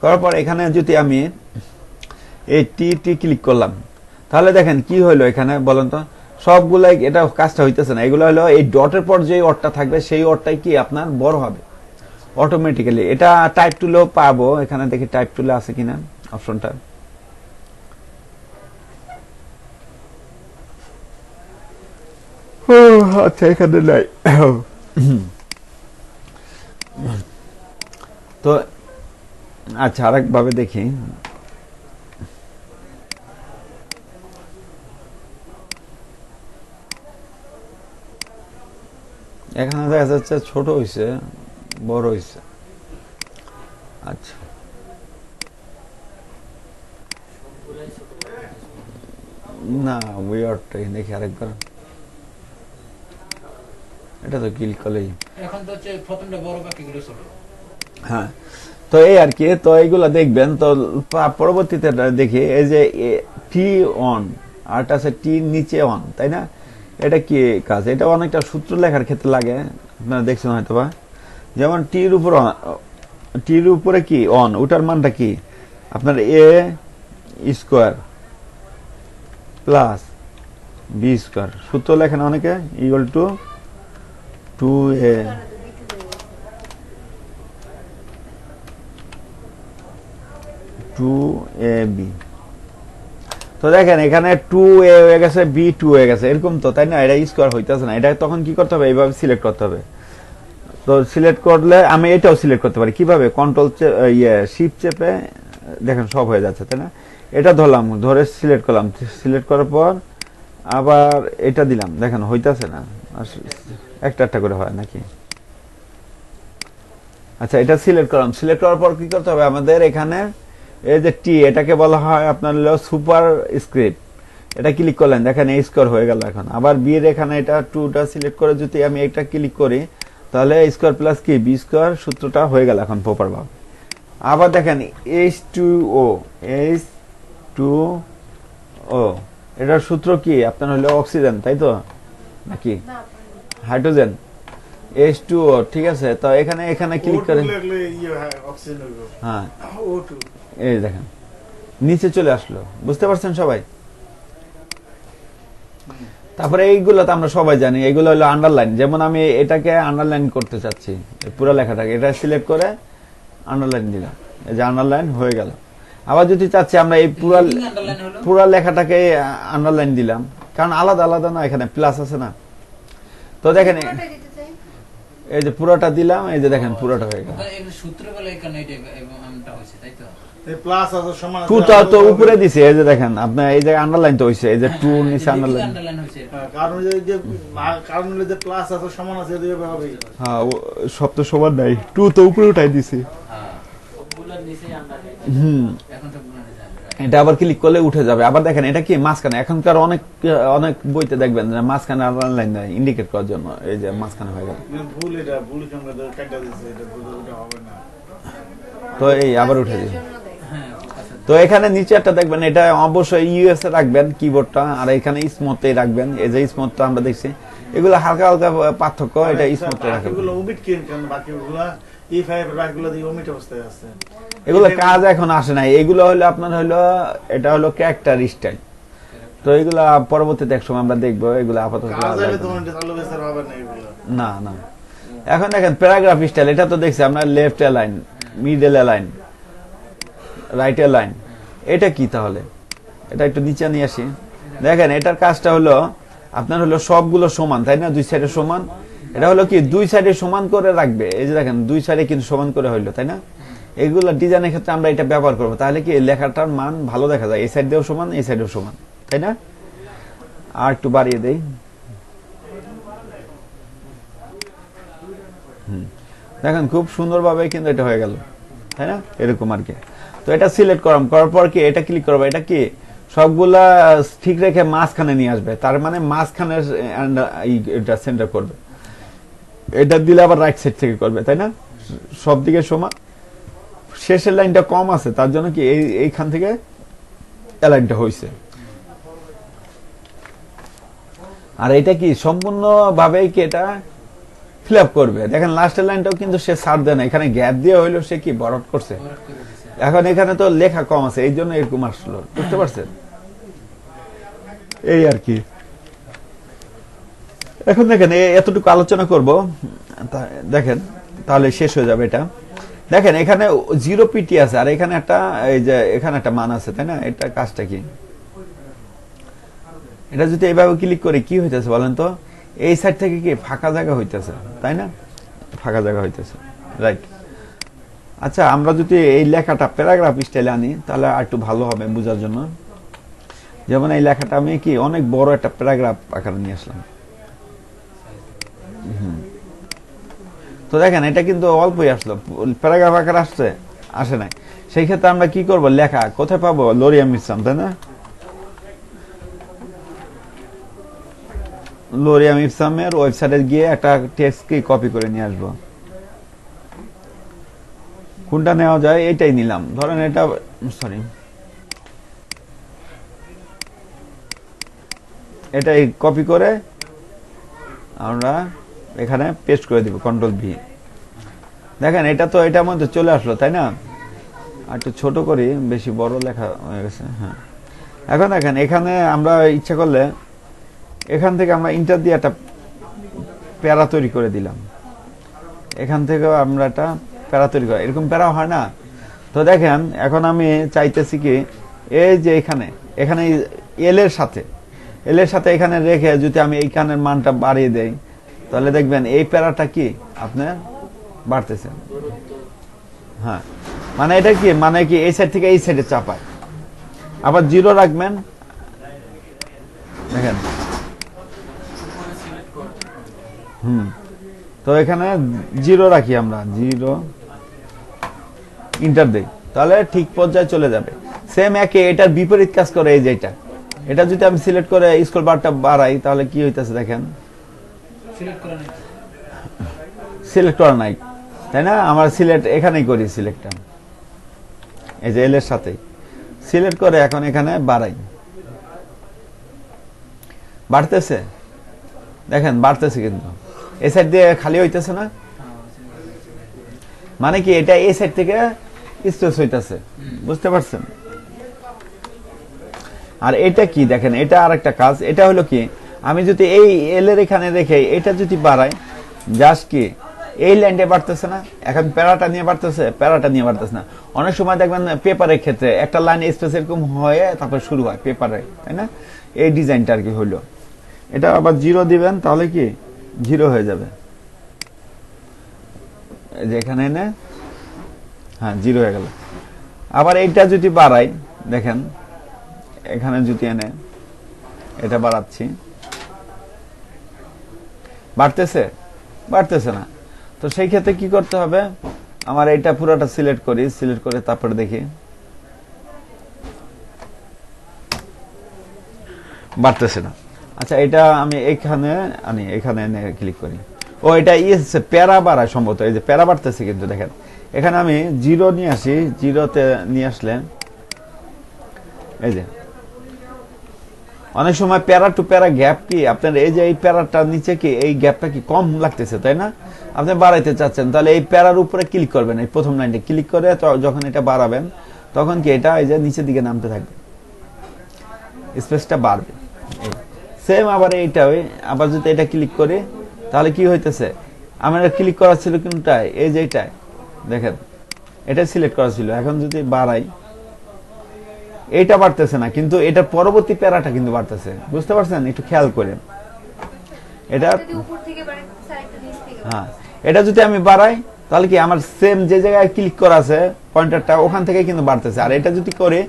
করার পর এখানে যদি আমি এই টি ক্লিক করলাম, তাহলে দেখেন কি হইলো এখানে বলেন তো, সবগুলাই এটা কাজটা হইতেছে না। এগুলো হলো এই ডটের পর যে অটটা থাকবে সেই অটটাই কি আপনার বড় হবে অটোমেটিক্যালি। এটা টাইপ টুলেও পাবো, এখানে দেখি টাইপ টুলে আছে কিনা অপশনটা। আচ্ছা এখানে নাই। তো আচ্ছা আরেক ভাবে দেখি, এখানে দেখা যাচ্ছে ছোট হইছে বড় হইছে। আচ্ছা সবগুলাই ছোট করে না উইয়ারটাই দেখি আরেকবার, এটা তো ক্লিক করলেই এখন তো হচ্ছে প্রথমটা বড় বাকিগুলো ছোট। হ্যাঁ। তো এই আর কি, তো এইগুলা দেখবেন। তো পরবর্তীতে দেখি এই যে টি অন আরটা আছে টি নিচে অন, তাই না? এটা কি কাজ? এটা অনেকটা সূত্র লেখার ক্ষেত্রে লাগে, আপনারা দেখছেন হয়তো বা। যেমন টির উপরে কি অন, ওটার মানটা কি আপনার এ স্কোয়ার প্লাস বি স্কোয়ার, সূত্র লেখেন অনেকে, ইকুয়াল টু 2a বি। তো দেখেন এখানে 2a হয়ে গেছে, বি 2 হয়ে গেছে, এরকম তো, তাই না? এটা স্কোয়ার হইতেছে না। এটা তখন কি করতে হবে? এইভাবে সিলেক্ট করতে হবে। তো সিলেক্ট করলে আমি এটাও সিলেক্ট করতে পারি কিভাবে? কন্ট্রোল শিফট চেপে দেখেন সব হয়ে যাচ্ছে, তাই না? এটা ধরলাম, ধরে সিলেক্ট করলাম, সিলেক্ট করার পর আবার এটা দিলাম, দেখেন হইতাছে না, একটা একটা করে হয় নাকি? আচ্ছা এটা সিলেক্ট করলাম, সিলেক্ট করার পর কি করতে হবে আমাদের? এখানে এই যে টি, এটাকে বলা হয় আপনার সুপার স্ক্রিপ্ট। এটা ক্লিক করলেন, দেখেন এই স্কোয়ার হয়ে গেল। এখন আবার বি এর এখানে এটা 2টা সিলেক্ট করে যদি আমি এটা ক্লিক করি, তাহলে স্কোয়ার প্লাস কি বি স্কোয়ার সূত্রটা হয়ে গেল এখন প্রপার ভাবে। আবার দেখেন H2O, H2O এটার সূত্র কি আপনার হলো অক্সিজেন, তাই তো নাকি না হাইড্রোজেন? H2O, ঠিক আছে। তো এখানে ক্লিক করে অক্সিজেন হইব। হ্যাঁ O2 এই দেখেন নিচে চলে আসলো, বুঝতে পারছেন সবাই? তারপরে এইগুলো তো আমরা সবাই জানি, এইগুলো হলো আন্ডারলাইন। যেমন আমি এটাকে আন্ডারলাইন করতে চাচ্ছি, পুরো লেখাটাকে, এটা সিলেক্ট করে আন্ডারলাইন দিলাম, এই যে আন্ডারলাইন হয়ে গেল। আবার যদি চাচ্ছি আমরা এই আন্ডারলাইন হলো পুরো লেখাটাকে আন্ডারলাইন দিলাম, কারণ আলাদা আলাদা না, এখানে প্লাস আছে না। তো দেখেন পুরোটাই দিতে চাই। এই যে পুরোটা দিলাম, এই যে দেখেন পুরোটা হয়ে গেল। এগুলো সূত্র বলে এখানে এটা এবং আমটা হয়েছে, তাই তো? এই প্লাস আছে সমান আছে। টুটা তো উপরে দিছে, এই যে দেখেন আপনার এই যে আন্ডারলাইন তো হইছে, এই যে টু নিচে আন্ডারলাইন। আন্ডারলাইন হয়েছে হ্যাঁ, কারণ কারণ হলো যে প্লাস আছে সমান আছে এইভাবে হবে। হ্যাঁ সব তো সমান নাই, টু তো উপরে উঠাই দিছে। হ্যাঁ, সবগুলোর নিচেই আন্ডারলাইন। এখন তো বুঝানো যায়। এটা আবার ক্লিক করলে উঠে যাবে। আবার দেখেন এটা কি মাঝখানে, এখনকার অনেক বইতে দেখবেন যে মাঝখানে আন্ডারলাইন দেয় ইন্ডিকেট করার জন্য, এই যে মাঝখানে হয়ে গেল। ভুল, এটা ভুল সঙ্গে কাটা দিছে, এটা ভুল, ওটা হবে না। তো এই আবার উঠে দিই। জন্য দেয়। হ্যাঁ, আচ্ছা। তো এখানে নিচে একটা দেখবেন, এটা অবশ্যই ইউএস এ রাখবেন কিবোর্ডটা, আর এখানে স্মুথে রাখবেন। এই যে স্মুথটা আমরা দেখছি, এগুলো হালকা হালকা পার্থক্য, এটা স্মুথে রাখবেন। বাকিগুলো ওমিট কেন বাকিগুলো E5 এর বাকিগুলো দিয়ে ওমিট অবস্থায় আছে। এগুলো কাজ এখন আসে নাই, এগুলো হলো আপনার হলো, এটা হলো ক্যারেক্টার স্টাইল। তো এগুলা পরবর্তীতে এক সময় আমরা দেখবো, এগুলো আপাতত কাজ হলে তোমার চালু বেসার হবে না এগুলো। না না। এখন দেখেন প্যারাগ্রাফ স্টাইল, এটা তো দেখছি আমরা left line, middle line, right line. এটা কি তাহলে? এটা একটু নিচে নিয়ে আসি। দেখেন এটার কাজটা হলো আপনার হলো সবগুলো সমান, তাই না? দুই সাইডে সমান। এটা হলো কি দুই সাইডে সমান করে রাখবে, এই যে দেখেন দুই সাইডে কিন্তু সমান করে হইলো, তাই না? এগুলো ডিজাইনের ক্ষেত্রে আমরা এটা ব্যবহার করবো, তাহলে কি লেখাটার মান ভালো দেখা যায়, এই সাইড দিয়েও সমান এই সাইডেও সমান, তাই না? আর একটু বাড়িয়ে দেই। দেখেন খুব সুন্দরভাবে কিন্তু এটা হয়ে গেল, তাই না? এরকম আর কি। তো এটা সিলেক্ট করার পর কি এটা ক্লিক করবো, এটা কি সবগুলা ঠিক রেখে মাঝখানে নিয়ে আসবে, তার মানে মাঝখানে এটা সেন্টার করবে। এটা দিলে আবার রাইট সাইড থেকে করবে, তাই না? সব দিকে সমান। শেষের লাইনটা কম আছে, তার জন্য কি এইখান থেকে অ্যালাইনটা হয়েছে। আর এটা কি সম্পূর্ণ ভাবে কি এটা ফিল আপ করবে। দেখেন লাস্টের লাইনটাও কিন্তু সে ছাড় দেয় না, এখানে গ্যাপ দিয়ে হইলো সে কি বরট করছে। বরাদ করে দিছে। এখন এখানে তো লেখা কম আছে, এই জন্য এরকম আসলো, বুঝতে পারছেন? এই আর কি। এখন দেখেন এতটুকু আলোচনা করব, দেখেন তাহলে শেষ হয়ে যাবে এটা। দেখেন এখানে 0 পিটি আছে, আর এখানে একটা এই যে এখানে একটা মান আছে, তাই না? এটা কাজটা কি? এটা যদি এইভাবে ক্লিক করে কি হইতেছে বলেন তো? এই সাইড থেকে কি ফাঁকা জায়গা হইতেছে, তাই না? ফাঁকা জায়গা হইতেছে, রাইট। আচ্ছা, আমরা যদি এই লেখাটা প্যারাগ্রাফ স্টাইলে আনি তাহলে আর একটু ভালো হবে বোঝার জন্য। যেমন এই লেখাটা আমি কি অনেক বড় একটা প্যারাগ্রাফ আকারে নিয়ে আসলাম। তো দেখেন এটা কিন্তু অল্পই আসলো, প্যারাগ্রাফ আকারে আসে নাই। সেই ক্ষেত্রে আমরা কি করব, লেখা কোথায় পাবো? লরিয়াম ইসলাম, তাই না? লরিয়াম ইসলামের ওয়েবসাইটে গিয়ে একটা টেক্সট কি কপি করে নিয়ে আসবো। কোনটা নেওয়া যায়? এটাই নিলাম, ধরেন এটা, সরি, এটাই কপি করে আমরা এখানে পেস্ট করে দিব, কন্ট্রোল ভি। দেখেন এটা তো এটার মধ্যে চলে আসলো, তাই না? আর একটু ছোট করি, বেশি বড় লেখা হয়ে গেছে। হ্যাঁ, এখন দেখেন এখানে আমরা ইচ্ছা করলে এখান থেকে আমরা ইন্টার দিয়ে একটা প্যারা তৈরি করে দিলাম, এখান থেকে আমরা একটা প্যারা তৈরি করি, এরকম প্যারা হয় না? তো দেখেন এখন আমি চাইতেছি কি, এই যে এখানে এল এর সাথে এখানে রেখে যদি আমি এইখানের মানটা বাড়িয়ে দেই, তাহলে দেখবেন এই প্যারাটা কি আপনার বাড়তেছে। হ্যাঁ, মানে এটা কি, মানে কি এই সাইড থেকে এই সাইডে চাপায়। আবার 0 রাখবেন, দেখেন। তো এখানে 0 রাখি আমরা, 0 ইন্টার দেই, তাহলে ঠিক পর্যায়ে চলে যাবে। সেম একে এটার বিপরীত কাজ করে এই যে এটা যদি আমি সিলেক্ট করে স্ক্রল বারটা বাড়াই তাহলে কি হইতাছে দেখেন, সিলেক্ট করা নাই, তাই না? আমার সিলেক্ট এখানেই করি, সিলেক্টটা এই যে এল এর সাথে সিলেক্ট করে এখন এখানে বাড়াই, বাড়তেছে, দেখেন বাড়তেছে, কিন্তু এই সাইড দিয়ে খালি হইতেছে না, মানে কি এটা এই সাইড থেকে স্ট্রেস হইতেছে, বুঝতে পারছেন? আর এটা কি দেখেন, এটা আর একটা কাজ, এটা হলো কি, আমি যদি এই এল এর এখানে রেখে এটা যদি বাড়াই, জাস্ট কি এই লাইনটা বাড়তেছে না, এখন প্যারাটা নিয়ে বাড়তেছে না। অনেক সময় দেখবেন পেপারের ক্ষেত্রে একটা লাইন স্পেস এরকম হয়ে তারপর শুরু হয় পেপারে, তাই না? এই ডিজাইনটা আর কি হইলো। এটা আবার 0 দিবেন, তাহলে কি 0 হয়ে যাবে, যে এখানে এনে, হ্যাঁ 0 হয়ে গেল। আবার এইটা যদি বাড়াই, দেখেন এখানে যদি এনে এটা বাড়াচ্ছি, বাড়তেছে না। তো সেই ক্ষেত্রে কি করতে হবে, আমার এটা পুরোটা সিলেক্ট করে তারপরে দেখি বাড়তেছে না। আচ্ছা, এটা আমি এখানে আনি, এখানে এনে ক্লিক করি, ও এটা প্যারা বাড়ায় সম্ভবত, এই যে প্যারা বাড়তেছে, কিন্তু দেখেন এখানে আমি 0 নিয়ে আসি, 0-তে নিয়ে আসলে এই যে অনেক সময় প্যারা টু প্যারা গ্যাপ কি আপনার, এই যে এই প্যারাটার নিচে কি এই গ্যাপটা কি কম লাগতেছে, তাই না? আপনি বাড়াইতে চাচ্ছেন, তাহলে এই প্যারার উপরে ক্লিক করবেন, এই প্রথম লাইনটা ক্লিক করে যখন এটা বাড়াবেন তখন কি এটা এই যে নিচের দিকে নামতে থাকবে, স্পেসটা বাড়বে। সেম আবার এইটা আবার যদি এটা ক্লিক করি তাহলে কি হইতেছে, আমার ক্লিক করা ছিল কোনটায়, এই যে এইটায়, দেখেন এটা সিলেক্ট করা ছিল, এখন যদি বাড়াই এইটা বাড়তেছে না, কিন্তু এটা পরবর্তী প্যারাটা কিন্তু বাড়তেছে, বুঝতে পারছেন? একটু খেয়াল করেন এটা। উপর থেকে বাড়ে সাইডটা নিচ থেকে হ্যাঁ, এটা যদি আমি বাড়াই তাহলে কি আমার সেম যে জায়গায় ক্লিক করা আছে পয়েন্টারটা ওখান থেকে কিন্তু বাড়তেছে। আর এটা যদি করে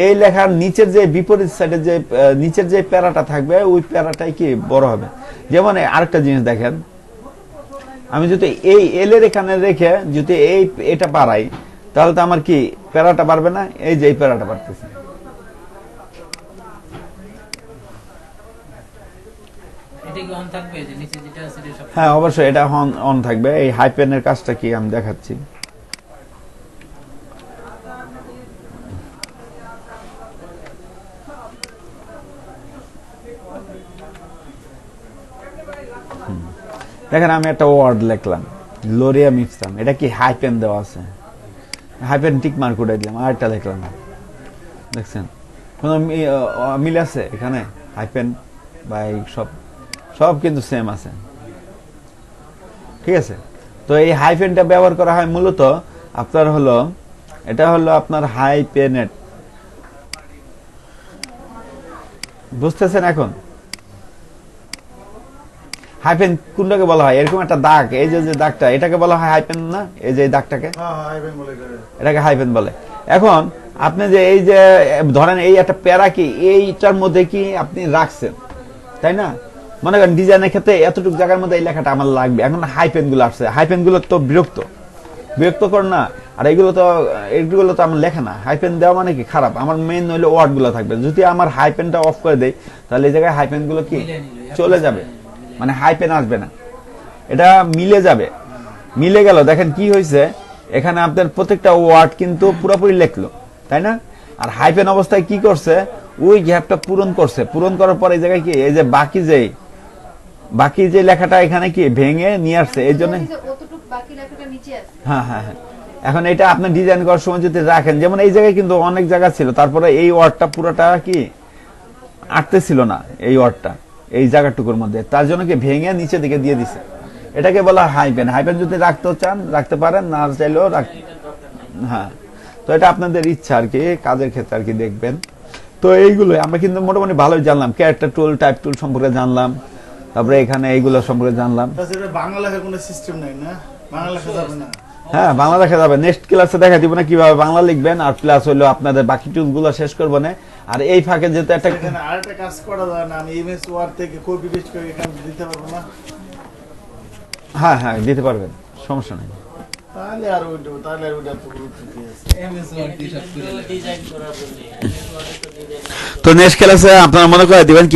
এই লেখার নিচের যে বিপরীত সাইডে যে নিচের যে প্যারাটা থাকবে ওই প্যারাটাই কি বড় হবে। যেমন আরেকটা জিনিস দেখেন, আমি যদি এই এল এর এখানে রেখে যদি এটা বাড়াই তাহলে তো আমার কি প্যারাটা বাড়বে না, এই যে এই প্যারাটা বাড়তেছে। হ্যাঁ অবশ্যই এটা অন থাকবে। এই হাইপেনের কাজটা কি আমি দেখাচ্ছি। দেখেন আমি একটা ওয়ার্ড লিখলাম লোরিয়াম ইপসাম, এটা কি হাইপেন দেওয়া আছে, হাইপেন টিক মার্ক উঠাই দিলাম, আর একটা লিখলাম, দেখছেন কোনো মিল আছে এখানে? হাইপেন বা এই সব কিন্তু সেম আছে, ঠিক আছে। তো এই হাইপেনটা ব্যবহার করা হয় মূলত আপনার হলো, এটা হলো আপনার হাইপেনেট, বুঝতেছেন? এখন হাইপেন কোনটাকে বলা হয়? এরকম একটা দাগ, এই যে দাগটা, এটাকে বলা হয় হাইপেন না? এই যে দাগটাকে হ্যাঁ হ্যাঁ আইবেন বলে করে। এটাকে হাইপেন বলে। এখন আপনি যে এই যে ধরেন এই একটা প্যারা কি এইটার মধ্যে কি আপনি রাখছেন, তাই না? মনে করেন ডিজাইনের ক্ষেত্রে এতটুকু জায়গার মধ্যে এই লেখাটা আমার লাগবে, এখন হাইপেন গুলো আসছে, হাইপেন গুলো তো বিরক্তকর না? আর এইগুলো তো আমার লেখা না, হাইপেন দেওয়া মানে কি খারাপ? আমার মেইন হইলে ওয়ার্ড গুলো থাকবে। যদি আমার হাইপেনটা অফ করে দেই তাহলে এই জায়গায় হাইপেন গুলো কি চলে যাবে, মানে হাইপেন আসবে না, এটা মিলে যাবে। মিলে গেল, দেখেন কি হয়েছে এখানে আপনার প্রত্যেকটা ওয়ার্ড কিন্তু পুরোপুরি লেখলো, তাই না? আর হাইপেন অবস্থায় কি করছে, ওই গ্যাপটা পূরণ করছে, পূরণ করার পর এই জায়গায় কি এই যে বাকি যে লেখাটা এখানে কি ভেঙে নিয়ে আসছে, এই জন্য অতটুকু বাকি লেখাটা নিচে আছে। হ্যাঁ। এখন এটা আপনি ডিজাইন করার সময় যদি রাখেন, যেমন এই জায়গায় কিন্তু অনেক জায়গা ছিল, তারপরে এই ওয়ার্ডটা পুরোটা কি আটতে ছিল না, এই ওয়ার্ডটা এই জায়গাটুকুর মধ্যে, তার জন্য কি ভেঙে নিচে দিকে দিয়ে দিছে, এটাকে বলা হাইপেন। হাইপেন যদি রাখতেও চান রাখতে পারেন, না চাইলেও হ্যাঁ। তো এটা আপনাদের ইচ্ছা আর কি, কাজের ক্ষেত্রে আর কি দেখবেন। তো এইগুলো আমরা কিন্তু মোটামুটি ভালোই জানলাম, ক্যারেক্টার টুল, টাইপ টুল সম্পর্কে জানলাম, তারপরে এখানে এইগুলো সম্পর্কে জানলাম। তাছাড়া বাংলা লেখার কোনো সিস্টেম নাই না, বাংলা লেখা যাবে না। হ্যাঁ, বাংলা দেখা যাবে, নেক্সট ক্লাসে দেখা দিব না কিভাবে বাংলা লিখবেন, আর প্লাস হইলো আপনাদের বাকি টুল গুলো শেষ করবো না। আর এই ফাঁকে যেহেতু একটা এখানে আরেকটা কাজ করা যায় না, আমি এমএস ওয়ার্ড থেকে কপি পেস্ট করে এখানে দিতে পারবো না? হ্যাঁ দিতে পারবেন, সমস্যা নেই। তাহলে আর ওইটা তো গুরুত্ব দিয়েছে। MS Word দিয়ে সব করে লেখা। ডিজাইন করার জন্য তো নেক্সট ক্লাসে আপনারা মনে করে দিবেন কি